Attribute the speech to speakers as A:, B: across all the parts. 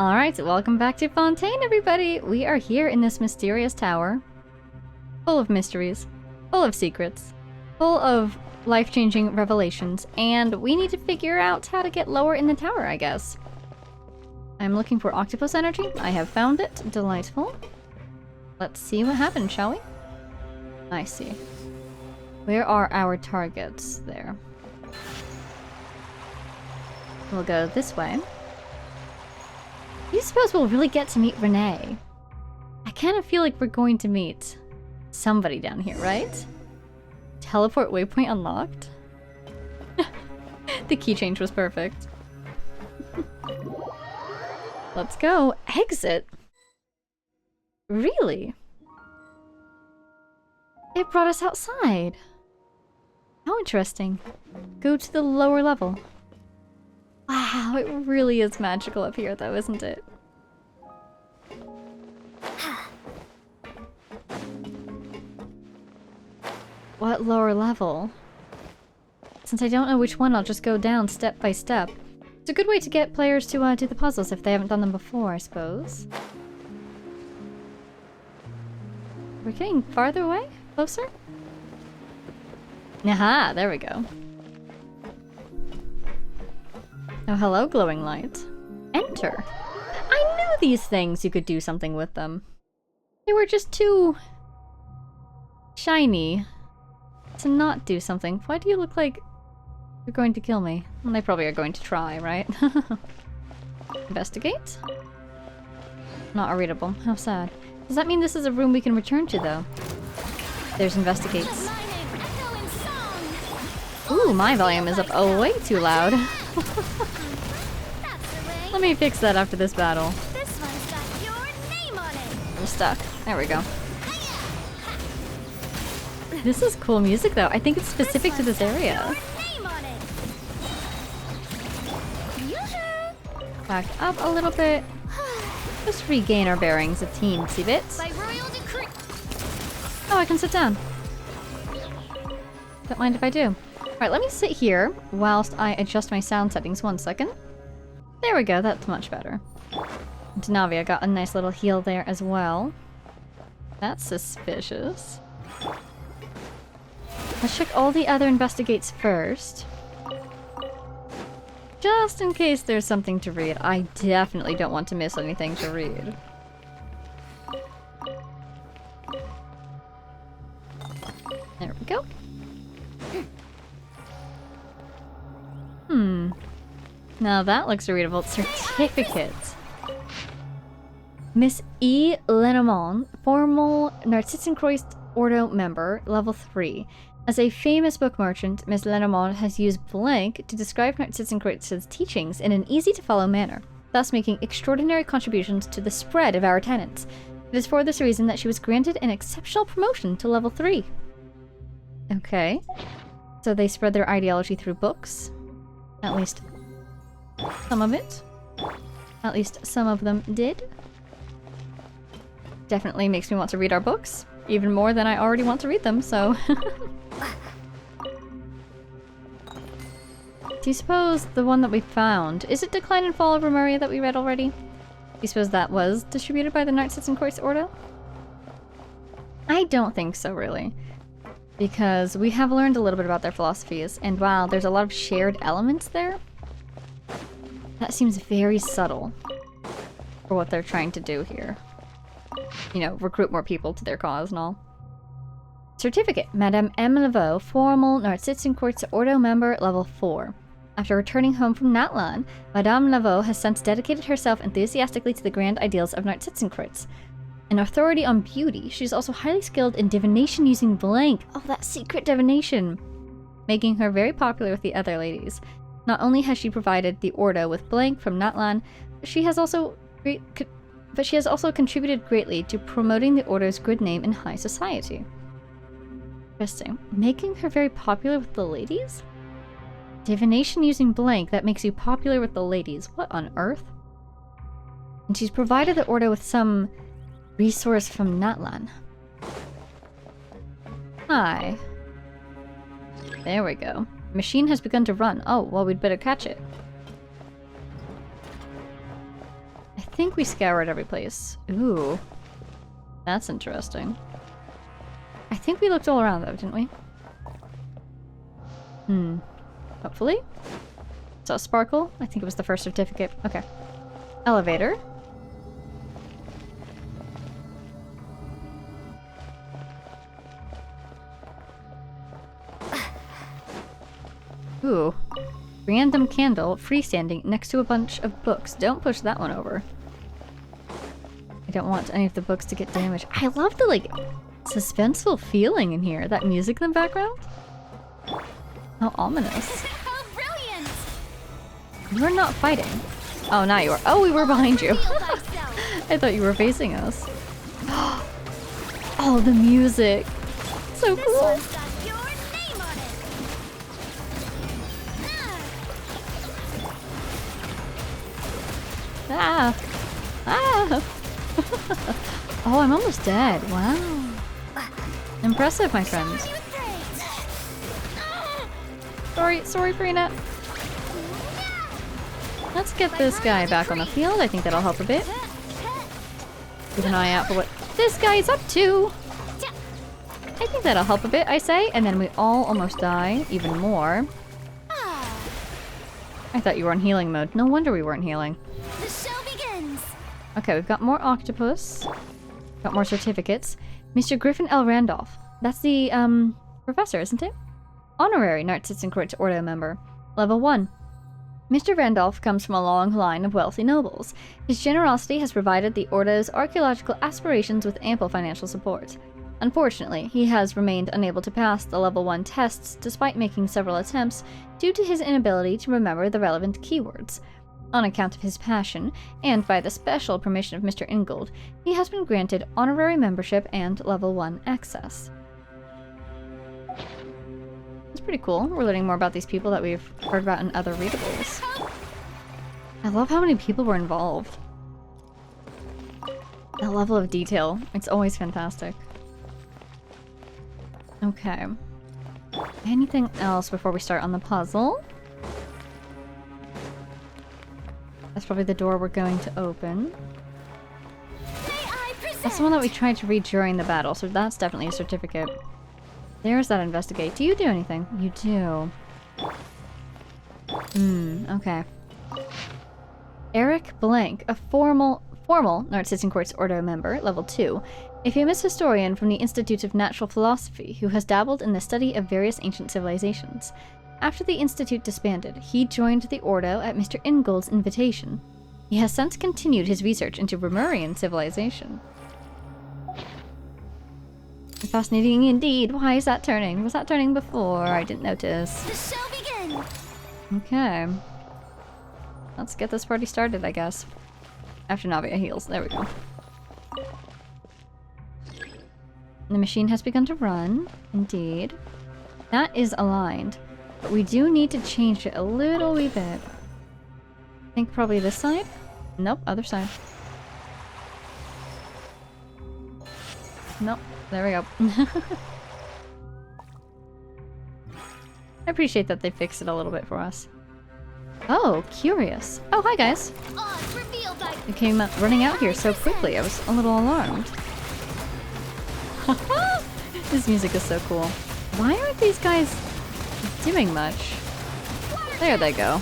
A: Alright, welcome back to Fontaine, everybody! We are here in this mysterious tower. Full of mysteries, full of secrets, full of life-changing revelations, and we need to figure out how to get lower in the tower, I guess. I'm looking for octopus energy. I have found it. Delightful. Let's see what happens, shall we? I see. Where are our targets? There. We'll go this way. Do you suppose we'll really get to meet Renee? I kind of feel like we're going to meet somebody down here, right? Teleport waypoint unlocked? The key change was perfect. Let's go. Exit? Really? It brought us outside. How interesting. Go to the lower level. Wow, it really is magical up here though, isn't it? What lower level? Since I don't know which one, I'll just go down step by step. It's a good way to get players to do the puzzles if they haven't done them before, I suppose. We're getting farther away? Closer? Aha, there we go. Oh, hello, glowing light. Enter. I knew these things you could do something with them. They were just too shiny to not do something. Why do you look like you're going to kill me? Well, they probably are going to try, right? Investigate? Not readable. How sad. Does that mean this is a room we can return to, though? There's investigates. Ooh, my volume is up way too loud. Let me fix that after this battle.
B: This one's got your name on it.
A: I'm stuck. There we go. This is cool music, though. I think it's specific to this area. Back up a little bit. Just regain our bearings a teensy bit. Oh, I can sit down. Don't mind if I do. Alright, let me sit here whilst I adjust my sound settings 1 second. There we go, that's much better. And Navia got a nice little heal there as well. That's suspicious. Let's check all the other investigates first. Just in case there's something to read. I definitely don't want to miss anything to read. There we go. Now that looks readable. Certificate. Miss E. Lenormand, formal Narzissenkreuz Ordo member, level 3. As a famous book merchant, Miss Lenormand has used blank to describe Narzissenkreuz's teachings in an easy-to-follow manner, thus making extraordinary contributions to the spread of our tenets. It is for this reason that she was granted an exceptional promotion to level 3. Okay. So they spread their ideology through books. At least some of it. At least some of them did. Definitely makes me want to read our books. Even more than I already want to read them, so... Do you suppose the one that we found... Is it Decline and Fall of Remuria that we read already? Do you suppose that was distributed by the Narzissenkreuz Ordo? I don't think so, really. Because we have learned a little bit about their philosophies, and wow, there's a lot of shared elements there. That seems very subtle for what they're trying to do here. You know, recruit more people to their cause and all. Certificate. Madame M. Laveau, formal Narzissenkreuz Ordo member, level 4. After returning home from Natlan, Madame Laveau has since dedicated herself enthusiastically to the grand ideals of Narzissenkreuz. An authority on beauty, she's also highly skilled in divination using blank. Oh, that secret divination! Making her very popular with the other ladies. Not only has she provided the Ordo with blank from Natlan, but she has also contributed greatly to promoting the Ordo's good name in high society. Interesting. Making her very popular with the ladies? Divination using blank that makes you popular with the ladies. What on earth? And she's provided the Ordo with some resource from Natlan. Hi. There we go. Machine has begun to run. Oh, well, we'd better catch it. I think we scoured every place. Ooh. That's interesting. I think we looked all around though, didn't we? Hopefully. Saw sparkle. I think it was the first certificate. Okay. Elevator. Ooh. Random candle, freestanding, next to a bunch of books. Don't push that one over. I don't want any of the books to get damaged. I love the, like, suspenseful feeling in here. That music in the background. How ominous.
B: How brilliant!
A: You're not fighting. Oh, now you are. Oh, we were behind you.
B: Reveal thyself.
A: I thought you were facing us. Oh, the music. So
B: This
A: cool.
B: one's got your name on it.
A: Ah. Ah. Oh, I'm almost dead. Wow. Impressive, my friends. Sorry, Farina. Let's get this guy back on the field. I think that'll help a bit. Keep an eye out for what this guy is up to. I think that'll help a bit, I say. And then we all almost die even more. I thought you were in healing mode. No wonder we weren't healing.
B: The show begins.
A: Okay, we've got more octopus. Got more certificates. Mr. Griffin L. Randolph. That's the, professor, isn't it? Honorary Narzissenkreuz Ordo member. Level 1. Mr. Randolph comes from a long line of wealthy nobles. His generosity has provided the Ordo's archaeological aspirations with ample financial support. Unfortunately, he has remained unable to pass the Level 1 tests despite making several attempts due to his inability to remember the relevant keywords. On account of his passion, and by the special permission of Mr. Ingold, he has been granted honorary membership and Level 1 access. It's pretty cool. We're learning more about these people that we've heard about in other readables. I love how many people were involved. The level of detail. It's always fantastic. Okay. Anything else before we start on the puzzle? That's probably the door we're going to open.
B: May I present?
A: That's the one that we tried to read during the battle, so that's definitely a certificate. There's that investigate. Do you do anything? You do. Okay. Eric Blank, a formal Narzissenkreuz Ordo member, level 2, a famous historian from the Institute of Natural Philosophy who has dabbled in the study of various ancient civilizations. After the Institute disbanded, he joined the Ordo at Mr. Ingold's invitation. He has since continued his research into Romurian civilization. Fascinating indeed. Why is that turning? Was that turning before? I didn't notice.
B: The show begins.
A: Okay. Let's get this party started, I guess. After Navia heals. There we go. The machine has begun to run. Indeed. That is aligned. But we do need to change it a little wee bit. I think probably this side? Nope, other side. Nope, there we go. I appreciate that they fixed it a little bit for us. Oh, curious. Oh, hi guys.
B: Odds reveal thy
A: You came running out here so quickly, I was a little alarmed. This music is so cool. Why aren't these guys doing much? There they go.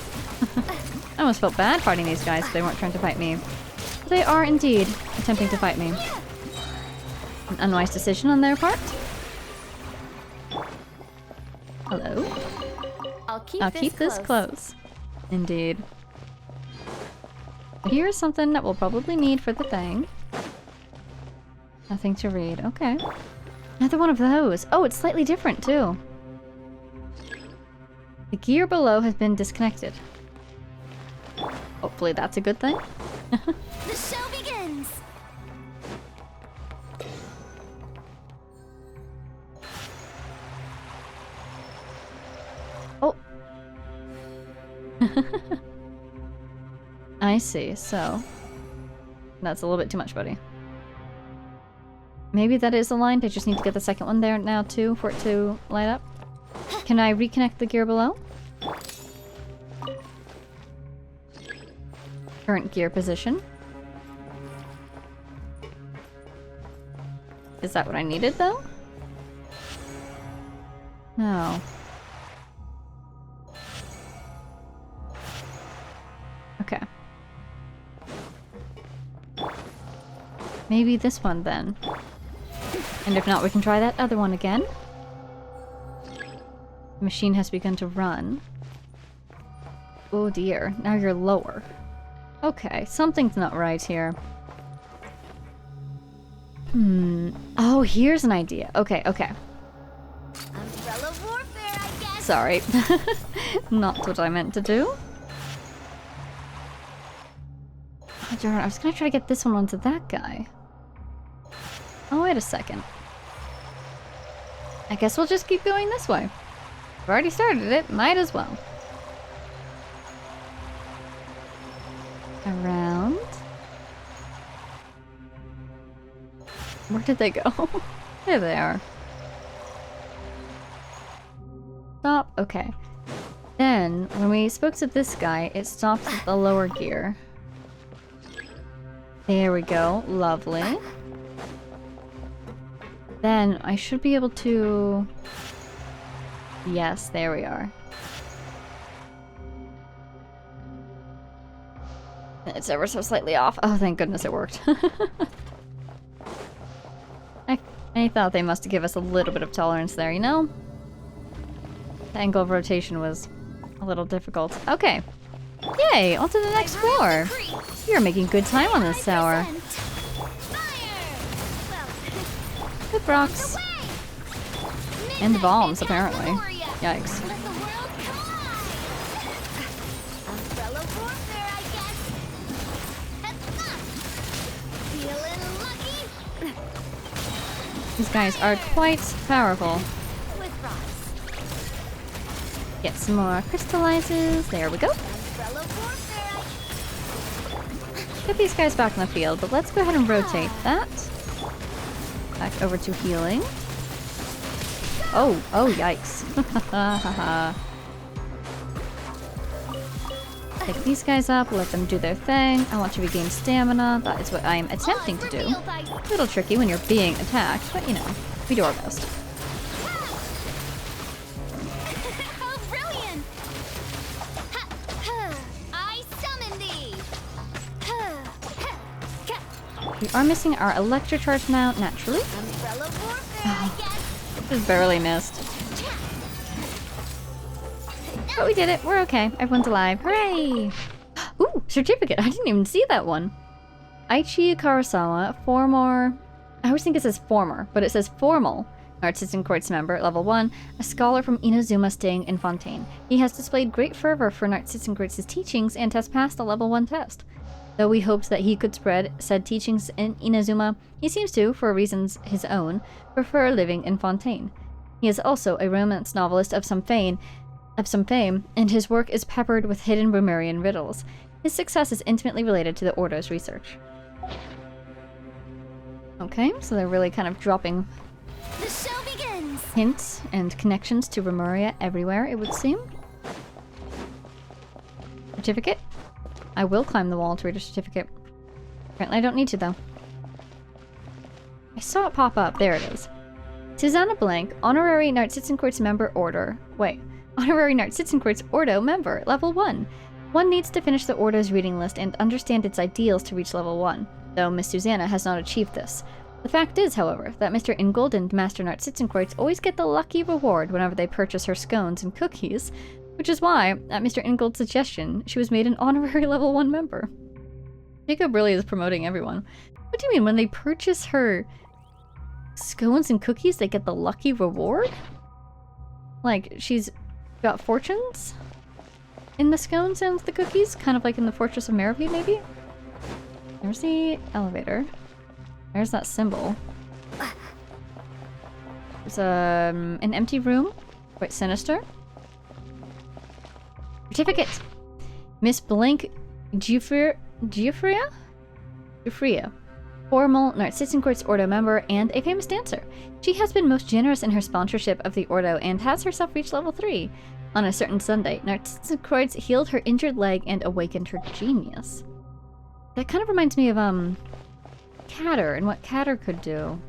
A: I almost felt bad fighting these guys if they weren't trying to fight me. But they are indeed attempting to fight me. An unwise decision on their part. Hello?
B: I'll
A: keep this close. Indeed. Here's something that we'll probably need for the thing. Nothing to read. Okay. Another one of those. Oh, it's slightly different too. The gear below has been disconnected. Hopefully that's a good thing.
B: The show begins.
A: Oh. I see, so that's a little bit too much, buddy. Maybe that is aligned. I just need to get the second one there now too for it to light up. Can I reconnect the gear below? Current gear position. Is that what I needed, though? No. Okay. Maybe this one, then. And if not, we can try that other one again. The machine has begun to run. Oh dear, now you're lower. Okay, something's not right here. Oh, here's an idea. Okay, okay.
B: Umbrella warfare, I guess.
A: Sorry. Not what I meant to do. Oh, darn, I was gonna try to get this one onto that guy. Oh, wait a second. I guess we'll just keep going this way. We've already started it, might as well. Around. Where did they go? There they are. Stop. Okay. Then, when we spoke to this guy, it stopped at the lower gear. There we go. Lovely. Then, I should be able to... Yes, there we are. It's ever so slightly off. Oh, thank goodness it worked. I thought they must give us a little bit of tolerance there, you know? The angle of rotation was a little difficult. Okay. Yay, on to the next floor. You're making good time on this tower. Good rocks. And the bombs, apparently. Yikes. These guys are quite powerful. Get some more crystallizers. There we go. Get these guys back in the field, but let's go ahead and rotate that. Back over to healing. Oh, yikes. Pick these guys up, let them do their thing. I want to regain stamina. That is what I am attempting to do. A little tricky when you're being attacked, but you know, we do our best.
B: Oh, brilliant! I summon thee.
A: We are missing our electrocharge now, naturally.
B: Umbrella warfare, I guess.
A: Just barely missed. But we did it. We're okay. Everyone's alive. Hooray! Ooh, certificate. I didn't even see that one. Aichi Karasawa, former... I always think it says former, but it says formal Narzissenkreuz member, level 1, a scholar from Inazuma staying in Fontaine. He has displayed great fervor for Narzissenkreuz's teachings and has passed the level 1 test. Though we hoped that he could spread said teachings in Inazuma, he seems to, for reasons his own, prefer living in Fontaine. He is also a romance novelist of some fame, and his work is peppered with hidden Romarian riddles. His success is intimately related to the Ordo's research. Okay, so they're really kind of dropping
B: The show begins.
A: hints and connections to Romaria everywhere, it would seem. Certificate? I will climb the wall to read a certificate. Apparently I don't need to, though. I saw it pop up. There it is. Susanna Blank, Honorary Narzissenkreuz member order. Wait. Honorary Narzissenkreuz Ordo member, level 1. One needs to finish the Ordo's reading list and understand its ideals to reach level 1, though Miss Susanna has not achieved this. The fact is, however, that Mr. Ingold and Master Narzissenkreuz always get the lucky reward whenever they purchase her scones and cookies, which is why, at Mr. Ingold's suggestion, she was made an honorary level 1 member. Jacob really is promoting everyone. What do you mean, when they purchase her scones and cookies, they get the lucky reward? Like, she's got fortunes in the scones and the cookies? Kind of like in the Fortress of Merripede, maybe? There's the elevator. There's that symbol. There's an empty room. Quite sinister. Certificate! Miss Blank Giuffria? Formal Narzissenkreuz Ordo member and a famous dancer. She has been most generous in her sponsorship of the Ordo and has herself reached level 3. On a certain Sunday, Narzissenkreuz healed her injured leg and awakened her genius. That kind of reminds me of, Catter and what Catter could do.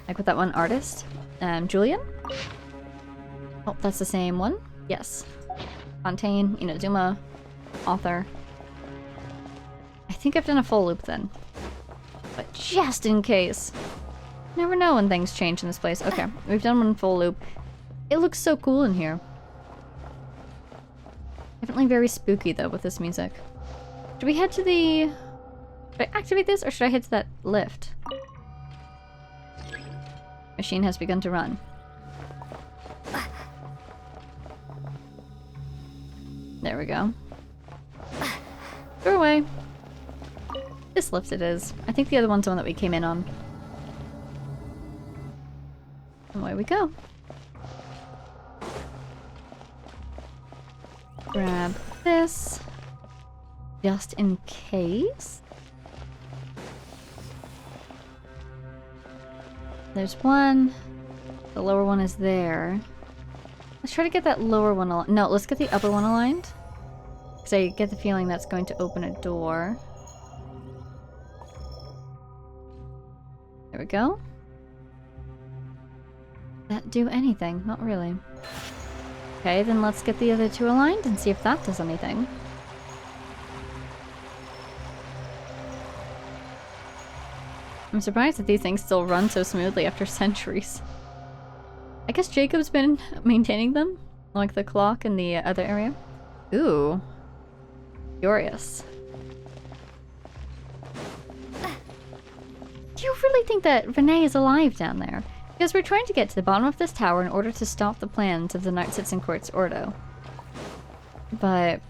A: Like with that one artist. Julian? Oh, that's the same one. Yes. Fontaine, Inazuma, author. I think I've done a full loop then. But just in case. Never know when things change in this place. Okay, we've done one full loop. It looks so cool in here. Definitely very spooky though with this music. Should we head to the... Should I activate this or should I head to that lift? Machine has begun to run. There we go. Go away. This lift it is. I think the other one's the one that we came in on. And away we go. Grab this. Just in case. There's one. The lower one is there. Let's try to get that lower one aligned. No, let's get the upper one aligned. Because I get the feeling that's going to open a door. There we go. That do anything? Not really. Okay, then let's get the other two aligned and see if that does anything. I'm surprised that these things still run so smoothly after centuries. I guess Jacob's been maintaining them, like the clock in the other area. Ooh. Curious. Do you really think that Renee is alive down there? Because we're trying to get to the bottom of this tower in order to stop the plans of the Narzissenkreuz Ordo. But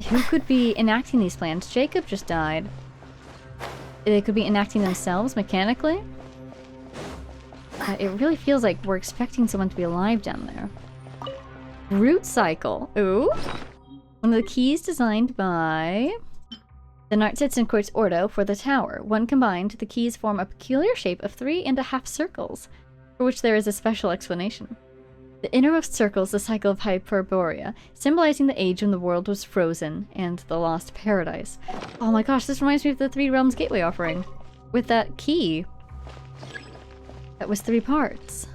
A: who could be enacting these plans? Jacob just died. They could be enacting themselves mechanically. It really feels like we're expecting someone to be alive down there. Root cycle. Ooh. One of the keys designed by the Narzissenkreuz Ordo for the tower. When combined, the keys form a peculiar shape of 3.5 circles, for which there is a special explanation. The innermost circle is the cycle of Hyperborea, symbolizing the age when the world was frozen and the lost paradise. Oh my gosh, this reminds me of the Three Realms Gateway offering. With that key. That was 3 parts.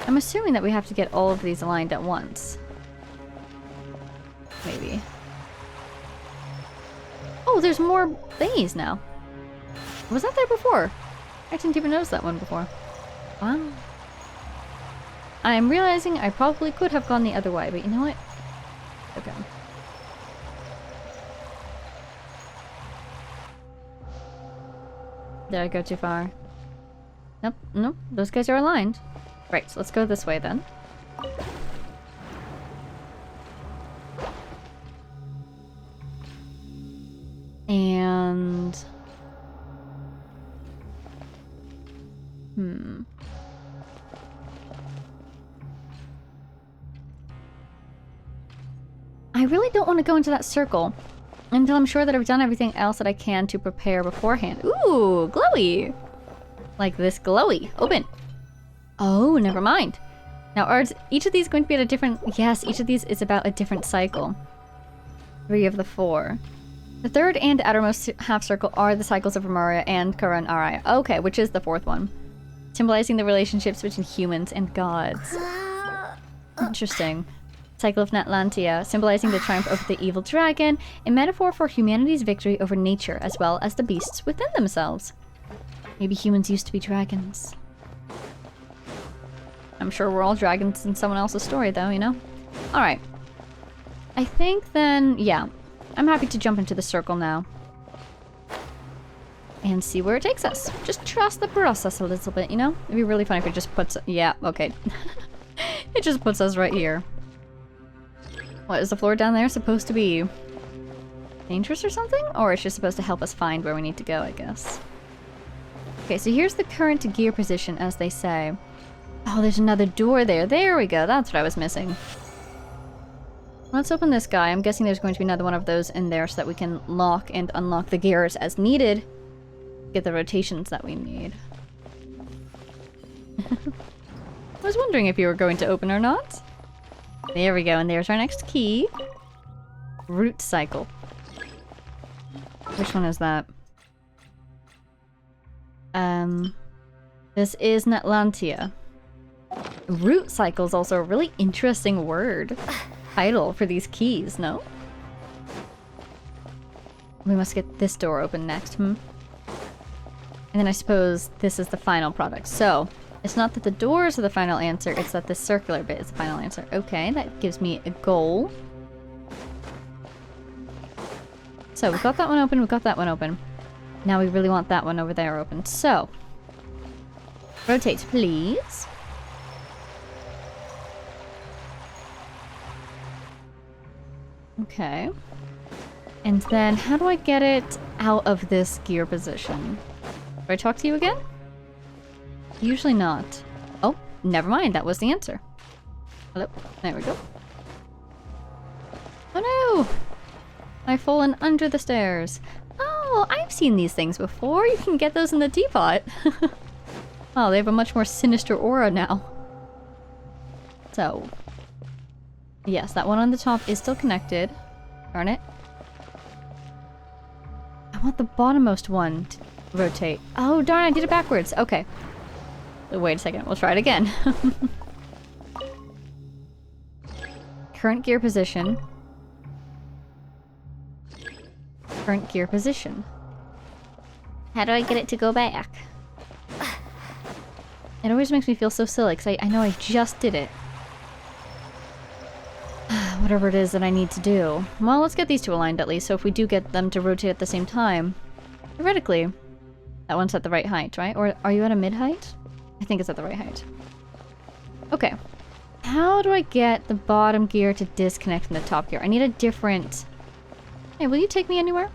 A: I'm assuming that we have to get all of these aligned at once. Maybe. Oh, there's more thingies now. Was that there before? I didn't even notice that one before. Wow. I'm realizing I probably could have gone the other way, but you know what? Okay. Did I go too far? Nope, nope. Those guys are aligned. Right, so let's go this way then. And... I really don't want to go into that circle until I'm sure that I've done everything else that I can to prepare beforehand. Ooh, glowy! Like this glowy. Open. Oh, never mind. Now, are each of these going to be at a different... Yes, each of these is about a different cycle. 3 of the 4. The third and outermost half circle are the cycles of Remuria and Karan Araya. Okay, which is the 4th one. Symbolizing the relationships between humans and gods. Interesting. Cycle of Natlantia, symbolizing the triumph over the evil dragon, a metaphor for humanity's victory over nature as well as the beasts within themselves. Maybe humans used to be dragons. I'm sure we're all dragons in someone else's story though, you know? Alright. I think then, yeah. I'm happy to jump into the circle now. And see where it takes us. Just trust the process a little bit, you know? It'd be really fun if it just puts... Yeah, okay. It just puts us right here. What, is the floor down there supposed to be dangerous or something? Or it's just supposed to help us find where we need to go, I guess. Okay, so here's the current gear position, as they say. Oh, there's another door there. There we go. That's what I was missing. Let's open this guy. I'm guessing there's going to be another one of those in there so that we can lock and unlock the gears as needed. Get the rotations that we need. I was wondering if you were going to open or not. There we go, and there's our next key. Root cycle. Which one is that? This is Natlantia. Root cycle is also a really interesting word. Title for these keys, no? We must get this door open next, And then I suppose this is the final product. So, it's not that the doors are the final answer, it's that this circular bit is the final answer. Okay, that gives me a goal. So, we've got that one open, we've got that one open. Now we really want that one over there open. So, rotate, please. Okay. And then, how do I get it out of this gear position? Do I talk to you again? Usually not. Oh, never mind. That was the answer. Hello. There we go. Oh no! I've fallen under the stairs. Oh, I've seen these things before. You can get those in the teapot. Oh, they have a much more sinister aura now. So, yes, that one on the top is still connected. Darn it. I want the bottommost one to rotate. Oh, darn, I did it backwards. Okay. Wait a second, we'll try it again. Current gear position. Current gear position. How do I get it to go back? It always makes me feel so silly, because I know I just did it. Whatever it is that I need to do. Well, let's get these two aligned at least, so if we do get them to rotate at the same time, theoretically, that one's at the right height, right? Or are you at a mid-height? I think it's at the right height. Okay. How do I get the bottom gear to disconnect from the top gear? I need a different... Hey, will you take me anywhere?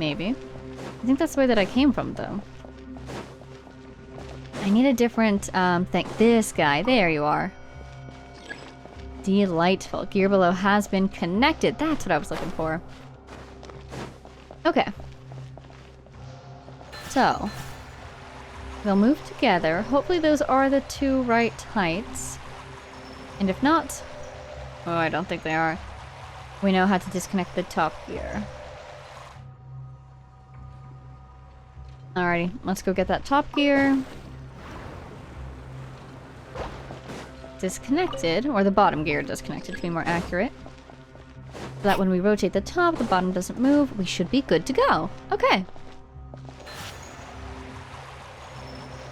A: Maybe. I think that's the way that I came from, though. I need a different, thing. This guy. There you are. Delightful. Gear below has been connected. That's what I was looking for. Okay. So. They'll move together. Hopefully those are the two right heights. And if not... Oh, I don't think they are. We know how to disconnect the top gear. Alrighty, let's go get that top gear. Disconnected, or the bottom gear disconnected to be more accurate. So that when we rotate the top, the bottom doesn't move. We should be good to go. Okay.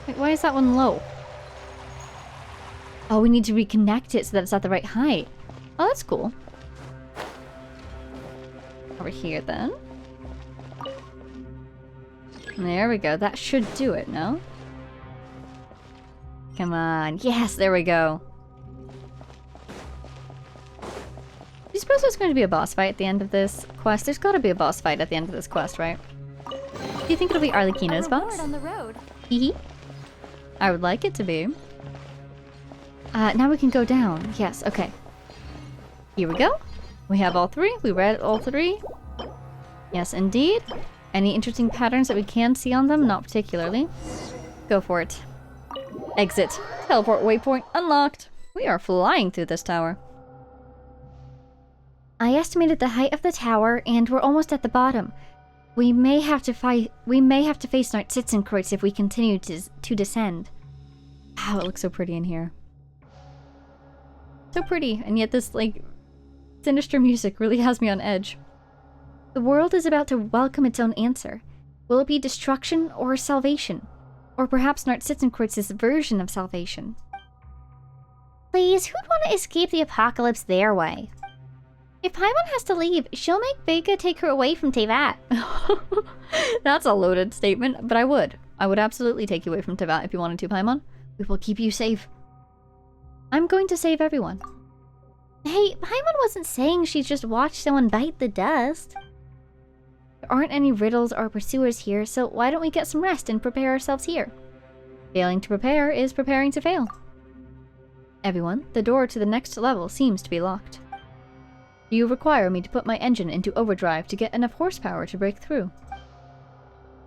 A: Wait, why is that one low? Oh, we need to reconnect it so that it's at the right height. Oh, that's cool. Over here, then. There we go. That should do it, no? Come on. Yes, there we go. Do you suppose there's going to be a boss fight at the end of this quest? There's got to be a boss fight at the end of this quest, right? Do you think it'll be Arlecchino's boss?
B: On the road.
A: Hee. I would like it to be. Now we can go down. Yes, okay. Here we go. We have all three. We read all three. Yes, indeed. Any interesting patterns that we can see on them? Not particularly. Go for it. Exit. Teleport waypoint unlocked. We are flying through this tower. I estimated the height of the tower, and we're almost at the bottom. We may have to face Narzissenkreuz if we continue to descend. Wow, it looks so pretty in here. So pretty, and yet this, like, sinister music really has me on edge. The world is about to welcome its own answer. Will it be destruction or salvation? Or perhaps Narzissenkreuz's version of salvation? Please, who'd want to escape the apocalypse their way? If Paimon has to leave, she'll make Vega take her away from Tevat. That's a loaded statement, but I would. I would absolutely take you away from Tevat if you wanted to, Paimon. We will keep you safe. I'm going to save everyone. Hey, Paimon wasn't saying she's just watched someone bite the dust. There aren't any riddles or pursuers here, so why don't we get some rest and prepare ourselves here? Failing to prepare is preparing to fail. Everyone, the door to the next level seems to be locked. Do you require me to put my engine into overdrive to get enough horsepower to break through?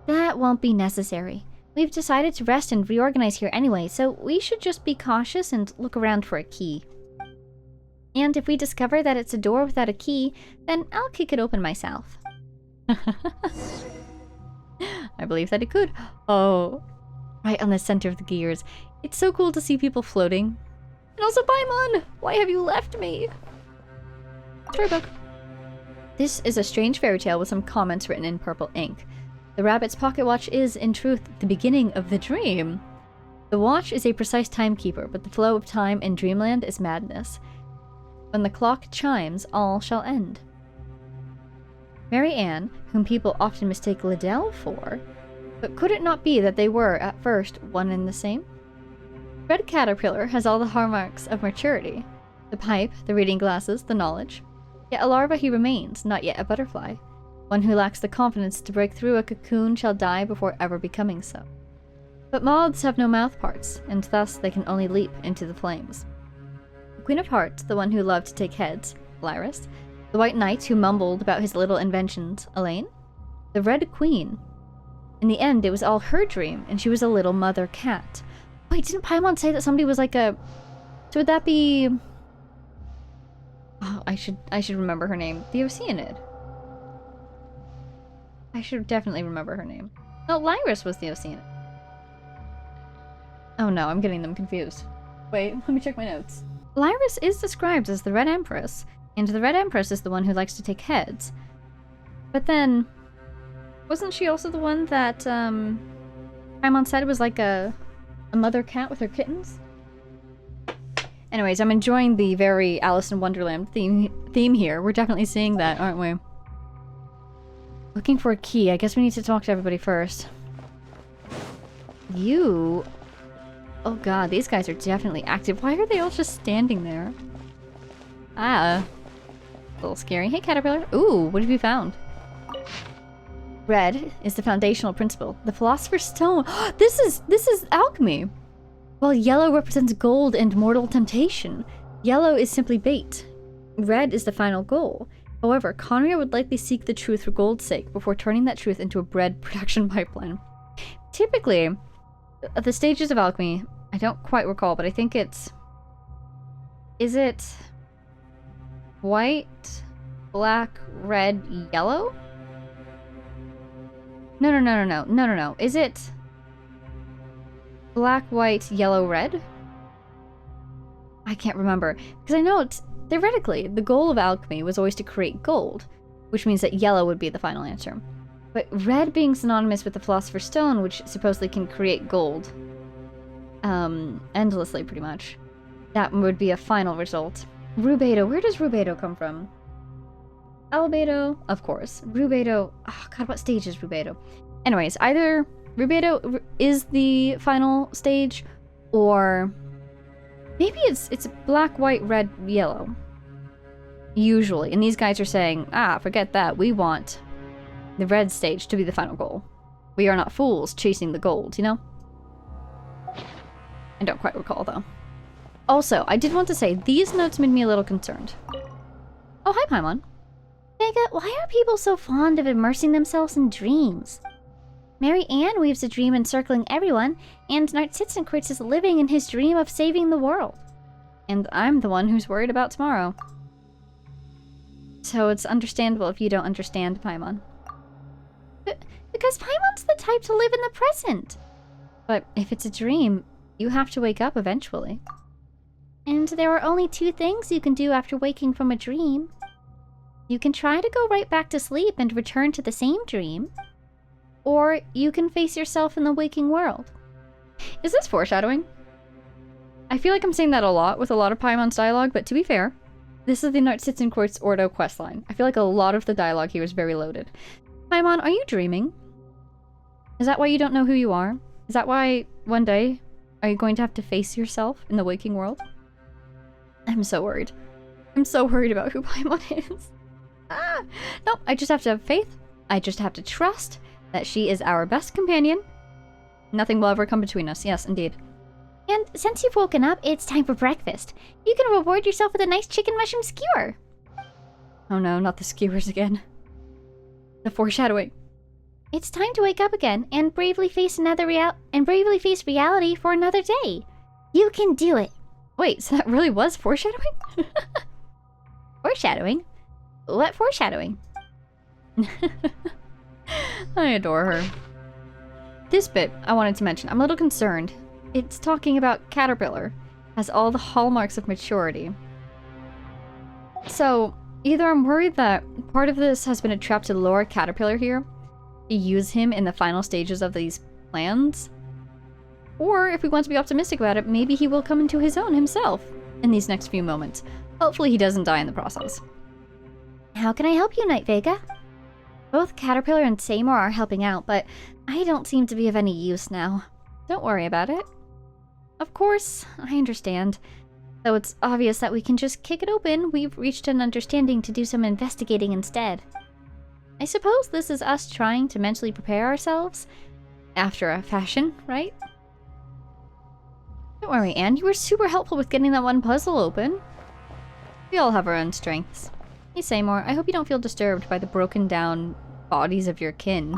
A: That won't be necessary. We've decided to rest and reorganize here anyway, so we should just be cautious and look around for a key. And if we discover that it's a door without a key, then I'll kick it open myself. I believe that it could. Oh, right on the center of the gears. It's so cool to see people floating. And also, Paimon! Why have you left me? Storybook. This is a strange fairy tale with some comments written in purple ink. The rabbit's pocket watch is, in truth, the beginning of the dream. The watch is a precise timekeeper, but the flow of time in dreamland is madness. When the clock chimes, all shall end. Mary Ann, whom people often mistake Liddell for, but could it not be that they were, at first, one and the same? Red Caterpillar has all the hallmarks of maturity. The pipe, the reading glasses, the knowledge. Yet a larva he remains, not yet a butterfly. One who lacks the confidence to break through a cocoon shall die before ever becoming so. But moths have no mouth parts, and thus they can only leap into the flames. The Queen of Hearts, the one who loved to take heads, Lyris. The White Knight who mumbled about his little inventions, Elaine. The Red Queen. In the end, it was all her dream, and she was a little mother cat. Wait, didn't Paimon say that somebody was like a... So would that be... Oh, I should remember her name. The Oceanid. I should definitely remember her name. No, Lyris was the Oceanid. Oh no, I'm getting them confused. Wait, let me check my notes. Lyris is described as the Red Empress, and the Red Empress is the one who likes to take heads. But then, wasn't she also the one that, Paimon said was like a mother cat with her kittens? Anyways, I'm enjoying the very Alice in Wonderland theme here. We're definitely seeing that, aren't we? Looking for a key. I guess we need to talk to everybody first. You... Oh god, these guys are definitely active. Why are they all just standing there? Ah. A little scary. Hey, Caterpillar. Ooh, what have you found? Red is the foundational principle. The Philosopher's Stone. This is alchemy. While yellow represents gold and mortal temptation, yellow is simply bait. Red is the final goal. However, Conria would likely seek the truth for gold's sake before turning that truth into a bread production pipeline. Typically, at the stages of alchemy, I don't quite recall, but I think it's... Is it... white, black, red, yellow? No. Is it... black, white, yellow, red? I can't remember. Because I know it's... Theoretically, the goal of alchemy was always to create gold, which means that yellow would be the final answer. But red being synonymous with the Philosopher's Stone, which supposedly can create gold, endlessly pretty much, that would be a final result. Rubedo, where does Rubedo come from? Albedo, of course. Rubedo, oh god, what stage is Rubedo? Anyways, either Rubedo is the final stage, or maybe it's black, white, red, yellow. Usually. And these guys are saying, forget that. We want the red stage to be the final goal. We are not fools chasing the gold, you know? I don't quite recall, though. Also, I did want to say, these notes made me a little concerned. Oh, hi, Paimon. Vega, why are people so fond of immersing themselves in dreams? Mary Ann weaves a dream encircling everyone, and Narzissenkreuz is living in his dream of saving the world. And I'm the one who's worried about tomorrow. So it's understandable if you don't understand, Paimon. Because Paimon's the type to live in the present. But if it's a dream, you have to wake up eventually. And there are only two things you can do after waking from a dream. You can try to go right back to sleep and return to the same dream. Or you can face yourself in the waking world. Is this foreshadowing? I feel like I'm saying that a lot with a lot of Paimon's dialogue, but to be fair, this is the Narzissenkreuz Ordo questline. I feel like a lot of the dialogue here is very loaded. Paimon, are you dreaming? Is that why you don't know who you are? Is that why one day are you going to have to face yourself in the waking world? I'm so worried. I'm so worried about who Paimon is. Nope, I just have to have faith. I just have to trust that she is our best companion. Nothing will ever come between us. Yes, indeed. And since you've woken up, it's time for breakfast. You can reward yourself with a nice chicken mushroom skewer. Oh no, not the skewers again. The foreshadowing. It's time to wake up again and bravely face reality for another day. You can do it. Wait, so that really was foreshadowing? Foreshadowing? What foreshadowing? I adore her. this bit I wanted to mention. I'm a little concerned. It's talking about Caterpillar has all the hallmarks of maturity. So, either I'm worried that part of this has been a trap to lure Caterpillar here, to use him in the final stages of these plans, or if we want to be optimistic about it, maybe he will come into his own himself in these next few moments. Hopefully he doesn't die in the process.
C: How can I help you, Night Vega? Both Caterpillar and Seymour are helping out, but I don't seem to be of any use now.
A: Don't worry about it. Of course, I understand. Though it's obvious that we can just kick it open, we've reached an understanding to do some investigating instead. I suppose this is us trying to mentally prepare ourselves, after a fashion, right? Don't worry, Anne, you were super helpful with getting that one puzzle open. We all have our own strengths. Hey Seymour, I hope you don't feel disturbed by the broken down bodies of your kin.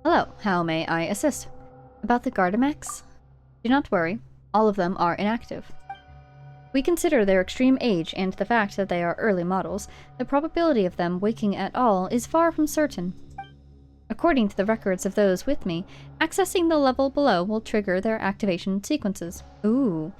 A: Hello, how may I assist? About the Gardamex? Do not worry, all of them are inactive. We consider their extreme age and the fact that they are early models, the probability of them waking at all is far from certain. According to the records of those with me, accessing the level below will trigger their activation sequences. Ooh.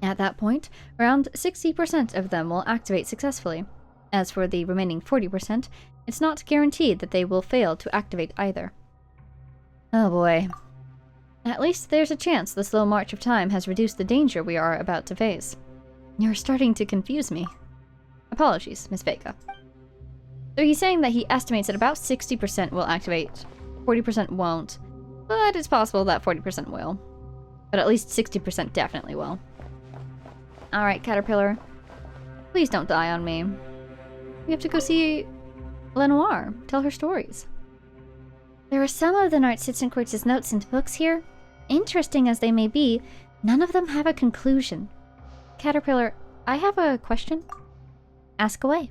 A: At that point, around 60% of them will activate successfully. As for the remaining 40%, it's not guaranteed that they will fail to activate either. Oh boy. At least there's a chance the slow march of time has reduced the danger we are about to face. You're starting to confuse me. Apologies, Miss Vega. So he's saying that he estimates that about 60% will activate, 40% won't, but it's possible that 40% will. But at least 60% definitely will. Alright, Caterpillar. Please don't die on me. We have to go see Lenoir, tell her stories.
C: There are some of the Narzissenkreuz's notes and books here. Interesting as they may be, none of them have a conclusion.
A: Caterpillar, I have a question.
C: Ask away.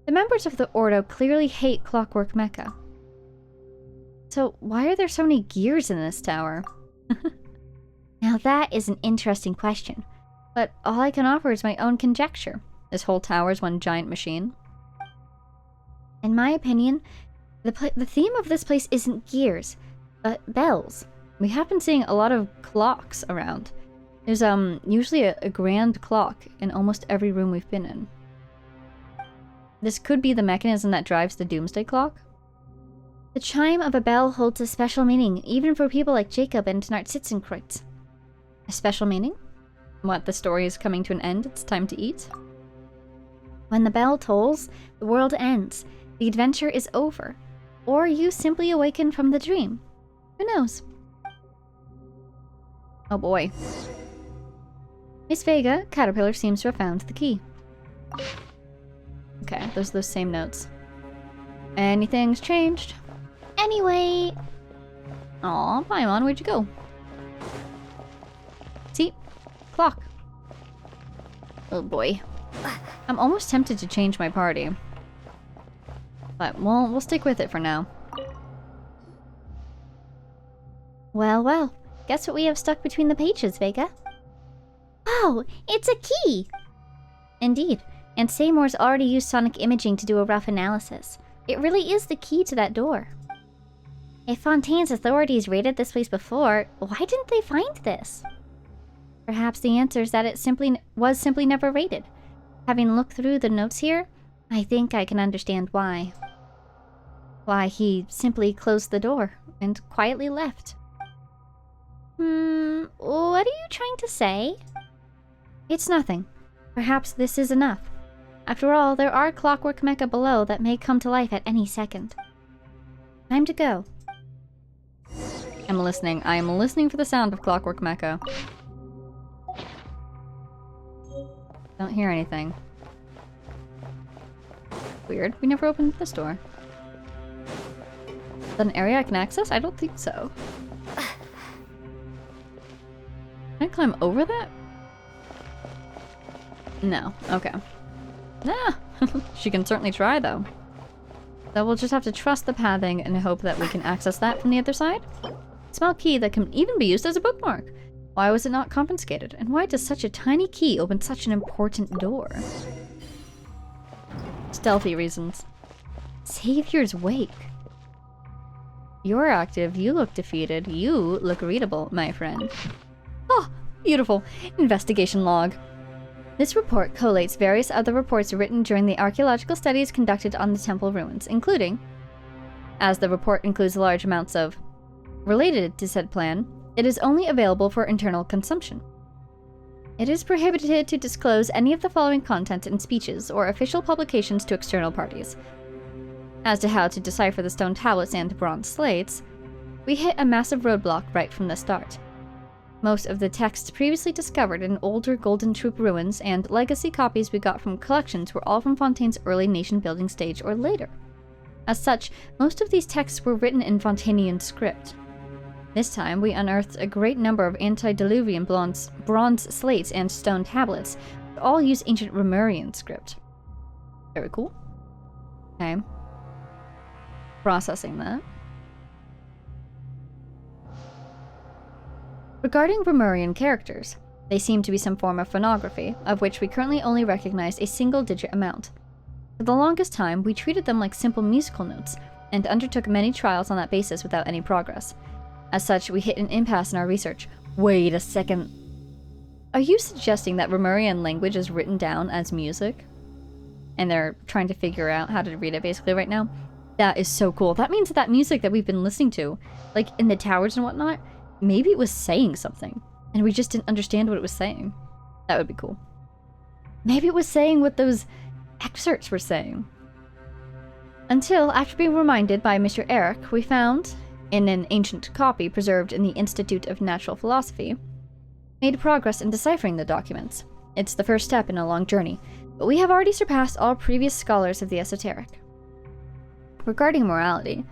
A: The members of the Ordo clearly hate Clockwork Mecha. So why are there so many gears in this tower?
C: Now that is an interesting question.
A: But all I can offer is my own conjecture. This whole tower is one giant machine.
C: In my opinion, the theme of this place isn't gears, but bells.
A: We have been seeing a lot of clocks around. There's usually a grand clock in almost every room we've been in. This could be the mechanism that drives the Doomsday Clock.
C: The chime of a bell holds a special meaning, even for people like Jacob and Narzissenkreuz.
A: A special meaning? What, the story is coming to an end? It's time to eat?
C: When the bell tolls, the world ends. The adventure is over. Or you simply awaken from the dream. Who knows?
A: Oh boy. Miss Vega, Caterpillar seems to have found the key. Okay, those same notes. Anything's changed?
C: Anyway...
A: Aw, Paimon, where'd you go? See? Clock. Oh boy. I'm almost tempted to change my party. But we'll stick with it for now.
C: Well, well. Guess what we have stuck between the pages, Vega? Oh, it's a key! Indeed, and Seymour's already used sonic imaging to do a rough analysis. It really is the key to that door. If Fontaine's authorities raided this place before, why didn't they find this? Perhaps the answer is that it was simply never raided. Having looked through the notes here, I think I can understand why. Why he simply closed the door and quietly left. What are you trying to say? It's nothing. Perhaps this is enough. After all, there are Clockwork Mecha below that may come to life at any second. Time to go.
A: I'm listening. I am listening for the sound of Clockwork Mecha. Don't hear anything. Weird. We never opened this door. Is that an area I can access? I don't think so. Can I climb over that? No. Okay. Ah! She can certainly try, though. So we'll just have to trust the pathing and hope that we can access that from the other side. Small key that can even be used as a bookmark. Why was it not confiscated? And why does such a tiny key open such an important door? Stealthy reasons. Savior's Wake. You're active, you look defeated, you look readable, my friend. Oh, beautiful. Investigation log. This report collates various other reports written during the archaeological studies conducted on the temple ruins, including, as the report includes large amounts of related to said plan, it is only available for internal consumption. It is prohibited to disclose any of the following content in speeches or official publications to external parties. As to how to decipher the stone tablets and bronze slates, we hit a massive roadblock right from the start. Most of the texts previously discovered in older Golden Troop ruins and legacy copies we got from collections were all from Fontaine's early nation-building stage or later. As such, most of these texts were written in Fontanian script. This time, we unearthed a great number of antediluvian bronze slates and stone tablets that all use ancient Romurian script. Very cool. Okay. Processing that. Regarding Romurian characters, they seem to be some form of phonography, of which we currently only recognize a single-digit amount. For the longest time, we treated them like simple musical notes, and undertook many trials on that basis without any progress. As such, we hit an impasse in our research. Wait a second. Are you suggesting that Romurian language is written down as music? And they're trying to figure out how to read it basically right now? That is so cool. That means that music that we've been listening to, like in the towers and whatnot, maybe it was saying something, and we just didn't understand what it was saying. That would be cool. Maybe it was saying what those excerpts were saying. Until, after being reminded by Mr. Eric, we found, in an ancient copy preserved in the Institute of Natural Philosophy, made progress in deciphering the documents. It's the first step in a long journey, but we have already surpassed all previous scholars of the esoteric. Regarding morality,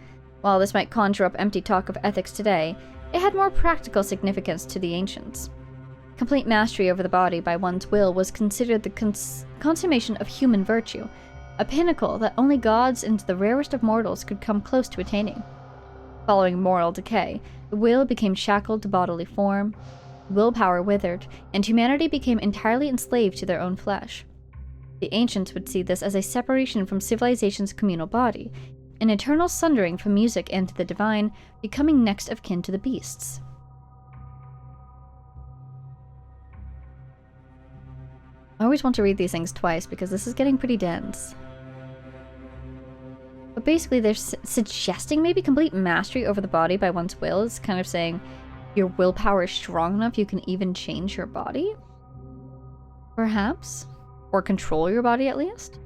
A: while this might conjure up empty talk of ethics today, it had more practical significance to the ancients. Complete mastery over the body by one's will was considered the consummation of human virtue, a pinnacle that only gods and the rarest of mortals could come close to attaining. Following moral decay, the will became shackled to bodily form, willpower withered, and humanity became entirely enslaved to their own flesh. The ancients would see this as a separation from civilization's communal body, an eternal sundering from music and the divine, becoming next of kin to the beasts. I always want to read these things twice because this is getting pretty dense. But basically they're suggesting maybe complete mastery over the body by one's will. It's kind of saying your willpower is strong enough you can even change your body? Perhaps? Or control your body at least?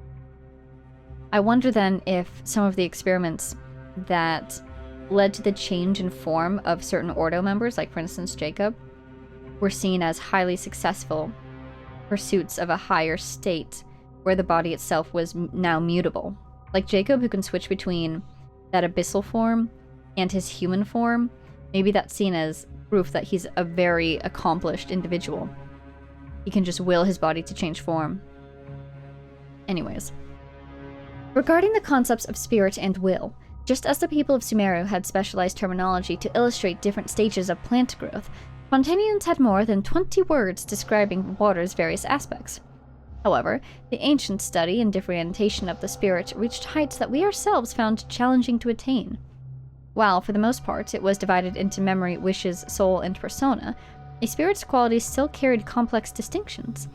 A: I wonder then if some of the experiments that led to the change in form of certain Ordo members, like for instance Jacob, were seen as highly successful pursuits of a higher state where the body itself was now mutable. Like Jacob, who can switch between that abyssal form and his human form, maybe that's seen as proof that he's a very accomplished individual. He can just will his body to change form. Anyways. Regarding the concepts of spirit and will, just as the people of Sumeru had specialized terminology to illustrate different stages of plant growth, Fontanians had more than 20 words describing water's various aspects. However, the ancient study and differentiation of the spirit reached heights that we ourselves found challenging to attain. While, for the most part, it was divided into memory, wishes, soul, and persona, a spirit's qualities still carried complex distinctions.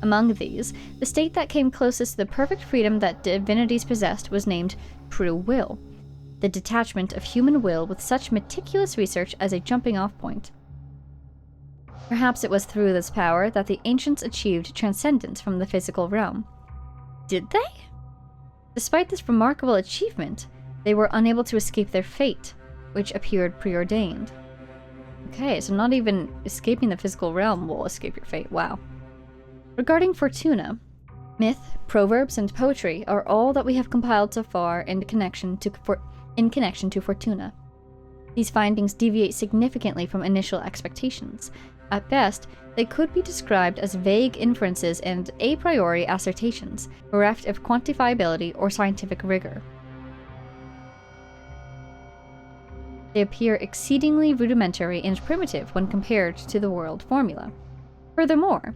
A: Among these, the state that came closest to the perfect freedom that divinities possessed was named true will, the detachment of human will with such meticulous research as a jumping-off point. Perhaps it was through this power that the ancients achieved transcendence from the physical realm. Did they? Despite this remarkable achievement, they were unable to escape their fate, which appeared preordained. Okay, so not even escaping the physical realm will escape your fate. Wow. Regarding Fortuna, myth, proverbs, and poetry are all that we have compiled so far in connection to Fortuna. These findings deviate significantly from initial expectations. At best, they could be described as vague inferences and a priori assertions, bereft of quantifiability or scientific rigor. They appear exceedingly rudimentary and primitive when compared to the world formula. Furthermore,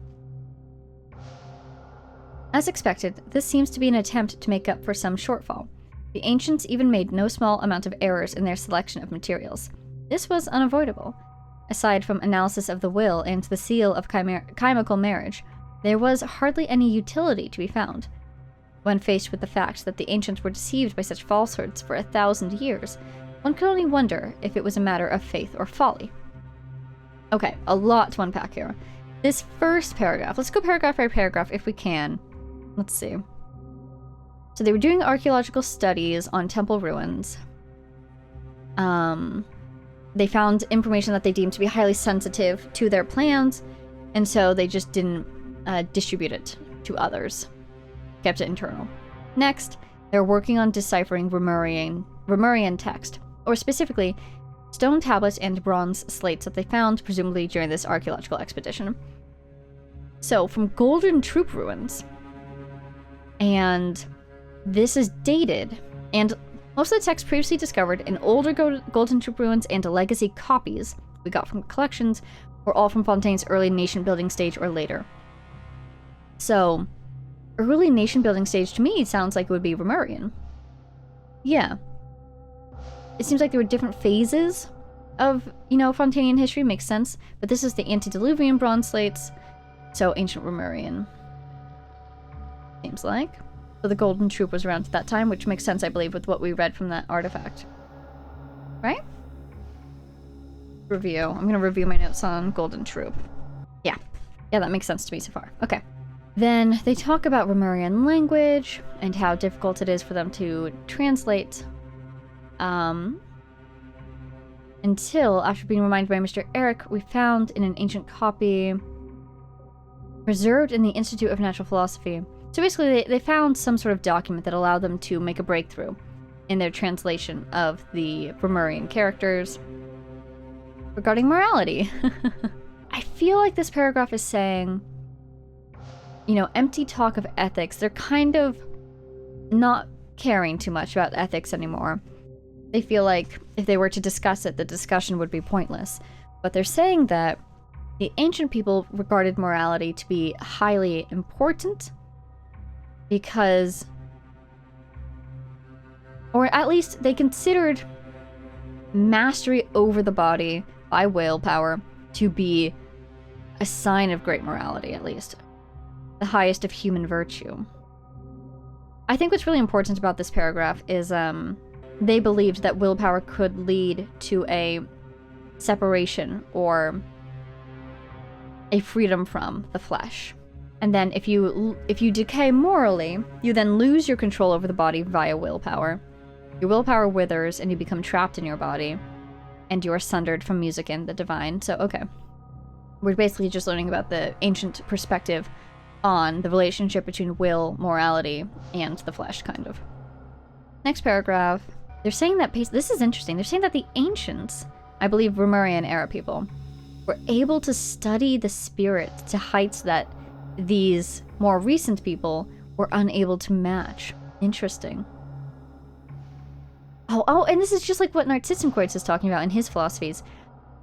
A: as expected, this seems to be an attempt to make up for some shortfall. The ancients even made no small amount of errors in their selection of materials. This was unavoidable. Aside from analysis of the will and the seal of chemical marriage, there was hardly any utility to be found. When faced with the fact that the ancients were deceived by such falsehoods for 1,000 years, one could only wonder if it was a matter of faith or folly. Okay, a lot to unpack here. This first paragraph, let's go paragraph by paragraph if we can. Let's see. So they were doing archaeological studies on temple ruins. They found information that they deemed to be highly sensitive to their plans, and so they just didn't distribute it to others. Kept it internal. Next, they're working on deciphering Romurian text, or specifically, stone tablets and bronze slates that they found, presumably during this archaeological expedition. So, from Golden Troop ruins, and this is dated, and most of the texts previously discovered in older Golden Troop ruins and legacy copies we got from collections were all from Fontaine's early nation-building stage or later. So, early nation-building stage to me sounds like it would be Romurian. Yeah. It seems like there were different phases of, Fontanian history, makes sense, but this is the antediluvian bronze slates, so ancient Romurian. Seems like. So the Golden Troop was around at that time, which makes sense, I believe, with what we read from that artifact. Right? Review. I'm going to review my notes on Golden Troop. Yeah. Yeah, that makes sense to me so far. Okay. Then they talk about Romurian language and how difficult it is for them to translate. Until, after being reminded by Mr. Eric, we found in an ancient copy preserved in the Institute of Natural Philosophy. So basically, they found some sort of document that allowed them to make a breakthrough in their translation of the Romurian characters regarding morality. I feel like this paragraph is saying, empty talk of ethics. They're kind of not caring too much about ethics anymore. They feel like if they were to discuss it, the discussion would be pointless. But they're saying that the ancient people regarded morality to be highly important because, or at least they considered mastery over the body by willpower to be a sign of great morality, at least. The highest of human virtue. I think what's really important about this paragraph is they believed that willpower could lead to a separation or a freedom from the flesh. And then if you decay morally, you then lose your control over the body via willpower. Your willpower withers and you become trapped in your body, and you are sundered from music and the divine. So, okay. We're basically just learning about the ancient perspective on the relationship between will, morality, and the flesh, kind of. Next paragraph. They're saying that, this is interesting, they're saying that the ancients, I believe Romurian era people, were able to study the spirit to heights that these more recent people were unable to match. Interesting. Oh, and this is just like what Narzissenkreuz is talking about in his philosophies.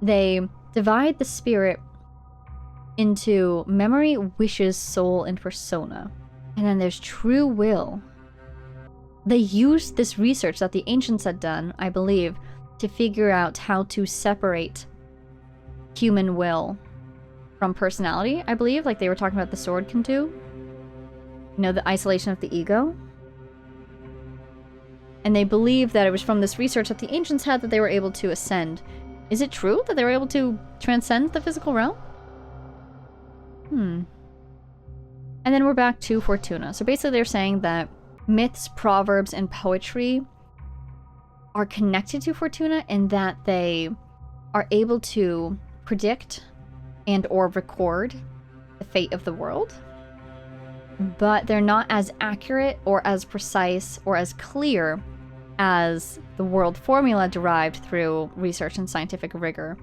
A: They divide the spirit into memory, wishes, soul, and persona. And then there's true will. They used this research that the ancients had done, I believe, to figure out how to separate human will from personality, I believe, like they were talking about the sword can do. The isolation of the ego. And they believe that it was from this research that the ancients had that they were able to ascend. Is it true that they were able to transcend the physical realm? And then we're back to Fortuna. So basically they're saying that myths, proverbs, and poetry are connected to Fortuna in that they are able to predict and or record the fate of the world. But they're not as accurate or as precise or as clear as the world formula derived through research and scientific rigor.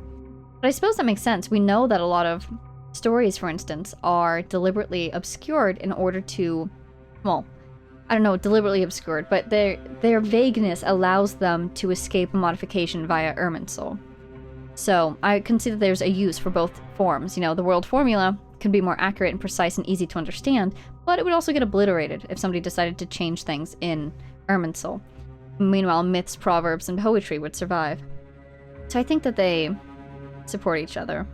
A: But I suppose that makes sense. We know that a lot of stories, for instance, are deliberately obscured in order to, well, I don't know, deliberately obscured, but their vagueness allows them to escape modification via Irminsul. So I can see that there's a use for both forms. The world formula can be more accurate and precise and easy to understand, but it would also get obliterated if somebody decided to change things in Irminsul. Meanwhile, myths, proverbs, and poetry would survive. So I think that they support each other.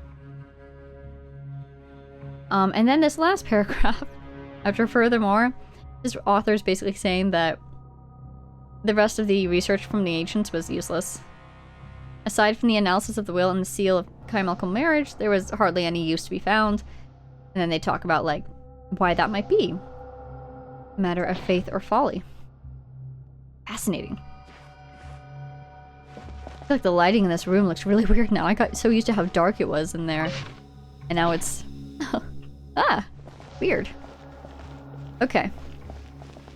A: And then this last paragraph, after furthermore, this author is basically saying that the rest of the research from the ancients was useless. Aside from the analysis of the will and the seal of chimical marriage, there was hardly any use to be found. And then they talk about, like, why that might be. Matter of faith or folly. Fascinating. I feel like the lighting in this room looks really weird now. I got so used to how dark it was in there. And now it's... ah! Weird. Okay.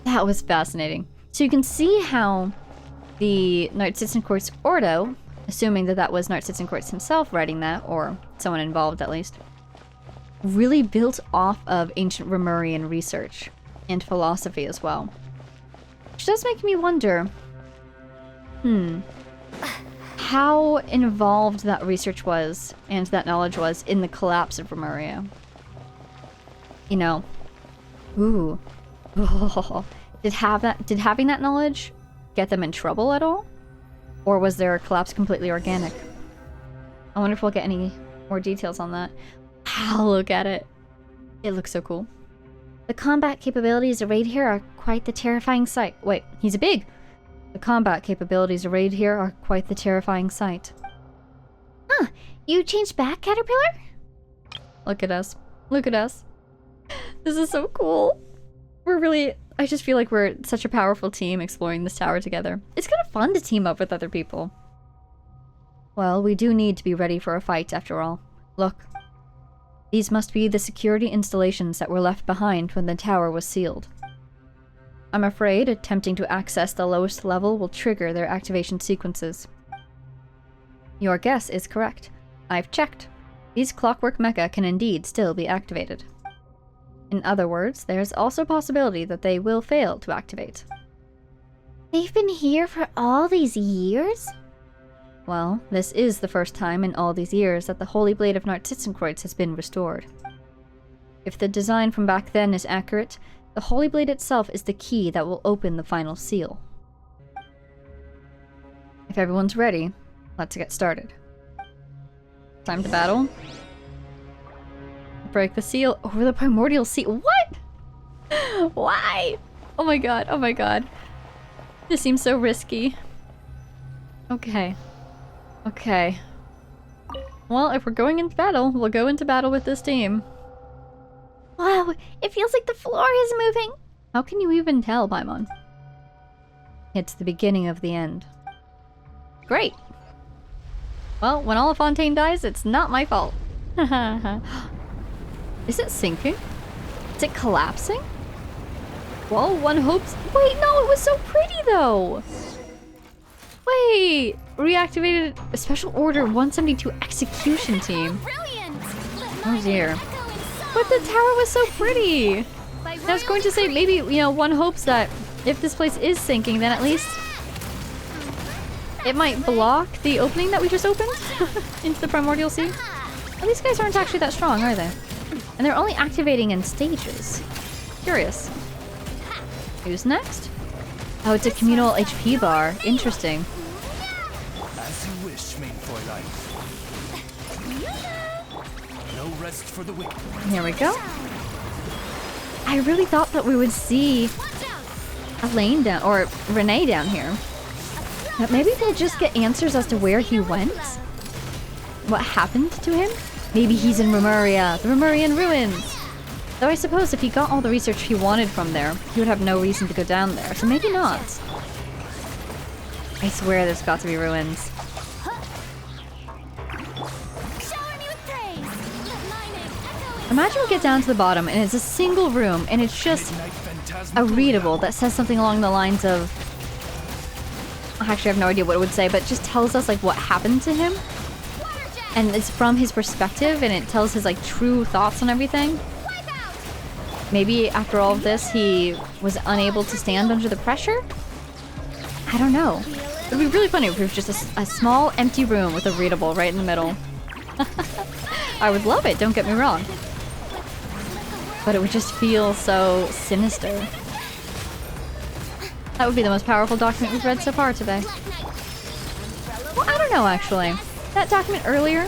A: That was fascinating. So you can see how the Narzissenkreuz Ordo, assuming that that was Narzissenkreuz himself writing that, or someone involved at least, really built off of ancient Romurian research and philosophy as well. Which does make me wonder, how involved that research was and that knowledge was in the collapse of Romuria. You know, ooh, did having that knowledge get them in trouble at all? Or was their collapse completely organic? I wonder if we'll get any more details on that. Wow, look at it. It looks so cool.
C: The combat capabilities arrayed here are quite the terrifying sight.
A: Wait, he's a big. The combat capabilities arrayed here are quite the terrifying sight.
C: Huh, you changed back, Caterpillar?
A: Look at us. Look at us. This is so cool. We're really... I just feel like we're such a powerful team exploring this tower together. It's kind of fun to team up with other people. Well, we do need to be ready for a fight after all. Look. These must be the security installations that were left behind when the tower was sealed. I'm afraid attempting to access the lowest level will trigger their activation sequences. Your guess is correct. I've checked. These clockwork mecha can indeed still be activated. In other words, there's also a possibility that they will fail to activate.
C: They've been here for all these years?
A: Well, this is the first time in all these years that the Holy Blade of Narzissenkreuz has been restored. If the design from back then is accurate, the Holy Blade itself is the key that will open the final seal. If everyone's ready, let's get started. Time to battle. Break the seal over the primordial seal. What? Why? Oh my god, oh my god. This seems so risky. Okay. Okay. Well, if we're going into battle, we'll go into battle with this team.
C: Wow, it feels like the floor is moving.
A: How can you even tell, Paimon? It's the beginning of the end. Great. Well, when Olifontaine dies, it's not my fault. Is it sinking? Is it collapsing? Well, one hopes... Wait, no, it was so pretty though! Wait! Reactivated a Special Order 172 Execution Team. Oh dear. But the tower was so pretty! I was going to say, maybe, you know, one hopes that if this place is sinking, then at least it might block the opening that we just opened into the Primordial Sea. Well, these guys aren't actually that strong, are they? And they're only activating in stages. Curious. Who's next? Oh, it's a communal HP bar. Interesting.
D: As you wish, main Fräulein. No rest for the wicked.
A: Here we go. I really thought that we would see Elaine down, or Renee down here. But maybe we'll just get answers as to where he went? What happened to him? Maybe he's in Romuria, the Romurian ruins! Though I suppose if he got all the research he wanted from there, he would have no reason to go down there, so maybe not. I swear there's got to be ruins. Imagine we get down to the bottom and it's a single room and it's just a readable that says something along the lines of... Actually, I have no idea what it would say, but it just tells us like what happened to him. And it's from his perspective and it tells his like true thoughts on everything. Maybe after all of this he was unable to stand under the pressure? I don't know. It would be really funny if it was just a small empty room with a readable right in the middle. I would love it, don't get me wrong. But it would just feel so sinister. That would be the most powerful document we've read so far today. Well, I don't know, actually. That document earlier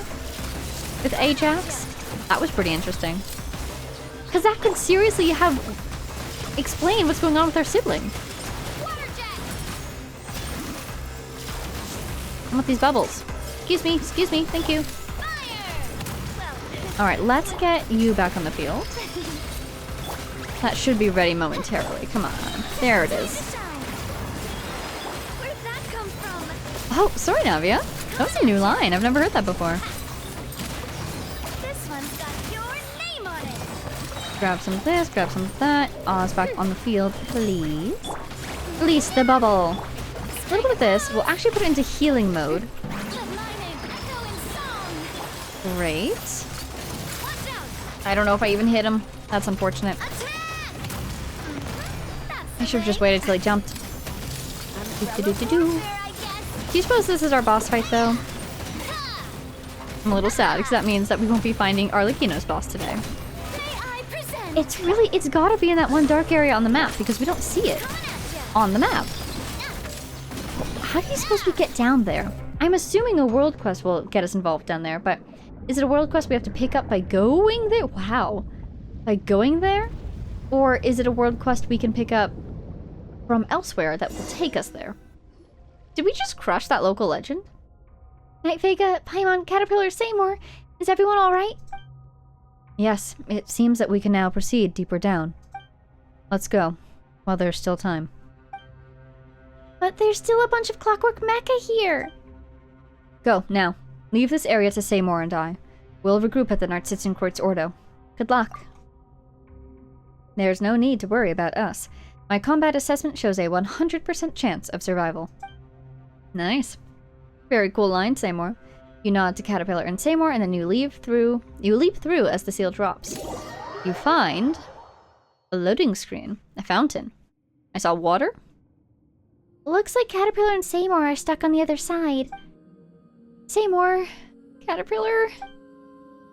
A: with Ajax, that was pretty interesting. Because that could seriously have explained what's going on with our sibling. I want these bubbles. Excuse me, thank you. Alright, let's get you back on the field. That should be ready momentarily. Come on. There it is.
B: Where'd that come from?
A: Oh, sorry, Navia. That was a new line. I've never heard that before.
B: This one's got your name on it.
A: Grab some of this, grab some of that. Oz back on the field, please. Release the bubble. A little bit of this. We'll actually put it into healing mode. Great.
B: Watch out.
A: I don't know if I even hit him. That's unfortunate. I should have just waited till he jumped. Do you suppose this is our boss fight, though? I'm a little sad, because that means that we won't be finding Arlecchino's boss today. It's gotta be in that one dark area on the map, because we don't see it on the map. How do you suppose we get down there? I'm assuming a world quest will get us involved down there, but is it a world quest we have to pick up by going there? Wow. By going there? Or is it a world quest we can pick up from elsewhere that will take us there? Did we just crush that local legend?
C: Night Vega, Paimon, Caterpillar, Seymour, is everyone alright?
A: Yes, it seems that we can now proceed deeper down. Let's go, while there's still time.
C: But there's still a bunch of clockwork mecha here!
A: Go, now. Leave this area to Seymour and I. We'll regroup at the Narzissenkreuz Ordo. Good luck. There's no need to worry about us. My combat assessment shows a 100% chance of survival. Nice. Very cool line, Seymour. You nod to Caterpillar and Seymour, and then you leap through as the seal drops. You find a loading screen, a fountain. I saw water.
C: Looks like Caterpillar and Seymour are stuck on the other side. Seymour, Caterpillar,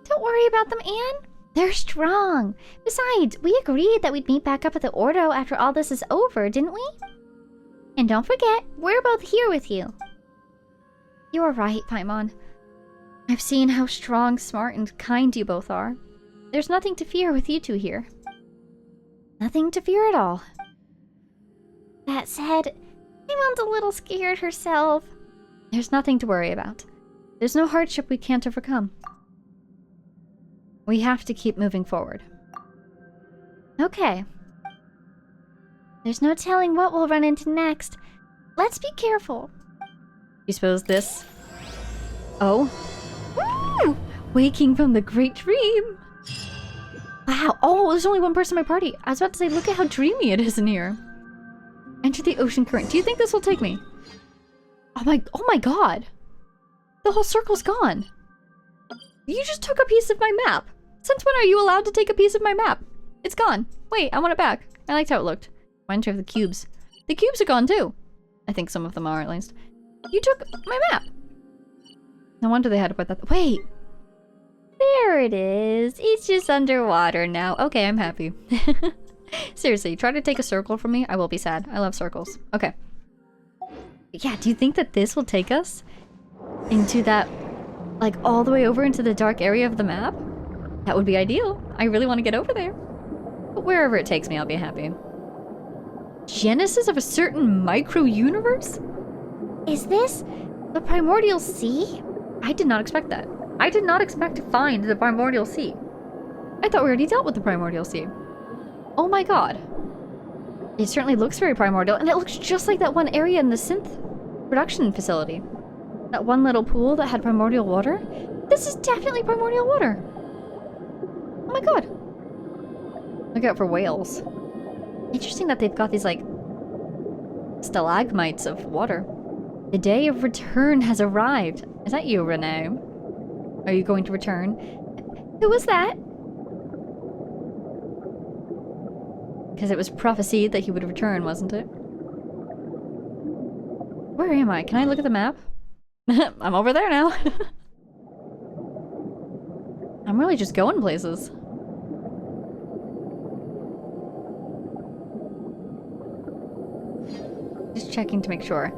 C: don't worry about them, Anne. They're strong. Besides, we agreed that we'd meet back up at the Ordo after all this is over, didn't we? And don't forget, we're both here with you.
A: You're right, Paimon. I've seen how strong, smart, and kind you both are. There's nothing to fear with you two here. Nothing to fear at all.
C: That said, Paimon's a little scared herself.
A: There's nothing to worry about. There's no hardship we can't overcome. We have to keep moving forward.
C: Okay. There's no telling what we'll run into next. Let's be careful.
A: You suppose this? Oh. Woo! Waking from the great dream. Wow. Oh, there's only one person in my party. I was about to say, look at how dreamy it is in here. Enter the ocean current. Do you think this will take me? Oh my god. The whole circle's gone. You just took a piece of my map. Since when are you allowed to take a piece of my map? It's gone. Wait, I want it back. I liked how it looked. Reminds me of the cubes. The cubes are gone too. I think some of them are, at least. You took my map. No wonder they had to put that. Wait. There it is. It's just underwater now. Okay, I'm happy. Seriously, try to take a circle from me. I will be sad. I love circles. Okay. Yeah, do you think that this will take us into that, like, all the way over into the dark area of the map? That would be ideal. I really want to get over there. But wherever it takes me, I'll be happy. Genesis of a certain micro-universe?
C: Is this the Primordial Sea?
A: I did not expect that. I did not expect to find the Primordial Sea. I thought we already dealt with the Primordial Sea. Oh my god. It certainly looks very primordial, and it looks just like that one area in the synth production facility. That one little pool that had primordial water. This is definitely primordial water. Oh my god. Look out for whales. Interesting that they've got these, like, stalagmites of water. The day of return has arrived. Is that you, Renee? Are you going to return?
C: Who was that?
A: Because it was prophesied that he would return, wasn't it? Where am I? Can I look at the map? I'm over there now. I'm really just going places. checking to make sure.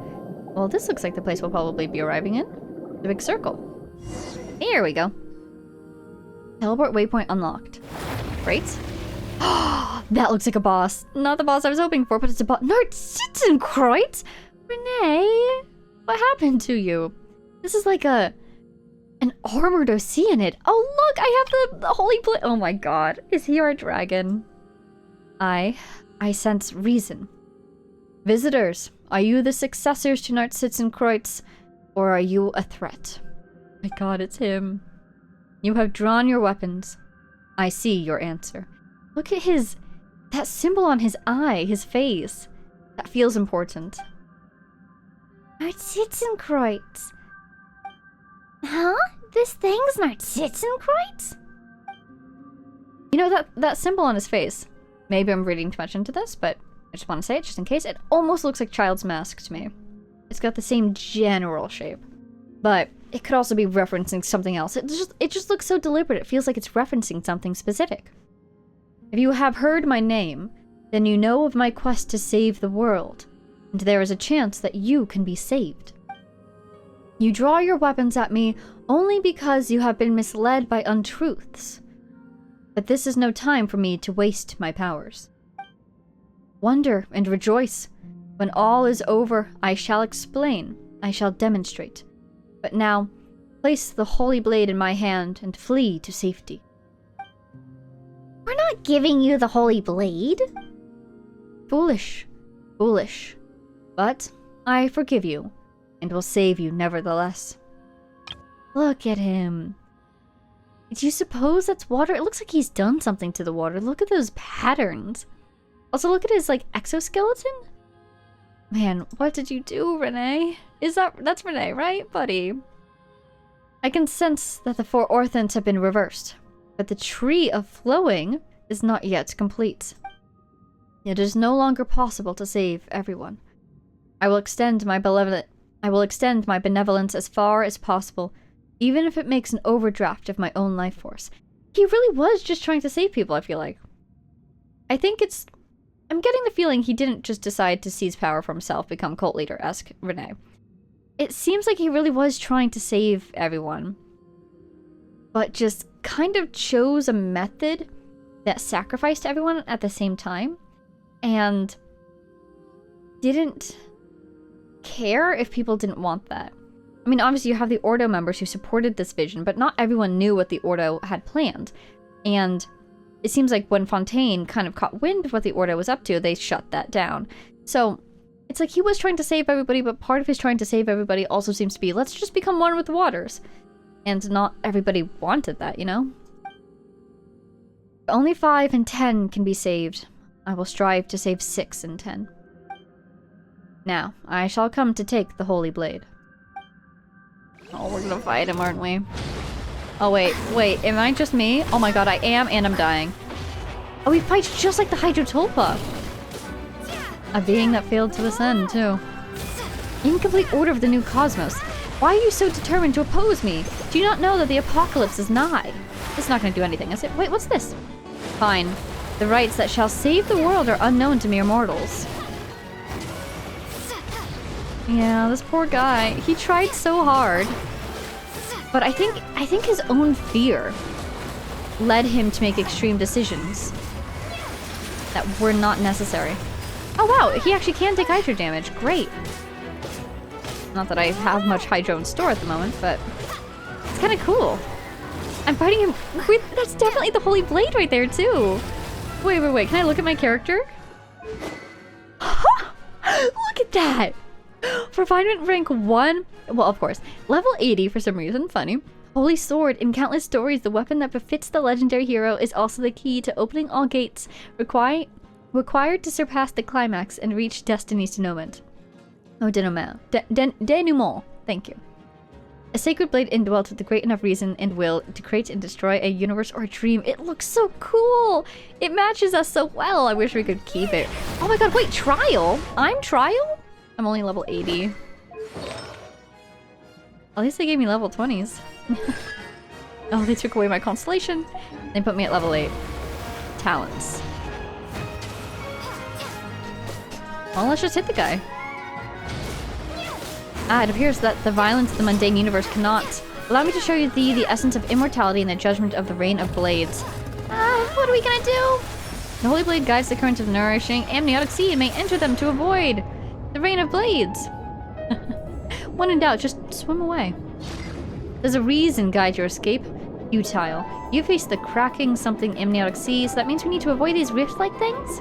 A: Well, this looks like the place we'll probably be arriving in. The big circle. Here we go. Teleport waypoint unlocked. Great. That looks like a boss. Not the boss I was hoping for, but it's a boss. Narzissenkreuz? Renee, what happened to you? This is like an armored Oceanid. Oh look, I have the holy blade. Oh my god, is he our dragon? I sense reason. Visitors, are you the successors to Narzissenkreuz, or are you a threat? My god, it's him. You have drawn your weapons. I see your answer. Look at that symbol on his eye, his face. That feels important.
C: Narzissenkreuz. Huh? This thing's Narzissenkreuz?
A: You know, that symbol on his face. Maybe I'm reading too much into this, but I just want to say it just in case. It almost looks like Child's Mask to me. It's got the same general shape. But it could also be referencing something else. It just looks so deliberate. It feels like it's referencing something specific. If you have heard my name, then you know of my quest to save the world, and there is a chance that you can be saved. You draw your weapons at me only because you have been misled by untruths. But this is no time for me to waste my powers. Wonder and rejoice. When all is over, I shall explain. I shall demonstrate. But now, place the holy blade in my hand and flee to safety.
C: We're not giving you the holy blade.
A: Foolish. Foolish. But I forgive you, and will save you nevertheless. Look at him. Do you suppose that's water? It looks like he's done something to the water. Look at those patterns. Also, look at his, like, exoskeleton. Man, what did you do, Renee? That's Renee, right, buddy? I can sense that the 4 orphans have been reversed, but the tree of flowing is not yet complete. It is no longer possible to save everyone. I will extend my benevolence as far as possible, even if it makes an overdraft of my own life force. He really was just trying to save people, I feel like. I'm getting the feeling he didn't just decide to seize power for himself, become cult leader-esque Renee. It seems like he really was trying to save everyone, but just kind of chose a method that sacrificed everyone at the same time, and didn't care if people didn't want that. I mean, obviously you have the Ordo members who supported this vision, but not everyone knew what the Ordo had planned. And it seems like when Fontaine kind of caught wind of what the Ordo was up to, they shut that down. So it's like he was trying to save everybody, but part of his trying to save everybody also seems to be, let's just become one with the waters. And not everybody wanted that, you know? Only 5 and 10 can be saved. I will strive to save 6 and 10. Now, I shall come to take the Holy Blade. Oh, we're gonna fight him, aren't we? Oh, wait, am I just me? Oh my god, I am, and I'm dying. Oh, he fights just like the Hydrotulpa. A being that failed to ascend, too. Incomplete order of the new cosmos. Why are you so determined to oppose me? Do you not know that the apocalypse is nigh? This is not gonna do anything, is it? Wait, what's this? Fine. The rites that shall save the world are unknown to mere mortals. Yeah, this poor guy. He tried so hard. But I think his own fear led him to make extreme decisions that were not necessary. Oh wow, he actually can take hydro damage. Great. Not that I have much hydro in store at the moment, but it's kind of cool. I'm fighting him with... That's definitely the Holy Blade right there, too. Wait. Can I look at my character? Look at that! Refinement rank 1. Well, of course. Level 80 for some reason. Funny. Holy Sword. In countless stories, the weapon that befits the legendary hero is also the key to opening all gates required to surpass the climax and reach destiny's denouement. Oh, denouement. Thank you. A sacred blade indwelt with a great enough reason and will to create and destroy a universe or a dream. It looks so cool! It matches us so well. I wish we could keep it. Oh my god, wait, Trial? I'm Trial? I'm only level 80. At least they gave me level 20s. Oh, they took away my constellation. They put me at level 8. Talents. Well, let's just hit the guy. It appears that the violence of the mundane universe cannot allow me to show you the essence of immortality and the judgment of the Rain of Blades. What are we gonna do? The Holy Blade guides the current of nourishing amniotic sea and may enter them to avoid the Rain of Blades. When in doubt, just swim away. Does a reason guide your escape? Futile. You face the cracking something amniotic sea, so that means we need to avoid these rift-like things?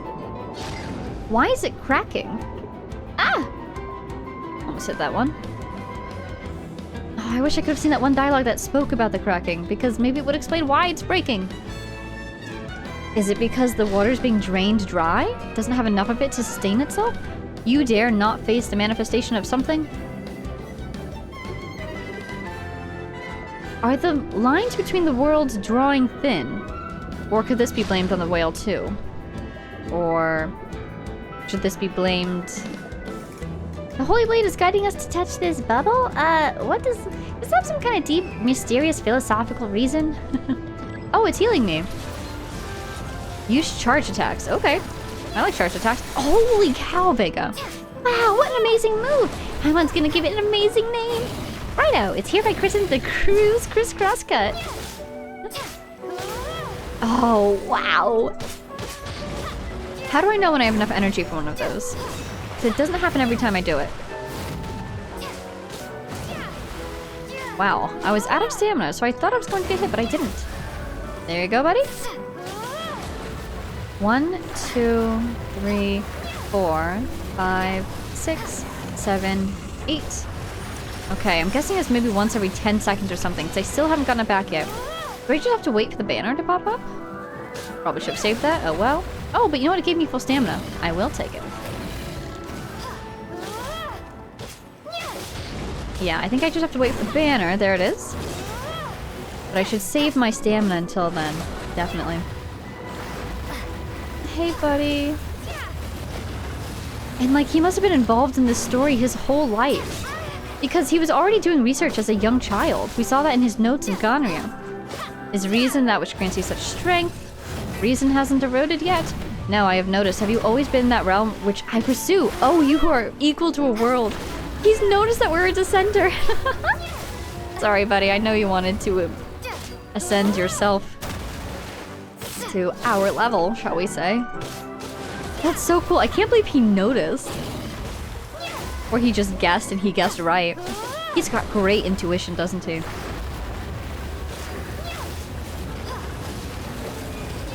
A: Why is it cracking? Ah! Almost hit that one. Oh, I wish I could have seen that one dialogue that spoke about the cracking, because maybe it would explain why it's breaking. Is it because the water's being drained dry? Doesn't have enough of it to sustain itself? You dare not face the manifestation of something? Are the lines between the worlds drawing thin? Or could this be blamed on the whale too? Or should this be blamed...
C: The Holy Blade is guiding us to touch this bubble? What does this have some kind of deep, mysterious, philosophical reason?
A: Oh, it's healing me. Use charge attacks. Okay. I like charge attacks. Holy cow, Vega.
C: Wow, what an amazing move! Paimon's gonna give it an amazing name! Righto, it's hereby christened the Cruise Crisscross Cut.
A: Oh, wow. How do I know when I have enough energy for one of those? 'Cause it doesn't happen every time I do it. Wow, I was out of stamina, so I thought I was going to get hit, but I didn't. There you go, buddy. 1, 2, 3, 4, 5, 6, 7, 8. Okay, I'm guessing it's maybe once every 10 seconds or something, because I still haven't gotten it back yet. Do I just have to wait for the banner to pop up? Probably should have saved that. Oh well. Oh, but you know what? It gave me full stamina. I will take it. Yeah, I think I just have to wait for the banner. There it is. But I should save my stamina until then. Definitely. Hey, buddy. And, like, he must have been involved in this story his whole life. Because he was already doing research as a young child. We saw that in his notes in Gonria. Is reason that which grants you such strength? Reason hasn't eroded yet. No, I have noticed. Have you always been in that realm which I pursue? Oh, you are equal to a world. He's noticed that we're a dissenter. Sorry, buddy. I know you wanted to ascend yourself to our level, shall we say. That's so cool. I can't believe he noticed. Or he just guessed and he guessed right. He's got great intuition, doesn't he?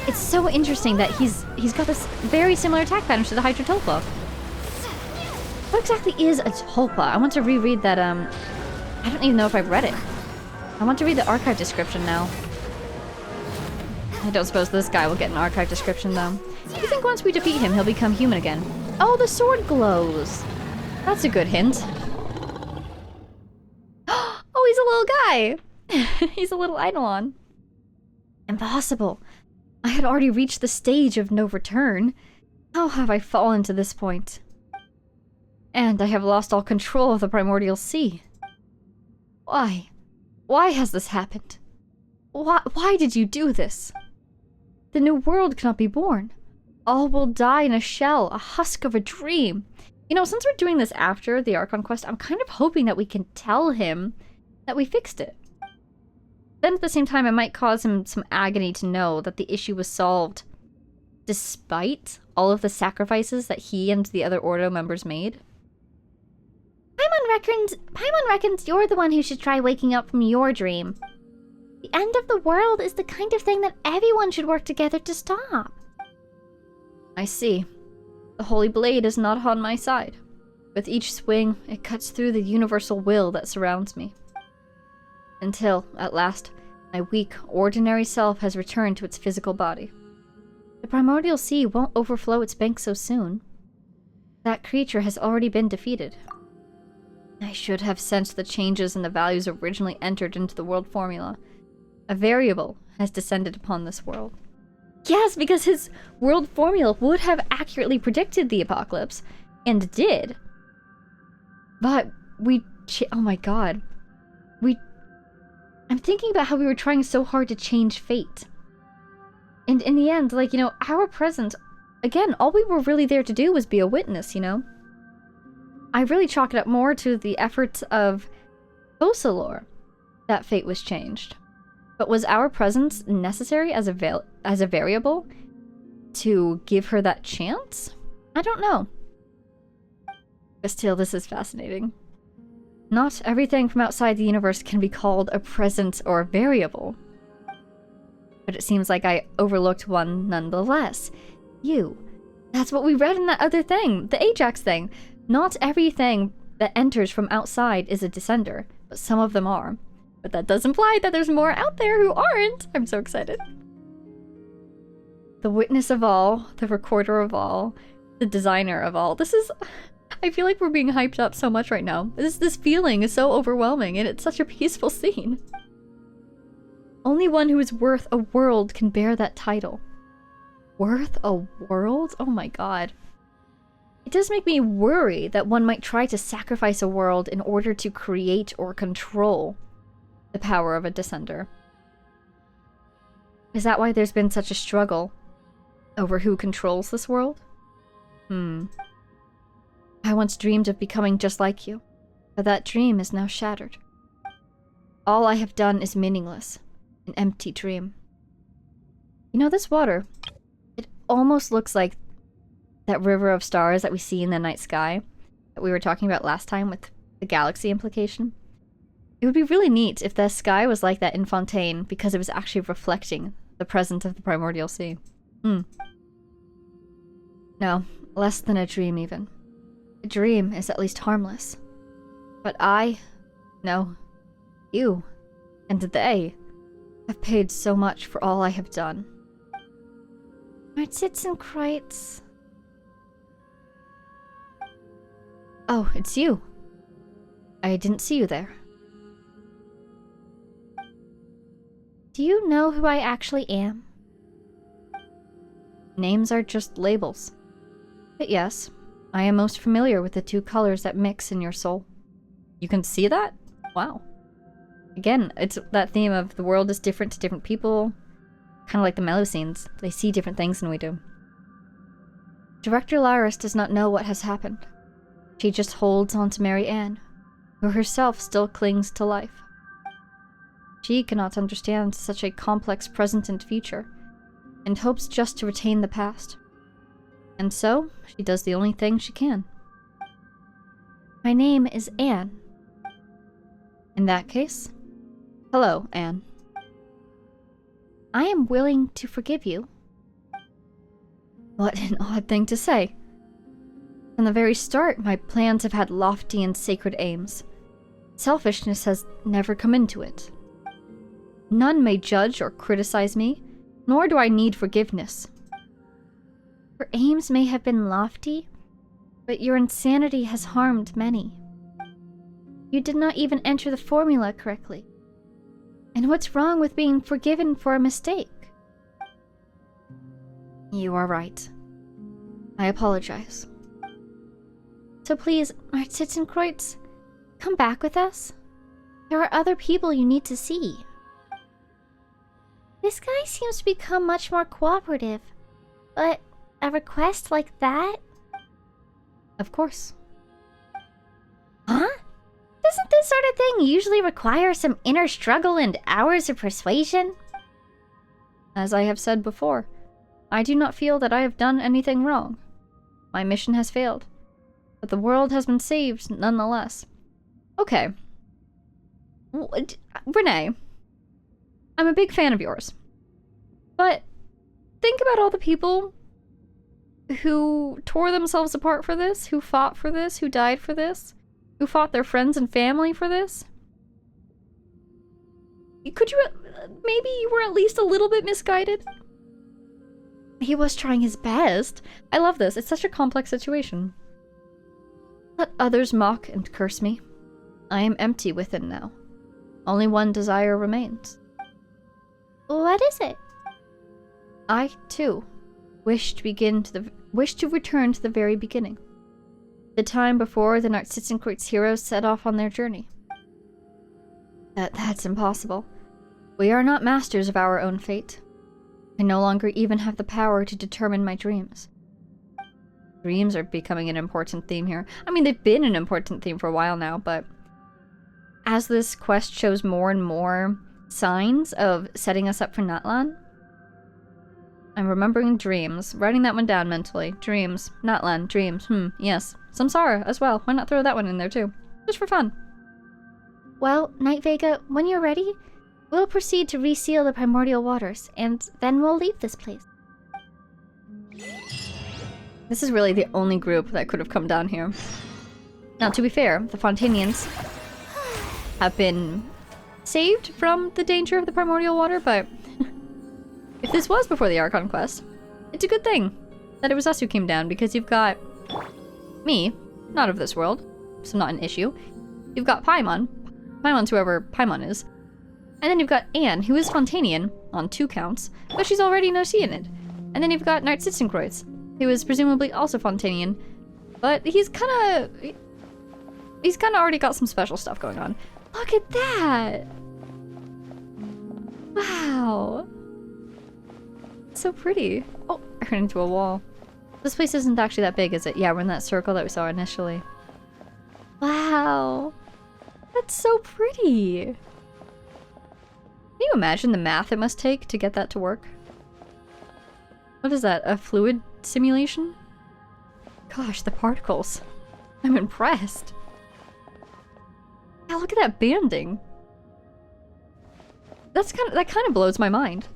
A: It's so interesting that he's got this very similar attack pattern to the Hydra Tulpa. What exactly is a Tulpa? I want to reread that, I don't even know if I've read it. I want to read the archive description now. I don't suppose this guy will get an archive description, though. You think once we defeat him, he'll become human again? Oh, the sword glows! That's a good hint. Oh, he's a little guy! He's a little Eidolon. Impossible. I had already reached the stage of no return. How have I fallen to this point? And I have lost all control of the primordial sea. Why? Why has this happened? Why did you do this? The new world cannot be born. All will die in a shell, a husk of a dream. You know, since we're doing this after the Archon quest, I'm kind of hoping that we can tell him that we fixed it. Then at the same time, it might cause him some agony to know that the issue was solved despite all of the sacrifices that he and the other Ordo members made.
C: Paimon reckons you're the one who should try waking up from your dream. The end of the world is the kind of thing that everyone should work together to stop.
A: I see. The Holy Blade is not on my side. With each swing, it cuts through the universal will that surrounds me. Until, at last, my weak, ordinary self has returned to its physical body. The primordial sea won't overflow its banks so soon. That creature has already been defeated. I should have sensed the changes in the values originally entered into the world formula. A variable has descended upon this world. Yes, because his world formula would have accurately predicted the apocalypse, and did. But oh my god. I'm thinking about how we were trying so hard to change fate. And in the end, like, you know, our presence, again, all we were really there to do was be a witness, you know? I really chalk it up more to the efforts of Hosalor that fate was changed. But was our presence necessary as a variable to give her that chance? I don't know. But still, this is fascinating. Not everything from outside the universe can be called a presence or a variable. But it seems like I overlooked one nonetheless. You. That's what we read in that other thing, the Ajax thing. Not everything that enters from outside is a descender, but some of them are. But that does imply that there's more out there who aren't. I'm so excited. The witness of all, the recorder of all, the designer of all. This is... I feel like we're being hyped up so much right now. This feeling is so overwhelming, and it's such a peaceful scene. Only one who is worth a world can bear that title. Worth a world? Oh my god. It does make me worry that one might try to sacrifice a world in order to create or control the power of a descender. Is that why there's been such a struggle over who controls this world? I once dreamed of becoming just like you, but that dream is now shattered. All I have done is meaningless, an empty dream. You know, this water, it almost looks like that river of stars that we see in the night sky that we were talking about last time with the galaxy implication. It would be really neat if the sky was like that in Fontaine because it was actually reflecting the presence of the primordial sea. No, less than a dream even. A dream is at least harmless. But no, you, and they have paid so much for all I have done.
C: Narzissenkreuz.
A: Oh, it's you. I didn't see you there.
C: Do you know who I actually am?
A: Names are just labels. But yes, I am most familiar with the two colors that mix in your soul. You can see that? Wow. Again, it's that theme of the world is different to different people. Kind of like the Melusines. They see different things than we do. Director Lyris does not know what has happened. She just holds on to Mary Ann, who herself still clings to life. She cannot understand such a complex present and future, and hopes just to retain the past. And so, she does the only thing she can.
C: My name is Anne.
A: In that case, hello, Anne.
C: I am willing to forgive you.
A: What an odd thing to say. From the very start, my plans have had lofty and sacred aims. Selfishness has never come into it. None may judge or criticize me, nor do I need forgiveness.
C: Your aims may have been lofty, but your insanity has harmed many. You did not even enter the formula correctly. And what's wrong with being forgiven for a mistake?
A: You are right. I apologize.
C: So please, Narzissenkreuz, come back with us. There are other people you need to see. This guy seems to become much more cooperative, but a request like that?
A: Of course.
C: Huh? Doesn't this sort of thing usually require some inner struggle and hours of persuasion?
A: As I have said before, I do not feel that I have done anything wrong. My mission has failed, but the world has been saved nonetheless. Okay. Renee, I'm a big fan of yours. But think about all the people who tore themselves apart for this, who fought for this, who died for this, who fought their friends and family for this. Could you... maybe you were at least a little bit misguided? He was trying his best. I love this. It's such a complex situation. Let others mock and curse me. I am empty within now. Only one desire remains.
C: What is it?
A: I, too, wish to return to the very beginning. The time before the Narzissenkreuz heroes set off on their journey. That's impossible. We are not masters of our own fate. I no longer even have the power to determine my dreams. Dreams are becoming an important theme here. I mean, they've been an important theme for a while now, but as this quest shows more and more signs of setting us up for Natlan, I'm remembering dreams. Writing that one down mentally. Dreams. Natlan. Dreams. Yes. Samsara as well. Why not throw that one in there too? Just for fun.
C: Well, Night Vega, when you're ready, we'll proceed to reseal the primordial waters, and then we'll leave this place.
A: This is really the only group that could have come down here. Now, to be fair, the Fontanians have been saved from the danger of the primordial water, but if this was before the Archon quest, it's a good thing that it was us who came down, because you've got me, not of this world, so not an issue. You've got Paimon. Paimon's whoever Paimon is. And then you've got Anne, who is Fontanian, on 2 counts, but she's already Narzissenkreuz. And then you've got Narzissenkreuz, who is presumably also Fontanian, but he's kinda already got some special stuff going on. Look at that! Wow! So pretty. Oh, I ran into a wall. This place isn't actually that big, is it? Yeah, we're in that circle that we saw initially. Wow! That's so pretty! Can you imagine the math it must take to get that to work? What is that? A fluid simulation? Gosh, the particles. I'm impressed. Yeah, look at that banding. That kind of blows my mind.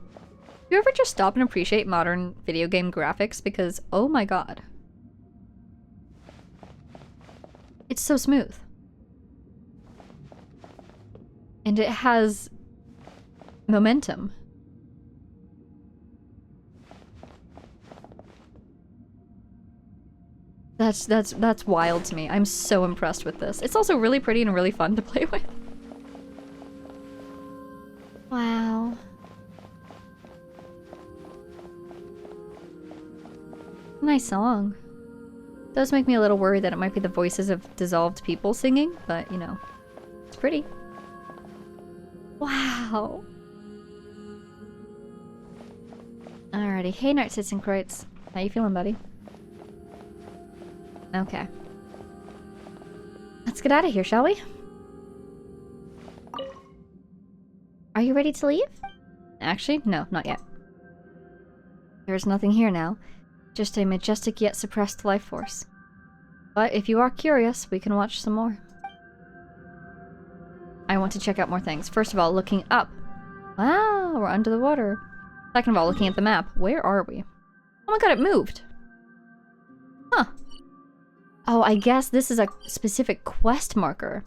A: Do you ever just stop and appreciate modern video game graphics? Because, oh my god. It's so smooth. And it has momentum. That's wild to me. I'm so impressed with this. It's also really pretty and really fun to play with.
C: Wow.
A: Nice song. Does make me a little worried that it might be the voices of dissolved people singing, but you know, it's pretty. Wow. Alrighty, hey Narzissenkreuz. How you feeling, buddy? Okay. Let's get out of here, shall we?
C: Are you ready to leave?
A: Actually, no, not yet. There's nothing here now. Just a majestic yet suppressed life force. But if you are curious, we can watch some more. I want to check out more things. First of all, looking up. Wow, we're under the water. Second of all, looking at the map. Where are we? Oh my god, it moved! Huh. Oh, I guess this is a specific quest marker.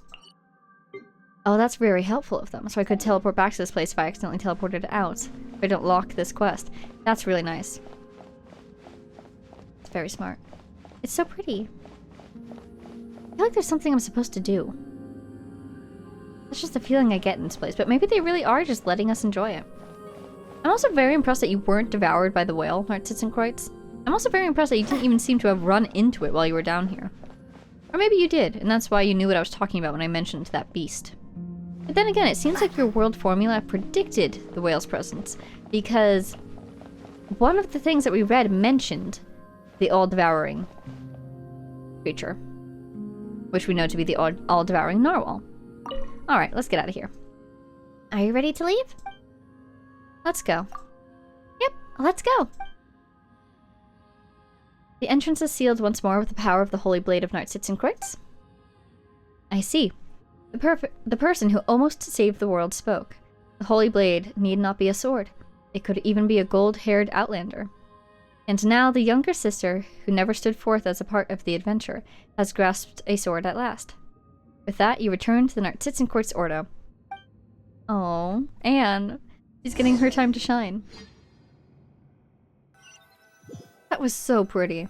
A: Oh, that's very helpful of them. So I could teleport back to this place if I accidentally teleported out. If I don't lock this quest. That's really nice. It's very smart.
C: It's so pretty. I feel like there's something I'm supposed to do.
A: That's just the feeling I get in this place. But maybe they really are just letting us enjoy it. I'm also very impressed that you weren't devoured by the whale, Narzissenkreuz. I'm also very impressed that you didn't even seem to have run into it while you were down here. Or maybe you did, and that's why you knew what I was talking about when I mentioned that beast. But then again, it seems like your world formula predicted the whale's presence, because one of the things that we read mentioned the all-devouring creature, which we know to be the all-devouring narwhal. Alright, let's get out of here.
C: Are you ready to leave?
A: Let's go.
C: Yep, let's go.
A: The entrance is sealed once more with the power of the holy blade of Narzissenkreuz. I see. The person who almost saved the world spoke. The holy blade need not be a sword. It could even be a gold-haired outlander. And now the younger sister, who never stood forth as a part of the adventure, has grasped a sword at last. With that, you return to the Narzissenkreuz Ordo. Oh, Anne. She's getting her time to shine. That was so pretty.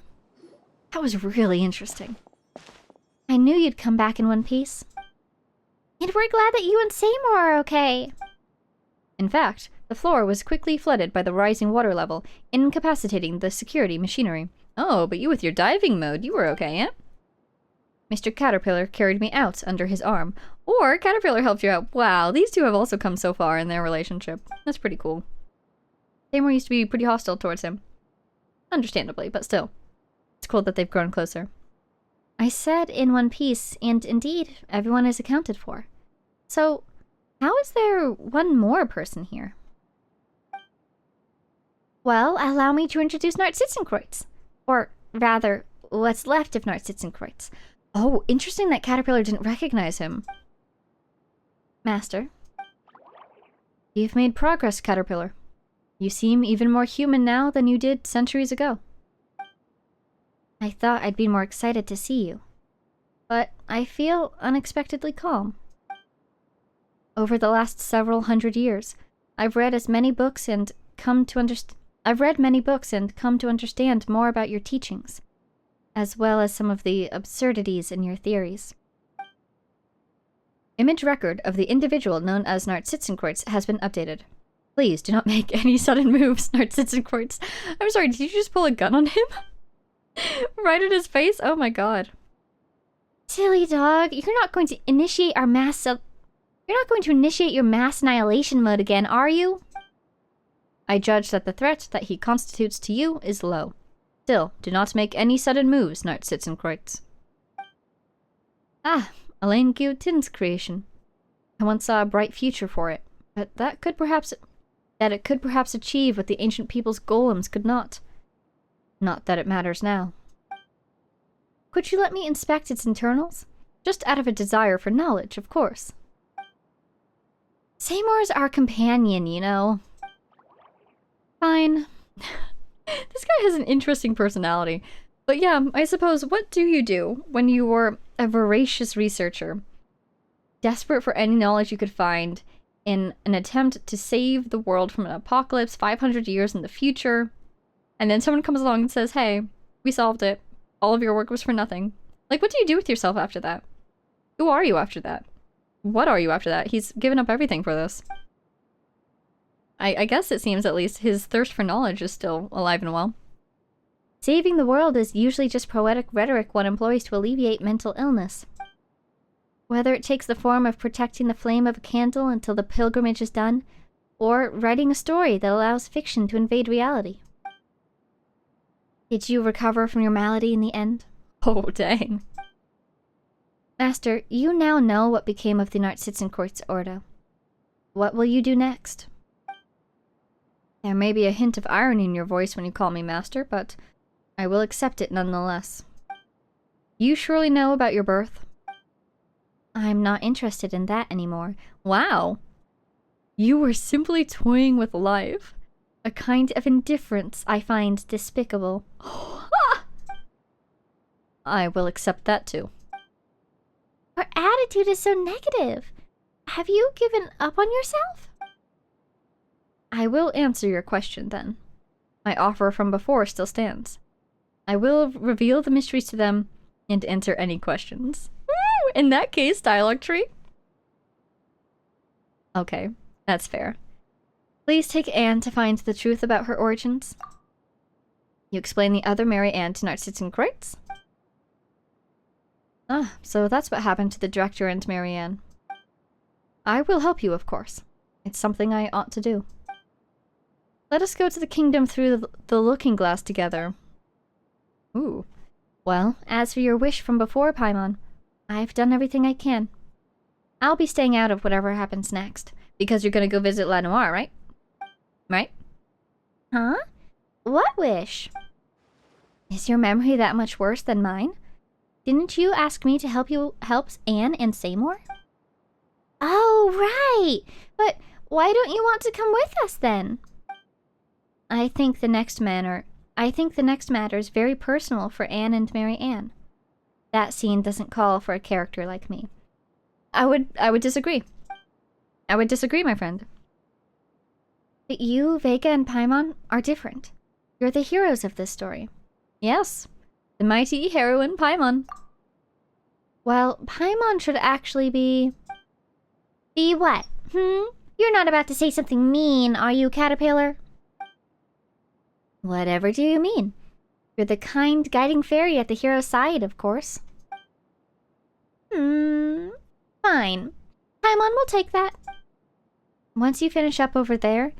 A: That was really interesting.
C: I knew you'd come back in one piece. And we're glad that you and Seymour are okay.
A: In fact, the floor was quickly flooded by the rising water level, incapacitating the security machinery. Oh, but you with your diving mode, you were okay, eh? Mr. Caterpillar carried me out under his arm. Or Caterpillar helped you out. Wow, these two have also come so far in their relationship. That's pretty cool. Seymour used to be pretty hostile towards him. Understandably, but still. It's cool that they've grown closer.
C: I said in one piece, and indeed, everyone is accounted for. So, how is there one more person here? Well, allow me to introduce Narzissenkreuz. Or, rather, what's left of Narzissenkreuz.
A: Oh, interesting that Caterpillar didn't recognize him.
C: Master.
A: You've made progress, Caterpillar. You seem even more human now than you did centuries ago.
C: I thought I'd be more excited to see you.
A: But I feel unexpectedly calm. Over the last several hundred years, I've read many books and come to understand more about your teachings, as well as some of the absurdities in your theories. Image record of the individual known as Narzissenkreuz has been updated. Please do not make any sudden moves, Narzissenkreuz. I'm sorry, did you just pull a gun on him? Right in his face? Oh my god.
C: Silly dog, you're not going to initiate our You're not going to initiate your mass annihilation mode again, are you?
A: I judge that the threat that he constitutes to you is low. Still, do not make any sudden moves, Narzissenkreuz. Ah, Elaine Guillotin's creation. I once saw a bright future for it, but it could perhaps achieve what the ancient people's golems could not. Not that it matters now. Could you let me inspect its internals? Just out of a desire for knowledge, of course.
C: Seymour's our companion, you know.
A: Fine. This guy has an interesting personality. But yeah, I suppose, what do you do when you were a voracious researcher, desperate for any knowledge you could find in an attempt to save the world from an apocalypse 500 years in the future, and then someone comes along and says, hey, we solved it. All of your work was for nothing. Like, what do you do with yourself after that? Who are you after that? What are you after that? He's given up everything for this. I guess it seems at least his thirst for knowledge is still alive and well.
C: Saving the world is usually just poetic rhetoric one employs to alleviate mental illness. Whether it takes the form of protecting the flame of a candle until the pilgrimage is done, or writing a story that allows fiction to invade reality. Did you recover from your malady in the end?
A: Oh, dang.
C: Master, you now know what became of the Narzissenkreuz Ordo. What will you do next?
A: There may be a hint of irony in your voice when you call me master, but I will accept it nonetheless. You surely know about your birth.
C: I'm not interested in that anymore.
A: Wow. You were simply toying with life. A kind of indifference I find despicable. I will accept that too.
C: Your attitude is so negative. Have you given up on yourself?
A: I will answer your question then. My offer from before still stands. I will reveal the mysteries to them and answer any questions. Woo! In that case, dialogue tree. Okay, that's fair. Please take Anne to find the truth about her origins. You explain the other Mary Ann to Narzissenkreuz? Ah, so that's what happened to the director and Mary Ann. I will help you, of course. It's something I ought to do. Let us go to the kingdom through the looking glass together. Ooh.
C: Well, as for your wish from before, Paimon, I've done everything I can. I'll be staying out of whatever happens next.
A: Because you're gonna go visit La Noire, right? Right?
C: Huh? What wish? Is your memory that much worse than mine? Didn't you ask me to help Anne and Seymour? Oh, right! But why don't you want to come with us then? I think the next matter is very personal for Anne and Mary Ann. That scene doesn't call for a character like me.
A: I would disagree. I would disagree, my friend.
C: But you, Vega, and Paimon are different. You're the heroes of this story.
A: Yes, the mighty heroine Paimon.
C: Well, Paimon should actually be... Be what? You're not about to say something mean, are you, Caterpillar? Whatever do you mean? You're the kind, guiding fairy at the hero's side, of course. Fine. Paimon will take that. Once you finish up over there,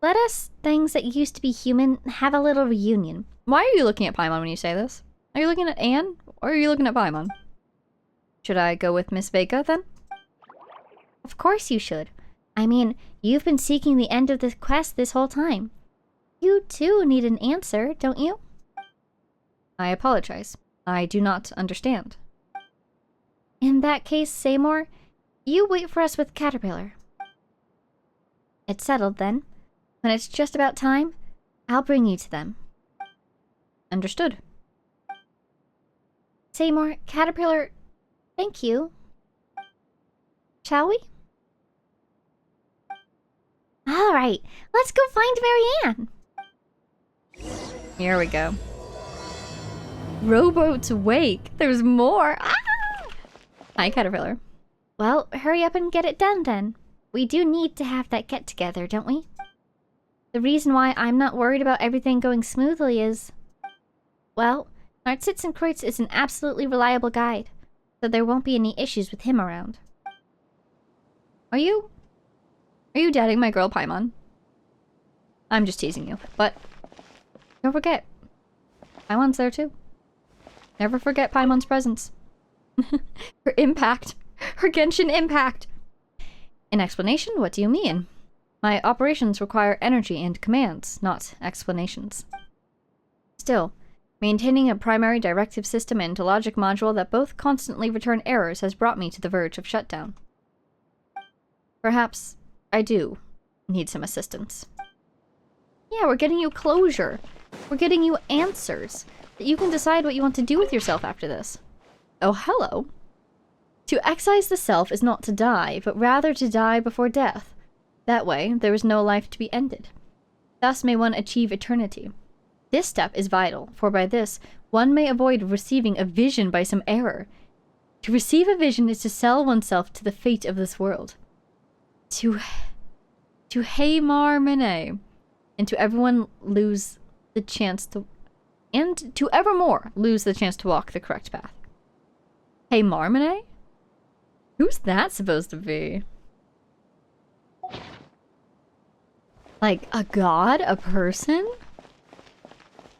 C: let us, things that used to be human, have a little reunion.
A: Why are you looking at Paimon when you say this? Are you looking at Anne? Or are you looking at Paimon? Should I go with Miss Vega then?
C: Of course you should. I mean, you've been seeking the end of the quest this whole time. You too need an answer, don't you?
A: I apologize. I do not understand.
C: In that case, Seymour, you wait for us with Caterpillar. It's settled then. When it's just about time, I'll bring you to them.
A: Understood.
C: Seymour, Caterpillar, thank you. Shall we? Alright, let's go find Marianne.
A: Here we go. Rowboat's wake. There's more. Ah! Hi, Caterpillar.
C: Well, hurry up and get it done then. We do need to have that get-together, don't we? The reason why I'm not worried about everything going smoothly is... well, Narzissenkreuz is an absolutely reliable guide, so there won't be any issues with him around.
A: Are you dating my girl Paimon? I'm just teasing you, but don't forget, Paimon's there too. Never forget Paimon's presence. Her impact. Her Genshin impact! In explanation, what do you mean? My operations require energy and commands, not explanations. Still, maintaining a primary directive system and a logic module that both constantly return errors has brought me to the verge of shutdown. Perhaps I do need some assistance. Yeah, we're getting you closure. We're getting you answers. That you can decide what you want to do with yourself after this. Oh, hello. To excise the self is not to die, but rather to die before death. That way, there is no life to be ended. Thus may one achieve eternity. This step is vital, for by this, one may avoid receiving a vision by some error. To receive a vision is to sell oneself to the fate of this world. To Haymar Mene, and to everyone lose the chance to... and to evermore lose the chance to walk the correct path. Haymar Mene? Who's that supposed to be? Like, a god? A person?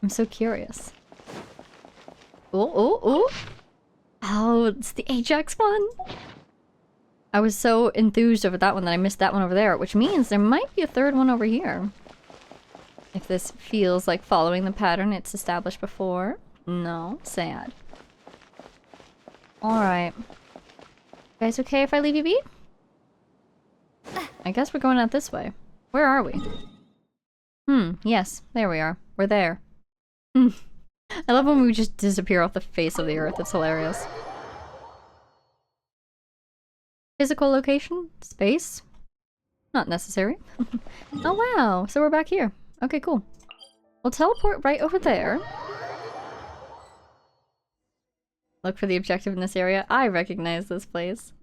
A: I'm so curious. Oh, it's the Ajax one? I was so enthused over that one that I missed that one over there, which means there might be a third one over here. If this feels like following the pattern it's established before. No, sad. Alright. You guys okay if I leave you be? I guess we're going out this way. Where are we? Yes, there we are. We're there. I love when we just disappear off the face of the earth. It's hilarious. Physical location? Space? Not necessary. Oh wow, so we're back here. Okay, cool. We'll teleport right over there. Look for the objective in this area. I recognize this place.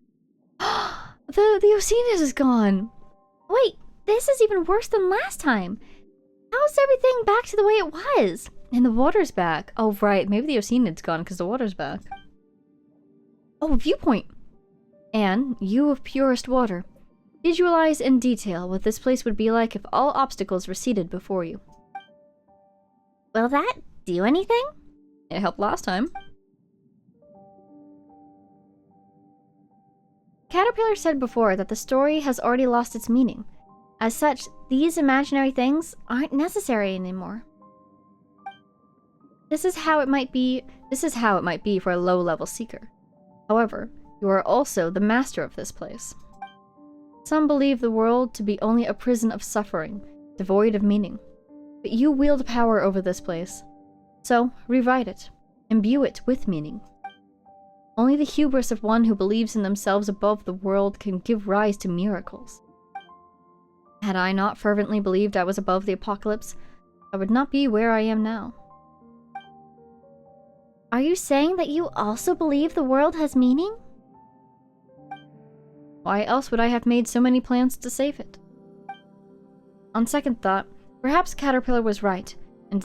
A: The Oceanus is gone!
C: Wait, this is even worse than last time. How's everything back to the way it was?
A: And the water's back. Oh right, maybe the Oceanid's gone because the water's back. Oh, viewpoint! Anne, you of purest water. Visualize in detail what this place would be like if all obstacles receded before you.
C: Will that do anything?
A: It helped last time.
C: Caterpillar said before that the story has already lost its meaning. As such, these imaginary things aren't necessary anymore.
A: This is how it might be for a low-level seeker. However, you are also the master of this place. Some believe the world to be only a prison of suffering, devoid of meaning. But you wield power over this place. So, rewrite it. Imbue it with meaning. Only the hubris of one who believes in themselves above the world can give rise to miracles. Had I not fervently believed I was above the apocalypse, I would not be where I am now.
C: Are you saying that you also believe the world has meaning?
A: Why else would I have made so many plans to save it? On second thought, perhaps Caterpillar was right, and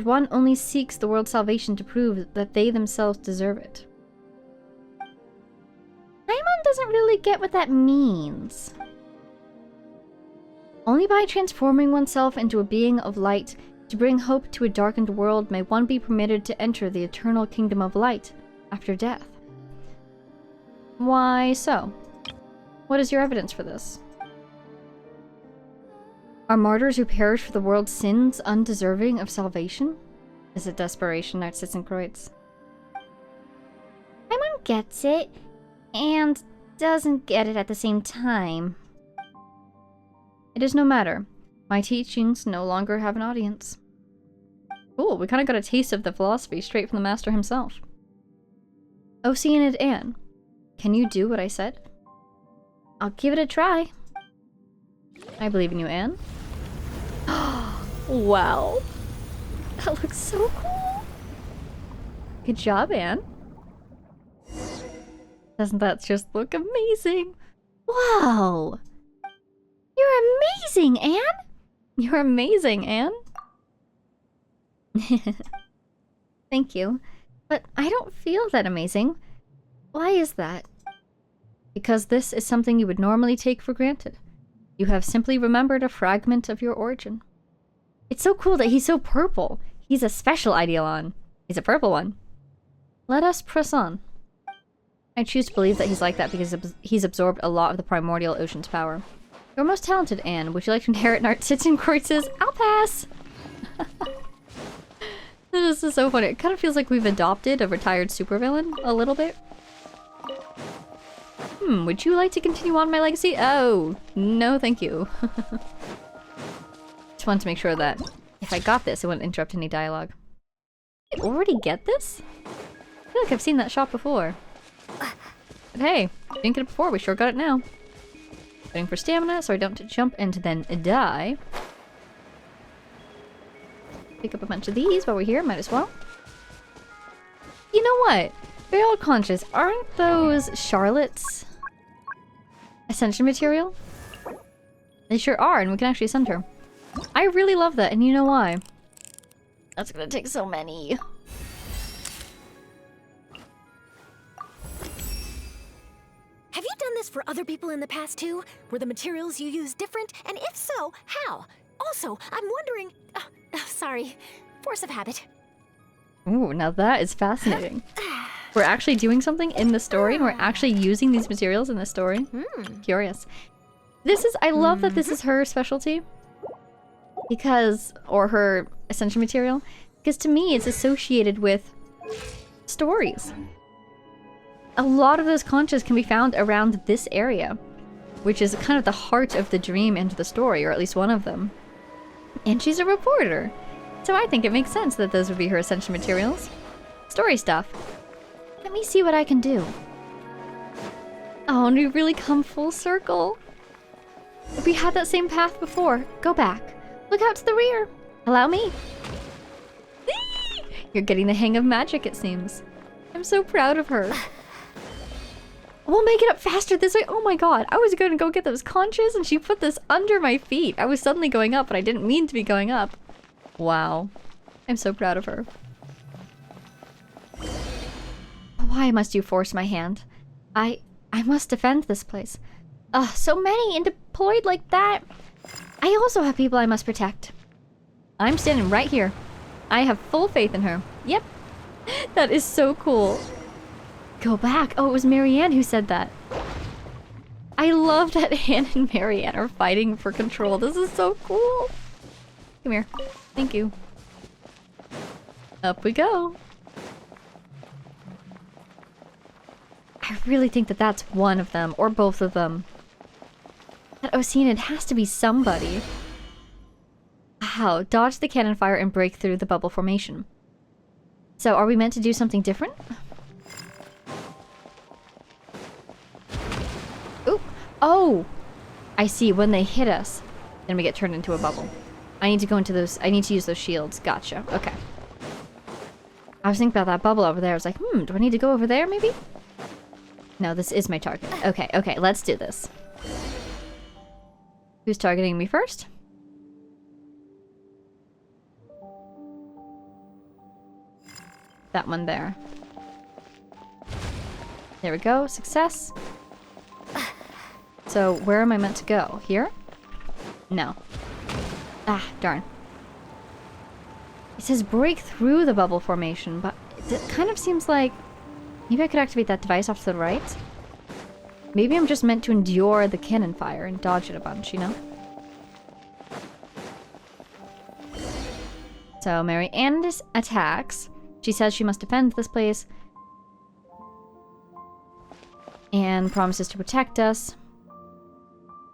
A: one only seeks the world's salvation to prove that they themselves deserve it.
C: Paimon doesn't really get what that means.
A: Only by transforming oneself into a being of light To bring hope to a darkened world, may one be permitted to enter the eternal kingdom of light after death. Why so? What is your evidence for this? Are martyrs who perish for the world's sins undeserving of salvation? Is it desperation, Narzissenkreuz?
C: Paimon gets it, and doesn't get it at the same time.
A: It is no matter. My teachings no longer have an audience. Cool, we kind of got a taste of the philosophy straight from the master himself. Oceanid Anne, can you do what I said?
C: I'll give it a try.
A: I believe in you, Anne. Wow. That looks so cool. Good job, Anne. Doesn't that just look amazing?
C: Whoa! You're amazing, Anne!
A: You're amazing, Anne. Thank you. But I don't feel that amazing. Why is that? Because this is something you would normally take for granted. You have simply remembered a fragment of your origin. It's so cool that he's so purple. He's a special Eidolon. He's a purple one. Let us press on. I choose to believe that he's like that because he's absorbed a lot of the primordial ocean's power. You're most talented, Anne. Would you like to inherit Narzissenkreuz's? I'll pass! This is so funny. It kind of feels like we've adopted a retired supervillain a little bit. Would you like to continue on my legacy? Oh, no thank you. Just wanted to make sure that if I got this, it wouldn't interrupt any dialogue. Did I already get this? I feel like I've seen that shop before. But hey, we didn't get it before, we sure got it now. Waiting for stamina so I don't jump and then die. Pick up a bunch of these while we're here, might as well. You know what? Very odd conscious, aren't those Charlotte's ascension material? They sure are, and we can actually ascend her. I really love that, and you know why? That's gonna take so many.
B: Have you done this for other people in the past too? Were the materials you use different? And if so, how? Also, I'm wondering... sorry. Force of habit.
A: Ooh, now that is fascinating. We're actually doing something in the story, and we're actually using these materials in the story. Curious. This is... I love that this is her specialty. Because... Or her ascension material. Because to me, it's associated with stories. A lot of those conchas can be found around this area, which is kind of the heart of the dream and the story, or at least one of them. And she's a reporter, so I think it makes sense that those would be her ascension materials. Story stuff. Let me see what I can do. Oh, and we've really come full circle. If we had that same path before, go back. Look out to the rear. Allow me. You're getting the hang of magic, it seems. I'm so proud of her. We'll make it up faster this way. Oh my god, I was going to go get those conchas and she put this under my feet. I was suddenly going up, but I didn't mean to be going up. Wow. I'm so proud of her. Why must you force my hand? I must defend this place. Ugh, so many and deployed like that. I also have people I must protect. I'm standing right here. I have full faith in her. Yep. That is so cool. Go back. Oh, it was Marianne who said that. I love that Anne and Marianne are fighting for control. This is so cool. Come here. Thank you. Up we go. I really think that that's one of them, or both of them. That Oceanid has to be somebody. Wow, dodge the cannon fire and break through the bubble formation. So, are we meant to do something different? Oop. Oh! I see, when they hit us, then we get turned into a bubble. I need to go into those, I need to use those shields. Gotcha, okay. I was thinking about that bubble over there. I was like, do I need to go over there, maybe? No, this is my target. Okay, okay, let's do this. Who's targeting me first? That one there. There we go, success. So, where am I meant to go? Here? No. Ah, darn. It says break through the bubble formation, but it kind of seems like maybe I could activate that device off to the right. Maybe I'm just meant to endure the cannon fire and dodge it a bunch, you know? So Mary Ann attacks. She says she must defend this place. And promises to protect us.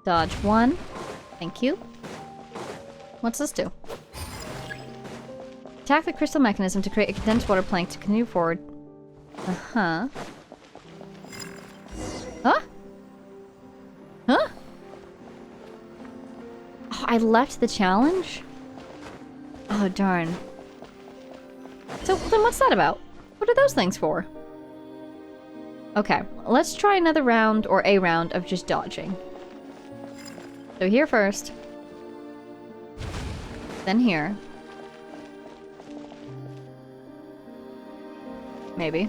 A: Dodge 1. Thank you. What's this do? Attack the crystal mechanism to create a condensed water plank to continue forward. Uh-huh. Huh? Huh? Oh, I left the challenge? Oh, darn. So, then what's that about? What are those things for? Okay, let's try another round, or a round, of just dodging. So here first. Then here. Maybe.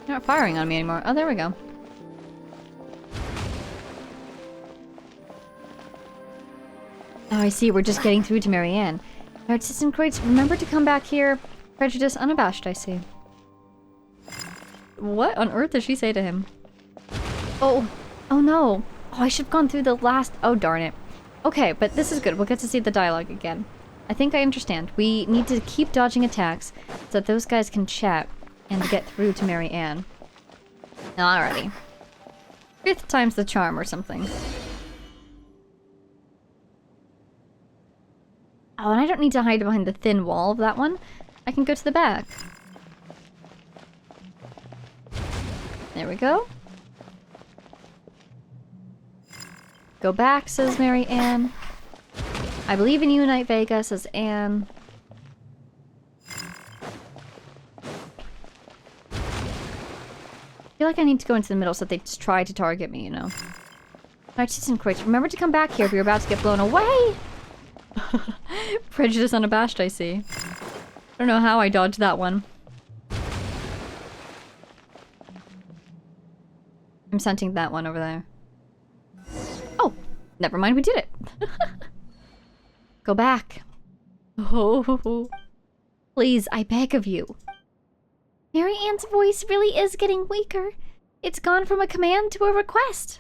A: They're not firing on me anymore. Oh, there we go. Oh, I see. We're just getting through to Marianne. Narzissenkreuz, remember to come back here. Prejudice unabashed, I see. What on earth does she say to him? Oh. Oh no. Oh, I should have gone through the last... Oh, darn it. Okay, but this is good. We'll get to see the dialogue again. I think I understand. We need to keep dodging attacks so that those guys can chat and get through to Mary Ann. Alrighty. 5th time's the charm or something. Oh, and I don't need to hide behind the thin wall of that one. I can go to the back. There we go. Go back, says Mary Ann. I believe in you, Night Vega, says Anne. I feel like I need to go into the middle so that they just try to target me, you know. Narzissenkreuz, remember to come back here if you're about to get blown away! Prejudice unabashed, I see. I don't know how I dodged that one. I'm sensing that one over there. Oh! Never mind, we did it! Go back. Oh, please, I beg of you.
C: Mary Ann's voice really is getting weaker. It's gone from a command to a request.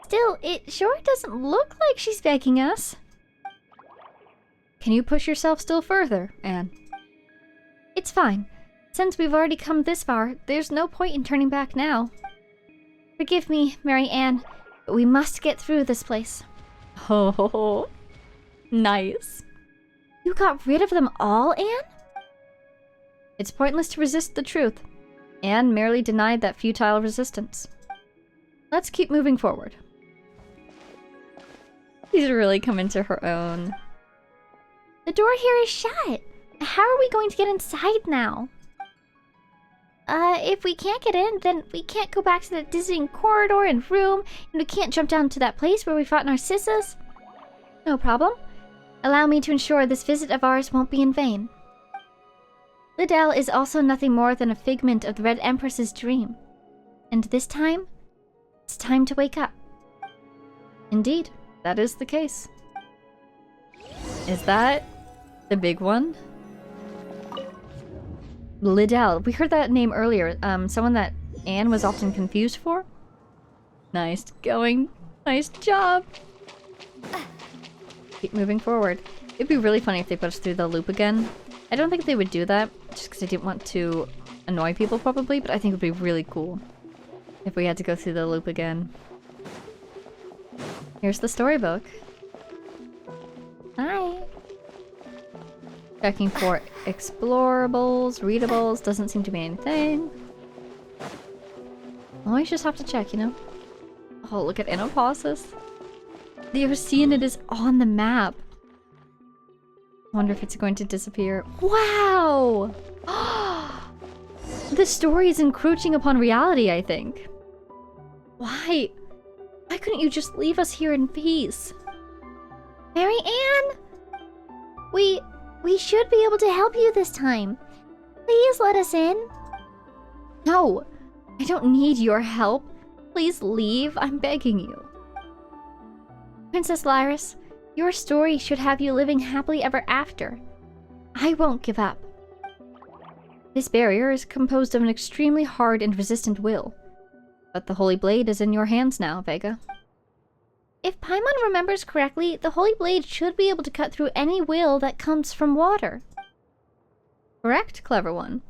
C: Still, it sure doesn't look like she's begging us.
A: Can you push yourself still further, Anne?
C: It's fine. Since we've already come this far, there's no point in turning back now. Forgive me, Mary Ann, but we must get through this place.
A: Oh, nice.
C: You got rid of them all, Anne?
A: It's pointless to resist the truth. Anne merely denied that futile resistance. Let's keep moving forward. She's really come into her own.
C: The door here is shut. How are we going to get inside now? If we can't get in, then we can't go back to that dizzying corridor and room, and we can't jump down to that place where we fought Narcissus. No problem. Allow me to ensure this visit of ours won't be in vain. Liddell is also nothing more than a figment of the Red Empress's dream. And this time, it's time to wake up.
A: Indeed, that is the case. Is that the big one? Liddell. We heard that name earlier. Someone that Anne was often confused for? Nice going. Nice job. Keep moving forward. It'd be really funny if they put us through the loop again. I don't think they would do that, just because I didn't want to annoy people probably, but I think it would be really cool if we had to go through the loop again. Here's the storybook.
C: Hi.
A: Checking for explorables, readables, doesn't seem to be anything. Always just have to check, you know? Oh, look at Inoposis. The Oceanid is on the map. Wonder if it's going to disappear. Wow! The story is encroaching upon reality, I think. Why? Why couldn't you just leave us here in peace?
C: Mary Ann! We should be able to help you this time. Please let us in.
A: No! I don't need your help. Please leave. I'm begging you.
C: Princess Lyris, Your story should have you living happily ever after. I won't give up.
A: This barrier is composed of an extremely hard and resistant will. But the Holy Blade is in your hands now, Vega.
C: If Paimon remembers correctly, the Holy Blade should be able to cut through any will that comes from water.
A: Correct, clever one.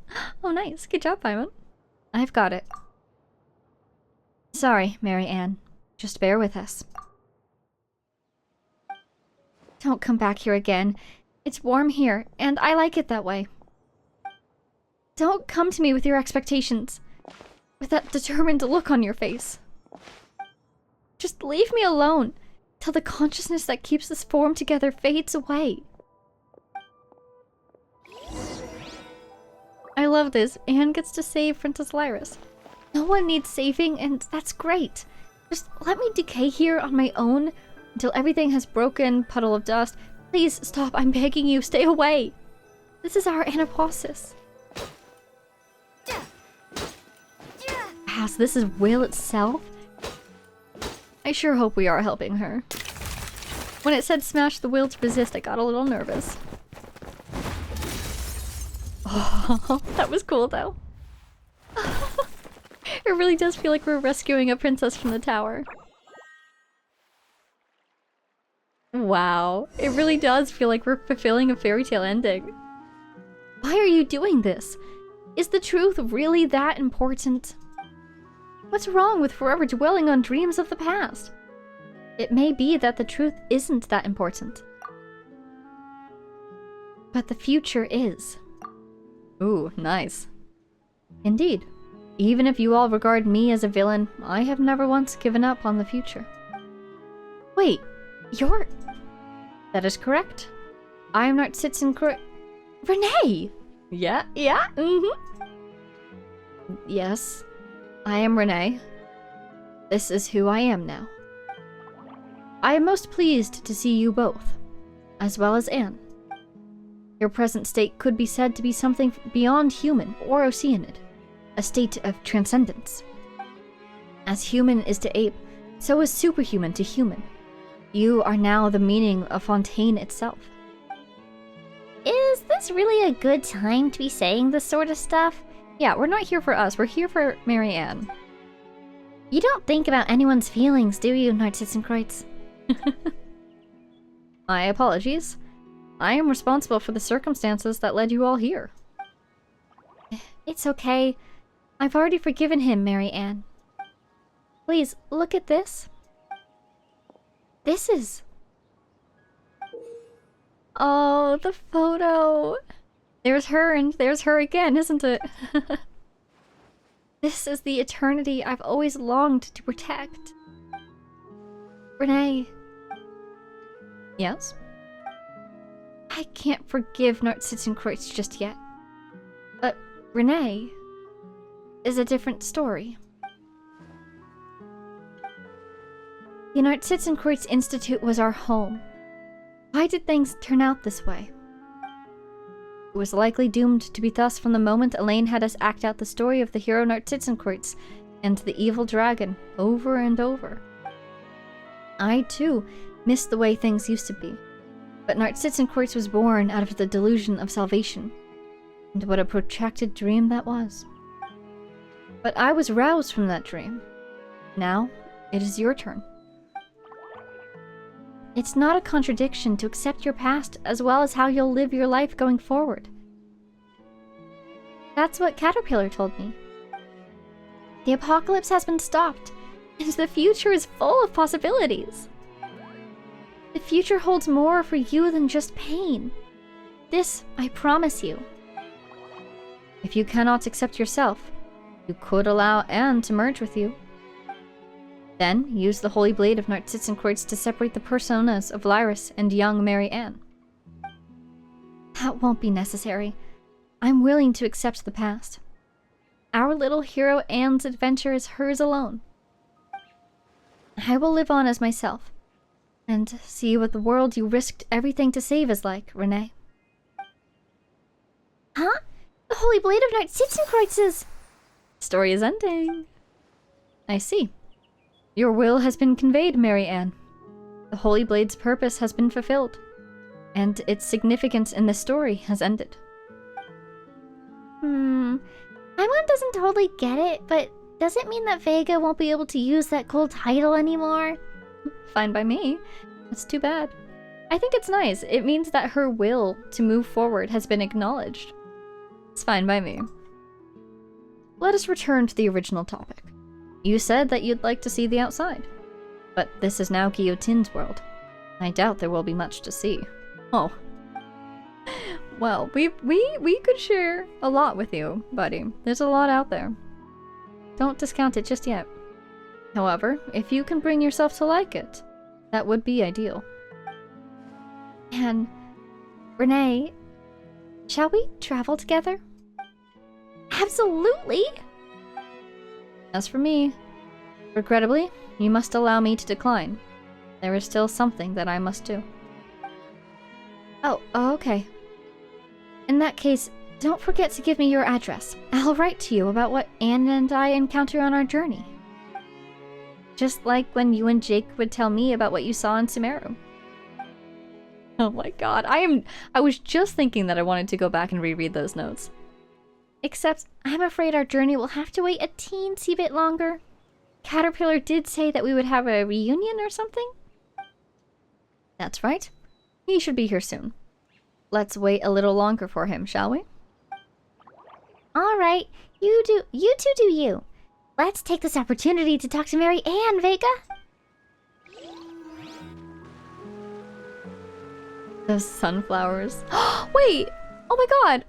A: Oh, nice. Good job, Paimon. I've got it. Sorry, Mary Ann. Just bear with us. Don't come back here again. It's warm here, and I like it that way. Don't come to me with your expectations. With that determined look on your face. Just leave me alone till the consciousness that keeps this form together fades away. I love this. Anne gets to save Princess Lyris. No one needs saving, and that's great. Just let me decay here on my own until everything has broken, puddle of dust. Please stop, I'm begging you, stay away. This is our anaposis. As this is will itself? I sure hope we are helping her. When it said smash the will to resist, I got a little nervous. Oh, that was cool though. It really does feel like we're rescuing a princess from the tower. Wow, it really does feel like we're fulfilling a fairy tale ending. Why are you doing this? Is the truth really that important? What's wrong with forever dwelling on dreams of the past? It may be that the truth isn't that important. But the future is. Ooh, nice. Indeed. Even if you all regard me as a villain, I have never once given up on the future. Wait, you're... That is correct. I am Narzissenkreuz... Renee! Yeah, Yes, I am Renee. This is who I am now. I am most pleased to see you both, as well as Anne. Your present state could be said to be something beyond human or Oceanid, a state of transcendence. As human is to ape, so is superhuman to human. You are now the meaning of Fontaine itself.
C: Is this really a good time to be saying this sort of stuff?
A: Yeah, we're not here for us, we're here for Mary Ann.
C: You don't think about anyone's feelings, do you, Narzissenkreuz?
A: My apologies. I am responsible for the circumstances that led you all here.
C: It's okay. I've already forgiven him, Mary Ann. Please, look at this. This is...
A: Oh, the photo! There's her and there's her again, isn't it? This is the eternity I've always longed to protect. Renee. Yes? I can't forgive Narzissenkreuz just yet. But Renee is a different story. The Narzissenkreuz Institute was our home. Why did things turn out this way? It was likely doomed to be thus from the moment Elaine had us act out the story of the hero Narzissenkreuz and the evil dragon over and over. I, too, missed the way things used to be, but Narzissenkreuz was born out of the delusion of salvation, and what a protracted dream that was. But I was roused from that dream. Now, it is your turn. It's not a contradiction to accept your past as well as how you'll live your life going forward. That's what Caterpillar told me. The apocalypse has been stopped, and the future is full of possibilities. The future holds more for you than just pain. This, I promise you. If you cannot accept yourself, you could allow Anne to merge with you. Then, use the Holy Blade of Narzissenkreuz to separate the personas of Lyris and young Mary Ann. That won't be necessary. I'm willing to accept the past. Our little hero Anne's adventure is hers alone. I will live on as myself, and see what the world you risked everything to save is like, Renee.
C: Huh? The Holy Blade of Narzissenkreuz is...
A: Story is ending. I see. Your will has been conveyed, Mary Ann. The Holy Blade's purpose has been fulfilled, and its significance in this story has ended.
C: Paimon doesn't totally get it, but does it mean that Vega won't be able to use that cool title anymore?
A: Fine by me. That's too bad. I think it's nice. It means that her will to move forward has been acknowledged. It's fine by me. Let us return to the original topic. You said that you'd like to see the outside. But this is now Guillotine's world. I doubt there will be much to see. Oh. Well, we could share a lot with you, buddy. There's a lot out there. Don't discount it just yet. However, if you can bring yourself to like it, that would be ideal.
C: And Renee, shall we travel together? Absolutely!
A: As for me, regrettably, you must allow me to decline. There is still something that I must do.
C: Oh, okay. In that case, don't forget to give me your address. I'll write to you about what Anne and I encounter on our journey. Just like when you and Jake would tell me about what you saw in Sumeru. Oh my god, I was just thinking that I wanted to go back and reread those notes. Except, I'm afraid our journey will have to wait a teensy bit longer. Caterpillar did say that we would have a reunion or something?
A: That's right. He should be here soon. Let's wait a little longer for him, shall we?
C: Alright, you two do you. Let's take this opportunity to talk to Mary Ann, Vega.
A: Those sunflowers. Wait! Oh my god!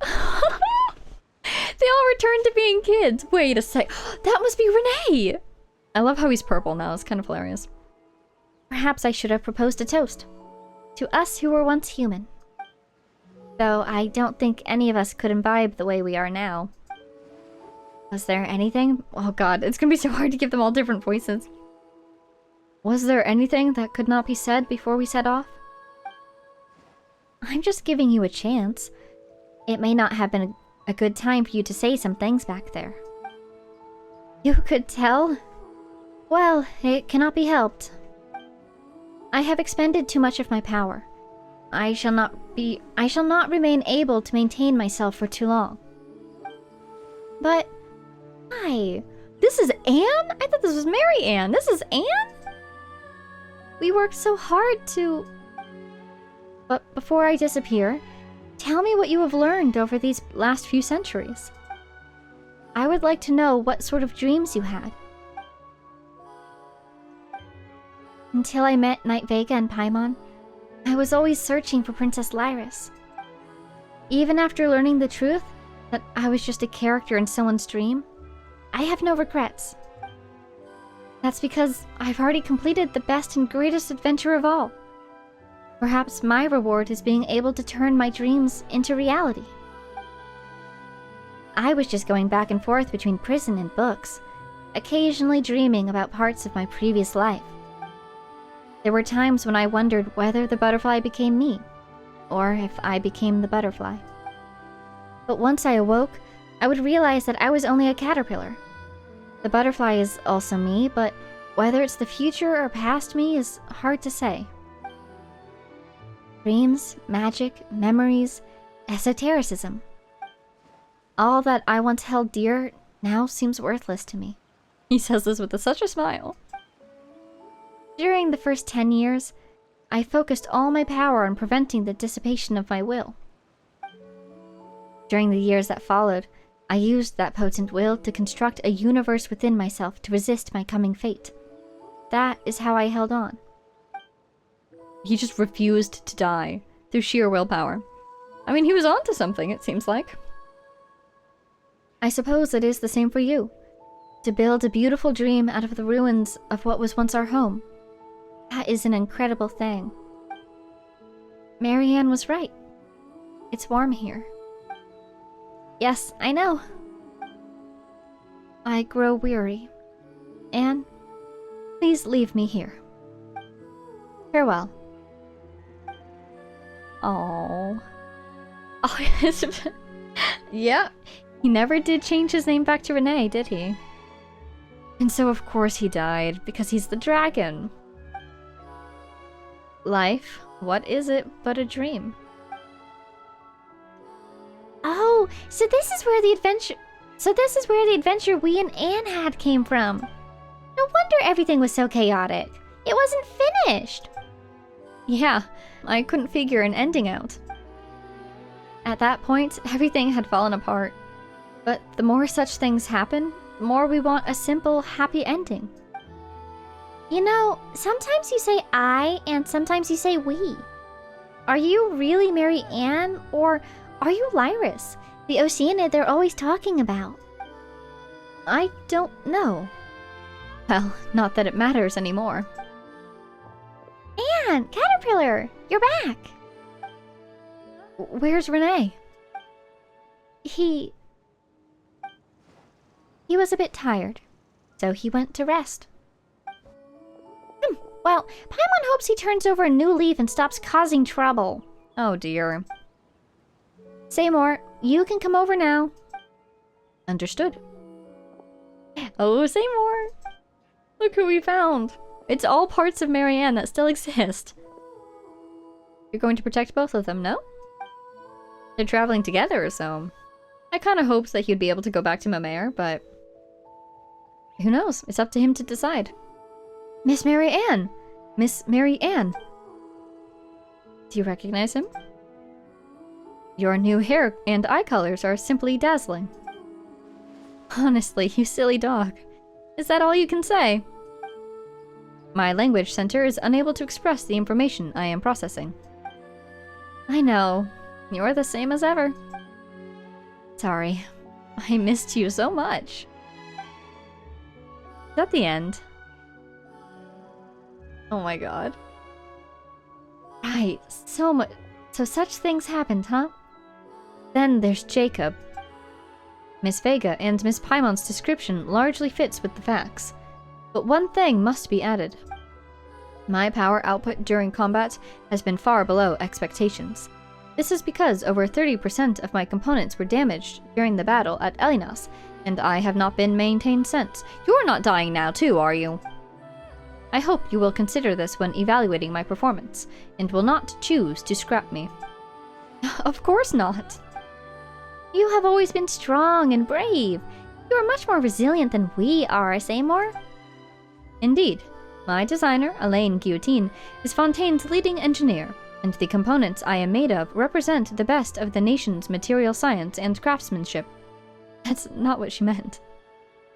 A: They all returned to being kids! Wait a sec. That must be Renee! I love how he's purple now. It's kind of hilarious.
C: Perhaps I should have proposed a toast. To us who were once human. Though I don't think any of us could imbibe the way we are now.
A: Was there anything? Oh god, it's gonna be so hard to give them all different voices. Was there anything that could not be said before we set off?
C: I'm just giving you a chance. It may not have been a good time for you to say some things back there. You could tell? Well, it cannot be helped. I have expended too much of my power. I shall not remain able to maintain myself for too long. But why?
A: This is Anne? I thought this was Mary Ann. This is Anne?
C: We worked so hard to... But before I disappear, tell me what you have learned over these last few centuries. I would like to know what sort of dreams you had. Until I met Knight Vega and Paimon, I was always searching for Princess Lyris. Even after learning the truth, that I was just a character in someone's dream, I have no regrets. That's because I've already completed the best and greatest adventure of all. Perhaps my reward is being able to turn my dreams into reality. I was just going back and forth between prison and books, occasionally dreaming about parts of my previous life. There were times when I wondered whether the butterfly became me, or if I became the butterfly. But once I awoke, I would realize that I was only a caterpillar. The butterfly is also me, but whether it's the future or past me is hard to say. Dreams, magic, memories, esotericism. All that I once held dear now seems worthless to me.
A: He says this with such a smile.
C: During the first 10 years, I focused all my power on preventing the dissipation of my will. During the years that followed, I used that potent will to construct a universe within myself to resist my coming fate. That is how I held on.
A: He just refused to die through sheer willpower. I mean, he was onto something, it seems like. I suppose it is the same for you. To build a beautiful dream out of the ruins of what was once our home. That is an incredible thing.
C: Mary Ann was right. It's warm here.
A: Yes, I know.
C: I grow weary. Anne, please leave me here. Farewell.
A: Oh. Yeah, he never did change his name back to Renee, did he? And so of course he died, because he's the dragon. life, what is it but a dream?
C: Oh, so this is where the adventure we and Anne had came from. No wonder everything was so chaotic. It wasn't finished.
A: Yeah, I couldn't figure an ending out. At that point, everything had fallen apart. But the more such things happen, the more we want a simple, happy ending.
C: You know, sometimes you say I, and sometimes you say we. Are you really Mary Ann, or are you Lyris, the Oceanid they're always talking about?
A: I don't know. Well, not that it matters anymore.
C: Anne, Caterpillar, you're back.
A: Where's Renee?
C: He was a bit tired, so he went to rest. Well, Paimon hopes he turns over a new leaf and stops causing trouble.
A: Oh dear.
C: Seymour, you can come over now.
A: Understood. Oh, Seymour! Look who we found! It's all parts of Marianne that still exist. You're going to protect both of them, no? They're traveling together, so... I kinda hoped that he'd be able to go back to Mamair, but... who knows? It's up to him to decide. Miss Mary Ann! Miss Mary Ann! Do you recognize him? Your new hair and eye colors are simply dazzling. Honestly, you silly dog. Is that all you can say? My language center is unable to express the information I am processing. I know. You're the same as ever. Sorry. I missed you so much. Is that the end? Oh my god. Right, so such things happened, huh? Then there's Jacob. Miss Vega and Miss Paimon's description largely fits with the facts. But one thing must be added. My power output during combat has been far below expectations. This is because over 30% of my components were damaged during the battle at Elinas, and I have not been maintained since. You're not dying now too, are you? I hope you will consider this when evaluating my performance, and will not choose to scrap me. Of course not.
C: You have always been strong and brave. You are much more resilient than we are, Seymour.
A: Indeed. My designer, Elaine Guillotine, is Fontaine's leading engineer, and the components I am made of represent the best of the nation's material science and craftsmanship. That's not what she meant.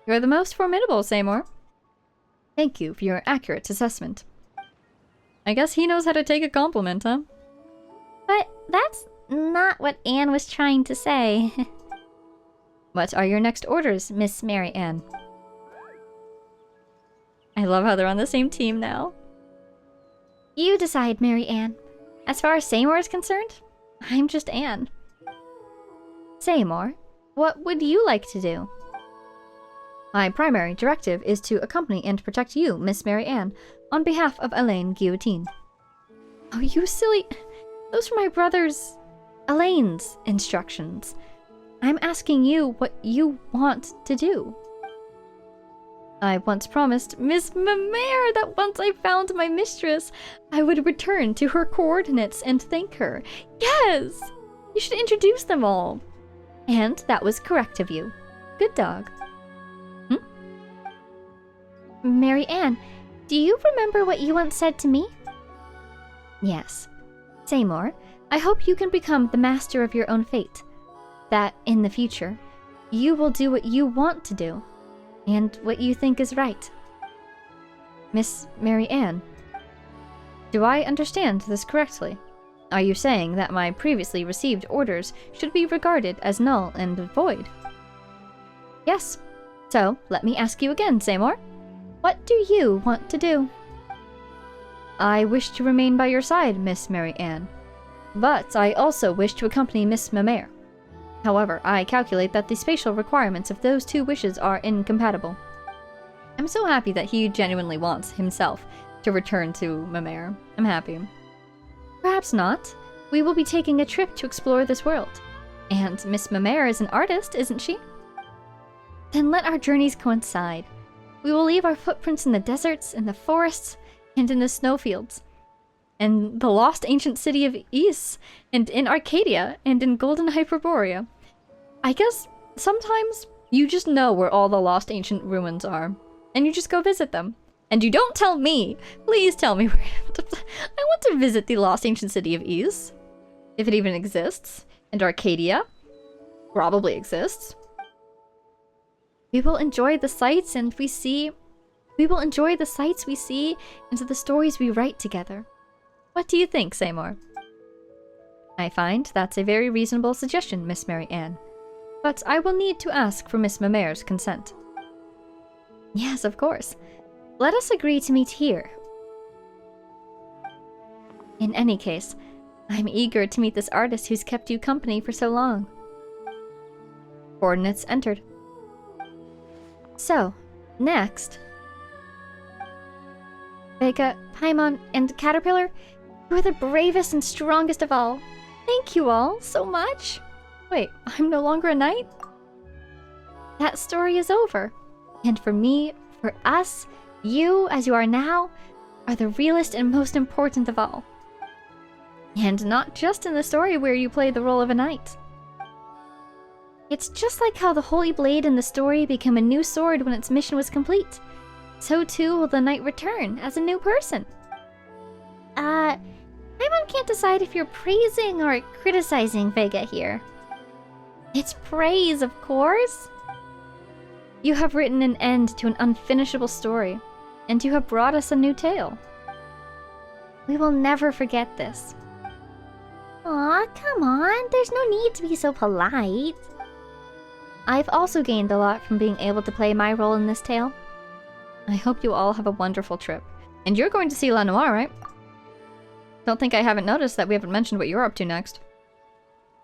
A: You're the most formidable, Seymour. Thank you for your accurate assessment. I guess he knows how to take a compliment, huh?
C: But that's not what Anne was trying to say.
A: What are your next orders, Miss Mary Ann? I love how they're on the same team now.
C: You decide, Mary Ann. As far as Seymour is concerned, I'm just Anne.
A: Seymour, what would you like to do? My primary directive is to accompany and protect you, Miss Mary Ann, on behalf of Elaine Guillotine. Oh, you silly... Those were my brother's... Elaine's instructions. I'm asking you what you want to do. I once promised Miss Mamair that once I found my mistress, I would return to her coordinates and thank her. Yes! You should introduce them all. And that was correct of you. Good dog.
C: Mary Ann, do you remember what you once said to me?
A: Yes. Seymour, I hope you can become the master of your own fate. That, in the future, you will do what you want to do, and what you think is right. Miss Mary Ann, do I understand this correctly? Are you saying that my previously received orders should be regarded as null and void? Yes. So, let me ask you again, Seymour. What do you want to do? I wish to remain by your side, Miss Mary Ann. But I also wish to accompany Miss Mamair. However, I calculate that the spatial requirements of those two wishes are incompatible. I'm so happy that he genuinely wants himself to return to Mamair. I'm happy. Perhaps not. We will be taking a trip to explore this world. And Miss Mamair is an artist, isn't she? Then let our journeys coincide. We will leave our footprints in the deserts, in the forests, and in the snowfields. and the lost ancient city of Ys, and in Arcadia, and in Golden Hyperborea. I guess sometimes you just know where all the lost ancient ruins are, and you just go visit them. And you don't tell me! Please tell me where I want to visit the lost ancient city of Ys, if it even exists, and Arcadia probably exists. We will enjoy the sights we see, and the stories we write together. What do you think, Seymour? I find that's a very reasonable suggestion, Miss Mary Ann. But I will need to ask for Miss Mamer's consent. Yes, of course. Let us agree to meet here. In any case, I'm eager to meet this artist who's kept you company for so long. Coordinates entered. So, next... Vega, Paimon, and Caterpillar, you are the bravest and strongest of all. Thank you all so much. Wait, I'm no longer a knight? That story is over. And for me, for us, you, as you are now, are the realest and most important of all. And not just in the story where you play the role of a knight. It's just like how the Holy Blade in the story became a new sword when its mission was complete. So too will the knight return as a new person. Paimon can't decide if you're praising or criticizing Vega here. It's praise, of course. You have written an end to an unfinishable story, and you have brought us a new tale. We will never forget this.
C: Aw, come on, there's no need to be so polite.
A: I've also gained a lot from being able to play my role in this tale. I hope you all have a wonderful trip. And you're going to see La Noire, right? Don't think I haven't noticed that we haven't mentioned what you're up to next.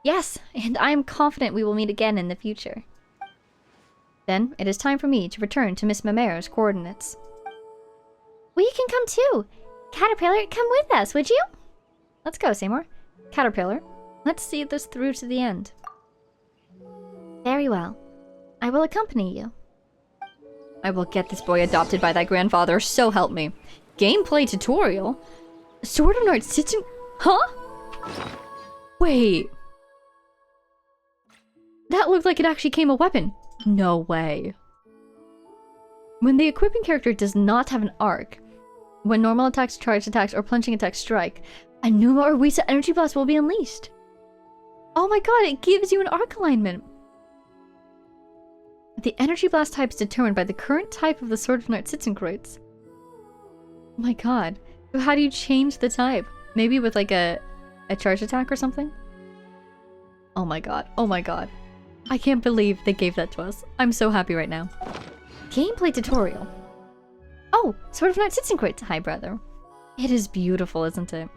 A: Yes, and I am confident we will meet again in the future. Then, it is time for me to return to Miss Mamer's coordinates.
C: We can come too! Caterpillar, come with us, would you?
A: Let's go, Seymour. Caterpillar, let's see this through to the end.
C: Very well. I will accompany you.
A: I will get this boy adopted by thy grandfather, so help me. Gameplay tutorial? Sword of Narzissenkreuz? Huh? Wait. That looked like it actually came a weapon. No way. When the equipping character does not have an arc, when normal attacks, charged attacks, or plunging attacks strike, a Numa or Wisa energy blast will be unleashed. Oh my god, it gives you an arc alignment. The energy blast type is determined by the current type of the Sword of Narzissenkreuz. Oh my god. So how do you change the type? Maybe with like a charge attack or something? Oh my god. Oh my god. I can't believe they gave that to us. I'm so happy right now. Gameplay tutorial. Oh, Sword of Narzissenkreuz. Hi, brother. It is beautiful, isn't it?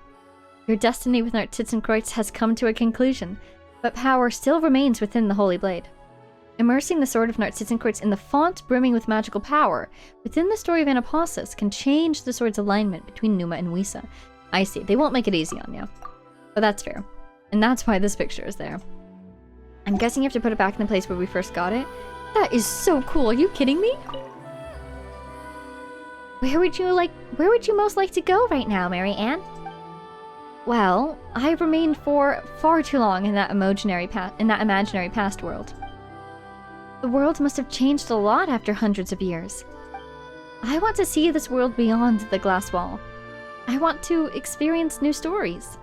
A: Your destiny with Narzissenkreuz has come to a conclusion, but power still remains within the Holy Blade. Immersing the Sword of Narzissenkreuz in the font brimming with magical power within the story of Anaposis can change the sword's alignment between Numa and Wisa. I see. They won't make it easy on you. But that's fair. And that's why this picture is there. I'm guessing you have to put it back in the place where we first got it. That is so cool. Are you kidding me?
C: Where would you most like to go right now, Mary Ann?
A: Well, I remained for far too long in that imaginary past world. The world must have changed a lot after hundreds of years. I want to see this world beyond the glass wall. I want to experience new stories.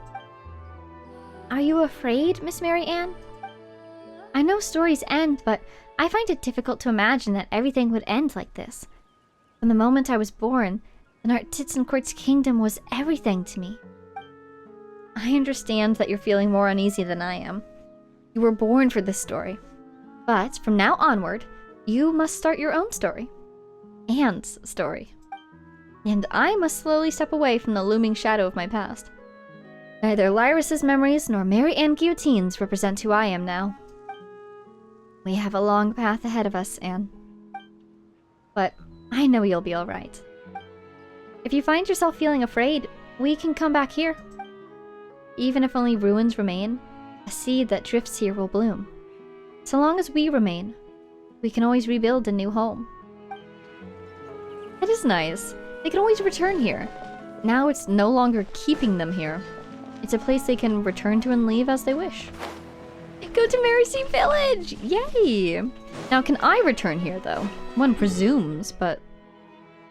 C: Are you afraid, Miss Mary Ann? I know stories end, but I find it difficult to imagine that everything would end like this. From the moment I was born, the Narzissenkreuz kingdom was everything to me.
A: I understand that you're feeling more uneasy than I am. You were born for this story. But from now onward, you must start your own story. Anne's story. And I must slowly step away from the looming shadow of my past. Neither Lyris's memories nor Mary Ann Guillotine's represent who I am now. We have a long path ahead of us, Anne. But I know you'll be alright. If you find yourself feeling afraid, we can come back here. Even if only ruins remain, a seed that drifts here will bloom. So long as we remain, we can always rebuild a new home. That is nice. They can always return here. now it's no longer keeping them here. It's a place they can return to and leave as they wish. Go to Mercy Village! Yay! Now, can I return here, though? One presumes, but...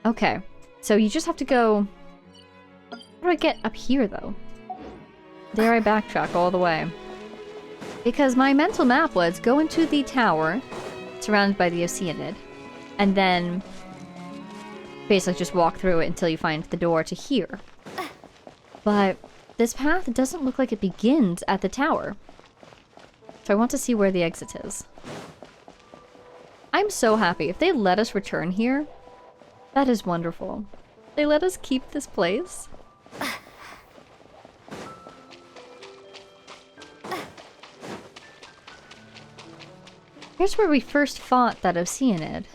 A: Okay. So you just have to go... How do I get up here, though? Dare I backtrack all the way? Because my mental map was go into the tower, surrounded by the Oceanid, and then basically just walk through it until you find the door to here. But this path doesn't look like it begins at the tower. So I want to see where the exit is. I'm so happy. If they let us return here, that is wonderful. They let us keep this place. Here's where we first fought that Oceanid.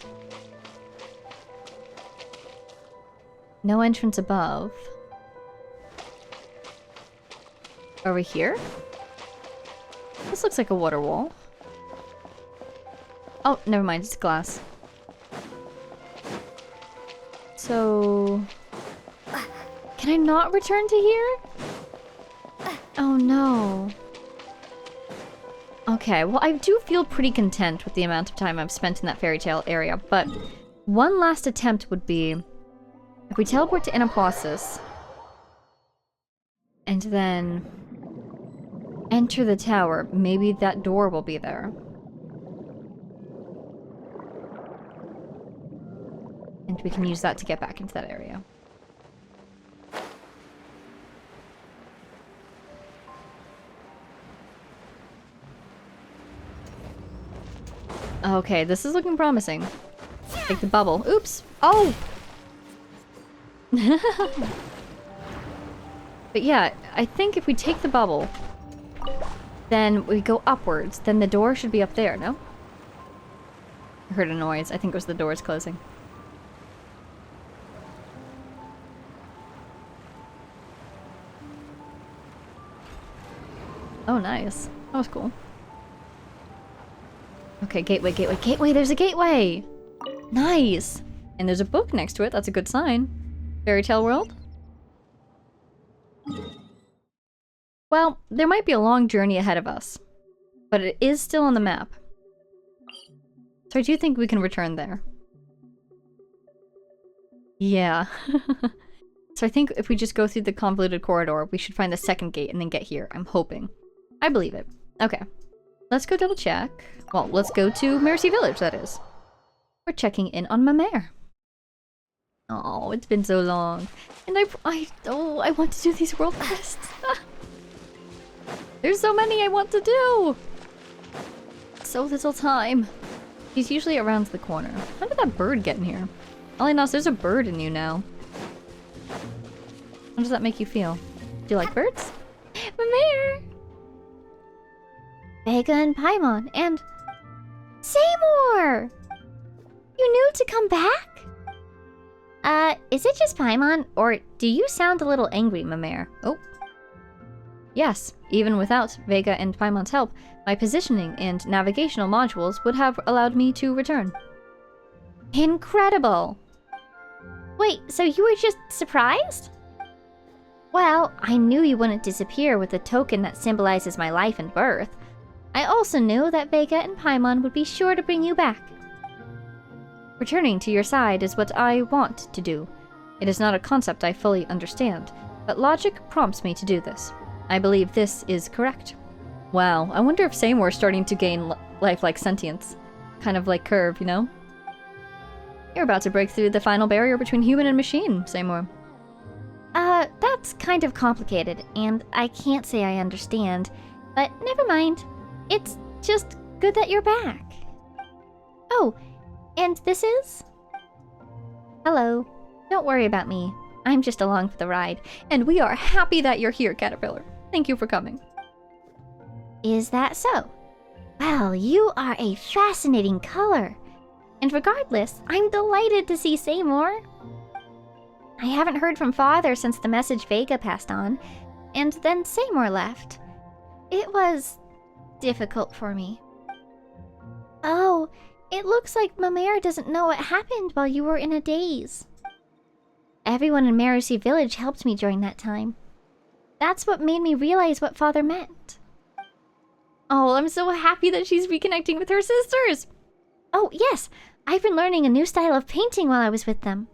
A: No entrance above. Are we here? This looks like a water wall. Oh, never mind, it's glass. So... Can I not return to here? Oh no. Okay, well I do feel pretty content with the amount of time I've spent in that fairy tale area, but one last attempt would be if we teleport to Anaposis and then enter the tower, maybe that door will be there. And we can use that to get back into that area. Okay, this is looking promising. Take the bubble. Oops! Oh! But yeah, I think if we take the bubble, then we go upwards, then the door should be up there, no? I heard a noise. I think it was the doors closing. Oh, nice. That was cool. Okay, gateway, gateway, gateway! There's a gateway! Nice! And there's a book next to it. That's a good sign. Fairy Tale World? Well, there might be a long journey ahead of us. But it is still on the map. So I do think we can return there. Yeah. So I think if we just go through the convoluted corridor, we should find the second gate and then get here. I'm hoping. I believe it. Okay. Let's go double check. Well, let's go to Mercy Village, that is. We're checking in on my mare. Oh, it's been so long. And I want to do these world quests. There's so many I want to do. So little time. He's usually around the corner. How did that bird get in here? All I know is there's a bird in you now. How does that make you feel? Do you like birds?
C: My mare! Vega and Paimon, and... Seymour! You knew to come back? Is it just Paimon, or do you sound a little angry, Mamere?
A: Oh. Yes, even without Vega and Paimon's help, my positioning and navigational modules would have allowed me to return.
C: Incredible! Wait, so you were just surprised? Well, I knew you wouldn't disappear with the token that symbolizes my life and birth. I also knew that Vega and Paimon would be sure to bring you back.
A: Returning to your side is what I want to do. It is not a concept I fully understand, but logic prompts me to do this. I believe this is correct. Wow, I wonder if Seymour's starting to gain lifelike sentience. Kind of like Curve, you know? You're about to break through the final barrier between human and machine, Seymour.
C: That's kind of complicated, and I can't say I understand. But never mind. It's just good that you're back. Oh, and this is? Hello. Don't worry about me. I'm just along for the ride.
A: And we are happy that you're here, Caterpillar. Thank you for coming.
C: Is that so? Well, you are a fascinating color. And regardless, I'm delighted to see Seymour. I haven't heard from Father since the message Vega passed on, and then Seymour left. It was difficult for me. Oh, it looks like Mamere doesn't know what happened while you were in a daze. Everyone in Merusi Village helped me during that time. That's what made me realize what Father meant.
A: Oh, I'm so happy that she's reconnecting with her sisters!
C: Oh, yes! I've been learning a new style of painting while I was with them.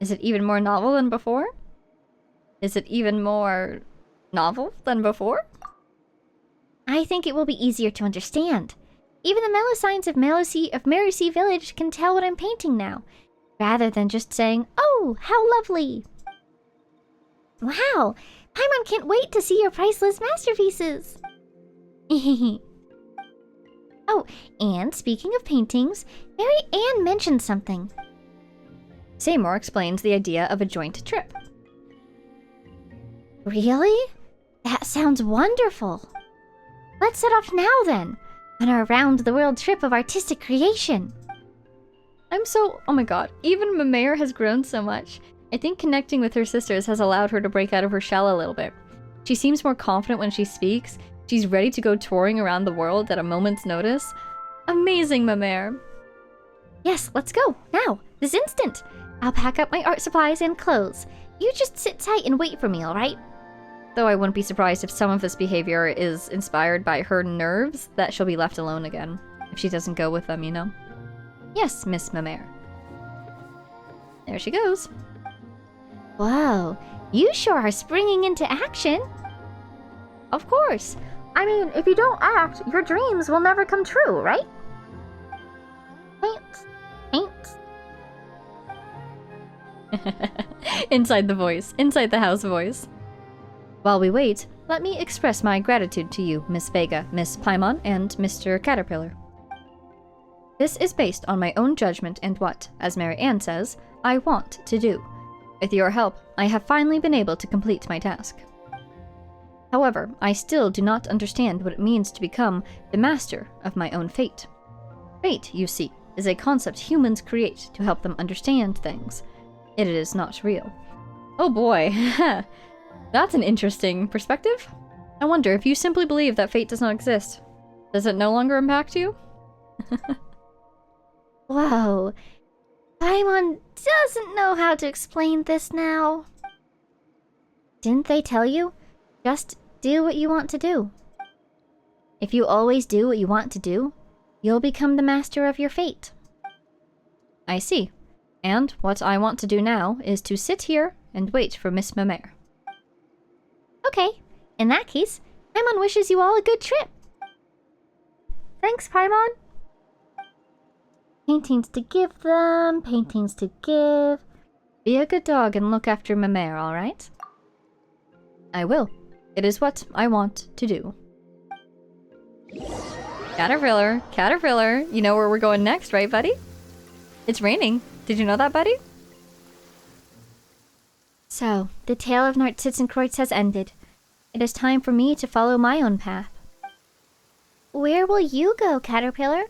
A: Is it even more novel than before? Is it even more novel than before?
C: I think it will be easier to understand. Even the mellow signs of Merusi Village can tell what I'm painting now, rather than just saying, "Oh, how lovely!" Wow! Paimon can't wait to see your priceless masterpieces! Oh, and speaking of paintings, Mary Ann mentioned something.
A: Seymour explains the idea of a joint trip.
C: Really? That sounds wonderful! Let's set off now then, on our round-the-world trip of artistic creation.
A: Oh my god, even Mimere has grown so much. I think connecting with her sisters has allowed her to break out of her shell a little bit. She seems more confident when she speaks. She's ready to go touring around the world at a moment's notice. Amazing, Mimere.
C: Yes, let's go, now, this instant. I'll pack up my art supplies and clothes. You just sit tight and wait for me, alright?
A: Though I wouldn't be surprised if some of this behavior is inspired by her nerves that she'll be left alone again. If she doesn't go with them, you know? Yes, Miss Mimere. There she goes.
C: Whoa, you sure are springing into action.
A: Of course. I mean, if you don't act, your dreams will never come true, right?
C: Paint.
A: Inside the house voice. While we wait, let me express my gratitude to you, Miss Vega, Miss Paimon, and Mr. Caterpillar. This is based on my own judgment and what, as Mary Ann says, I want to do. With your help, I have finally been able to complete my task. However, I still do not understand what it means to become the master of my own fate. Fate, you see, is a concept humans create to help them understand things. It is not real. Oh boy, that's an interesting perspective. I wonder if you simply believe that fate does not exist, does it no longer impact you?
C: Whoa. Paimon doesn't know how to explain this now. Didn't they tell you? Just do what you want to do. If you always do what you want to do, you'll become the master of your fate.
A: I see. And what I want to do now is to sit here and wait for Miss Mimere.
C: Okay, in that case, Paimon wishes you all a good trip. Thanks, Paimon. Paintings to give them, paintings to give.
A: Be a good dog and look after Mimere, alright? I will. It is what I want to do. Caterpillar, you know where we're going next, right, buddy? It's raining. Did you know that, buddy?
C: So, the tale of Narzissenkreuz has ended. It is time for me to follow my own path. Where will you go, Caterpillar?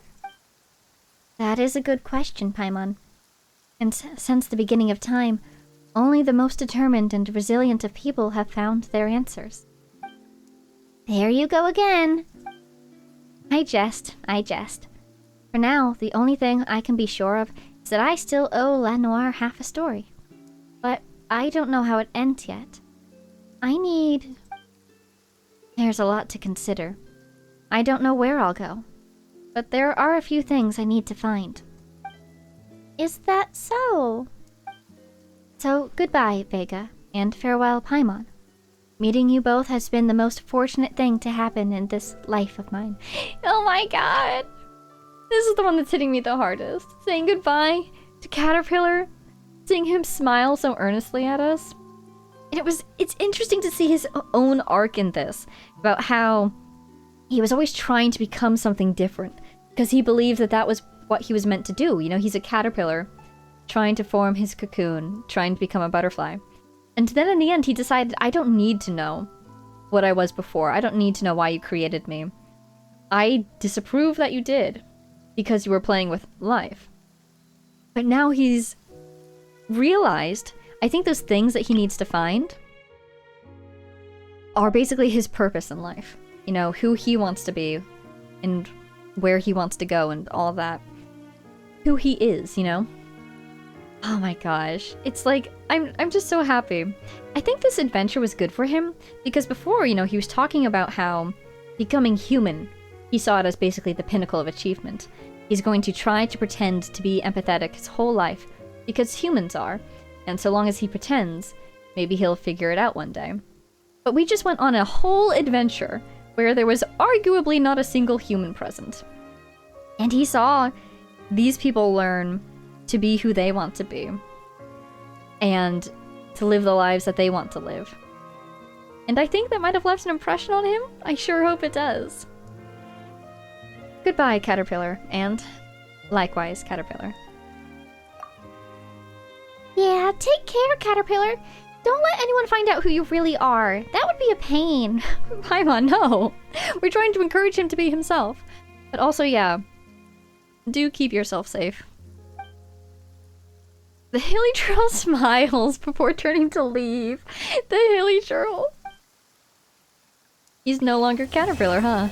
C: That is a good question, Paimon. And since the beginning of time, only the most determined and resilient of people have found their answers. There you go again! I jest. For now, the only thing I can be sure of is that I still owe La Noire half a story. But I don't know how it ends yet. There's a lot to consider. I don't know where I'll go. But there are a few things I need to find. Is that so? So, goodbye, Vega, and farewell, Paimon. Meeting you both has been the most fortunate thing to happen in this life of mine.
A: Oh my god! This is the one that's hitting me the hardest. Saying goodbye to Caterpillar, seeing him smile so earnestly at us. And it's interesting to see his own arc in this, about how he was always trying to become something different, because he believed that that was what he was meant to do. You know, he's a caterpillar, trying to form his cocoon, trying to become a butterfly. And then in the end, he decided, I don't need to know what I was before. I don't need to know why you created me. I disapprove that you did, because you were playing with life. But now he's realized, I think those things that he needs to find are basically his purpose in life. You know, who he wants to be, and where he wants to go, and all of that. Who he is, you know? Oh my gosh. It's like, I'm just so happy. I think this adventure was good for him, because before, you know, he was talking about how becoming human, he saw it as basically the pinnacle of achievement. He's going to try to pretend to be empathetic his whole life, because humans are, and so long as he pretends, maybe he'll figure it out one day. But we just went on a whole adventure where there was arguably not a single human present. And he saw these people learn to be who they want to be. And to live the lives that they want to live. And I think that might have left an impression on him. I sure hope it does. Goodbye, Caterpillar. And likewise, Caterpillar.
C: Yeah, take care, Caterpillar. Don't let anyone find out who you really are. That would be a pain.
A: Paimon, no. We're trying to encourage him to be himself. But also, yeah. Do keep yourself safe. The hilly churl smiles before turning to leave. The hilly churl. He's no longer Caterpillar, huh?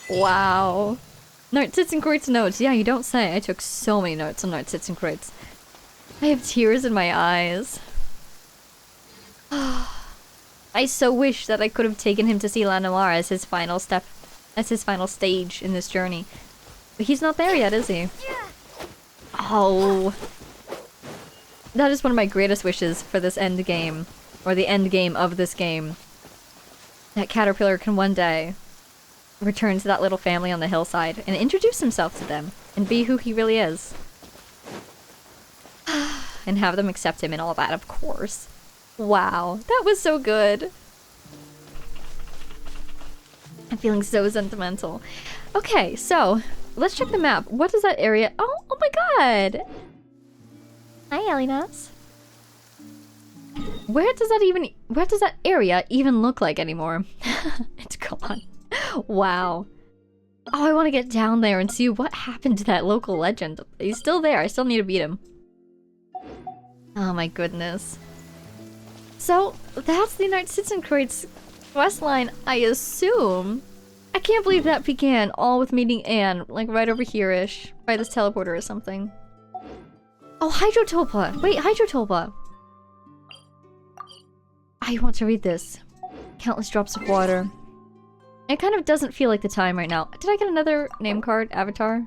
A: Wow. Narzissenkreuz notes. Yeah, you don't say. I took so many notes on Narzissenkreuz. I have tears in my eyes. I so wish that I could have taken him to see Larua as his final step, as his final stage in this journey. But he's not there yet, is he? Oh. That is one of my greatest wishes for this end game, or the end game of this game. That Caterpillar can one day return to that little family on the hillside and introduce himself to them and be who he really is. And have them accept him and all that, of course. Wow, that was so good. I'm feeling so sentimental. Okay, so let's check the map. What is that area? Oh my god! Hi, Elinas. Where does that area even look like anymore? It's gone. Wow. Oh, I want to get down there and see what happened to that local legend. He's still there. I still need to beat him. Oh my goodness. So, that's the Narzissenkreuz questline, I assume. I can't believe that began all with meeting Anne, like right over here-ish, by this teleporter or something. Oh, Hydrotopia! Wait, Hydrotopia! I want to read this. Countless drops of water. It kind of doesn't feel like the time right now. Did I get another name card? Avatar?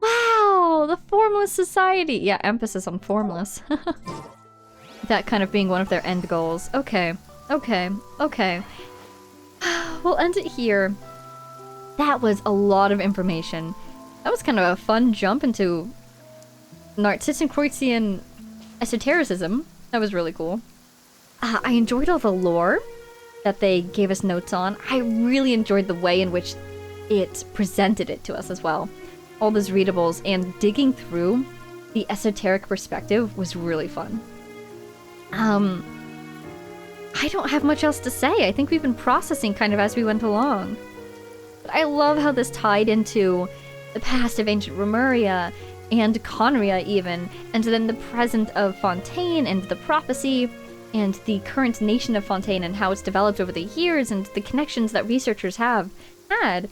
A: Wow! The Formless Society! Yeah, emphasis on formless. That kind of being one of their end goals. Okay. Okay. Okay. We'll end it here. That was a lot of information. That was kind of a fun jump into Narzissenkreuz esotericism. That was really cool. I enjoyed all the lore that they gave us notes on. I really enjoyed the way in which it presented it to us as well. All those readables and digging through the esoteric perspective was really fun. I don't have much else to say. I think we've been processing kind of as we went along. But I love how this tied into the past of ancient Remuria and Conria even, and then the present of Fontaine and the prophecy and the current nation of Fontaine and how it's developed over the years and the connections that researchers have had.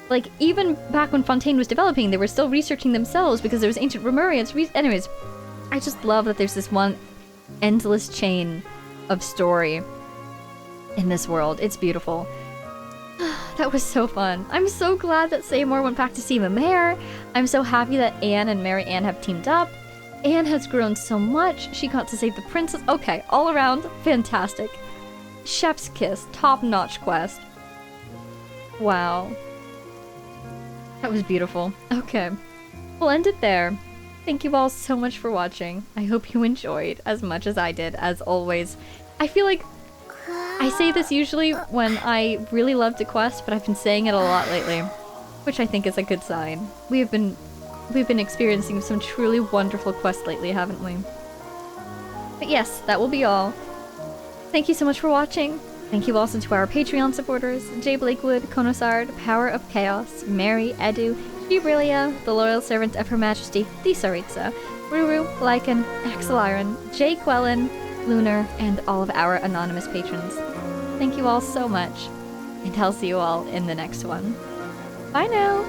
A: Like, even back when Fontaine was developing, they were still researching themselves because there was ancient Remuria. Anyways, I just love that there's this one endless chain of story in this world. It's beautiful. That was so fun. I'm so glad that Seymour went back to see Mimere. I'm so happy that Anne and Mary Ann have teamed up. Anne has grown so much. She got to save the princess. Okay, all around, fantastic. Chef's kiss, top-notch quest. Wow. That was beautiful. Okay, we'll end it there. Thank you all so much for watching. I hope you enjoyed as much as I did, as always. I feel like I say this usually when I really loved a quest, but I've been saying it a lot lately, which I think is a good sign. We've been experiencing some truly wonderful quests lately, haven't we? But yes, that will be all. Thank you so much for watching. Thank you also to our Patreon supporters, Jay Blakewood, Konosard, Power of Chaos, Mary, Edu, Gibrilia, the Loyal Servant of Her Majesty, the Saritza, Ruru, Lycan, Axeliron, Jay Quellen, Lunar, and all of our anonymous patrons. Thank you all so much, and I'll see you all in the next one. Bye now!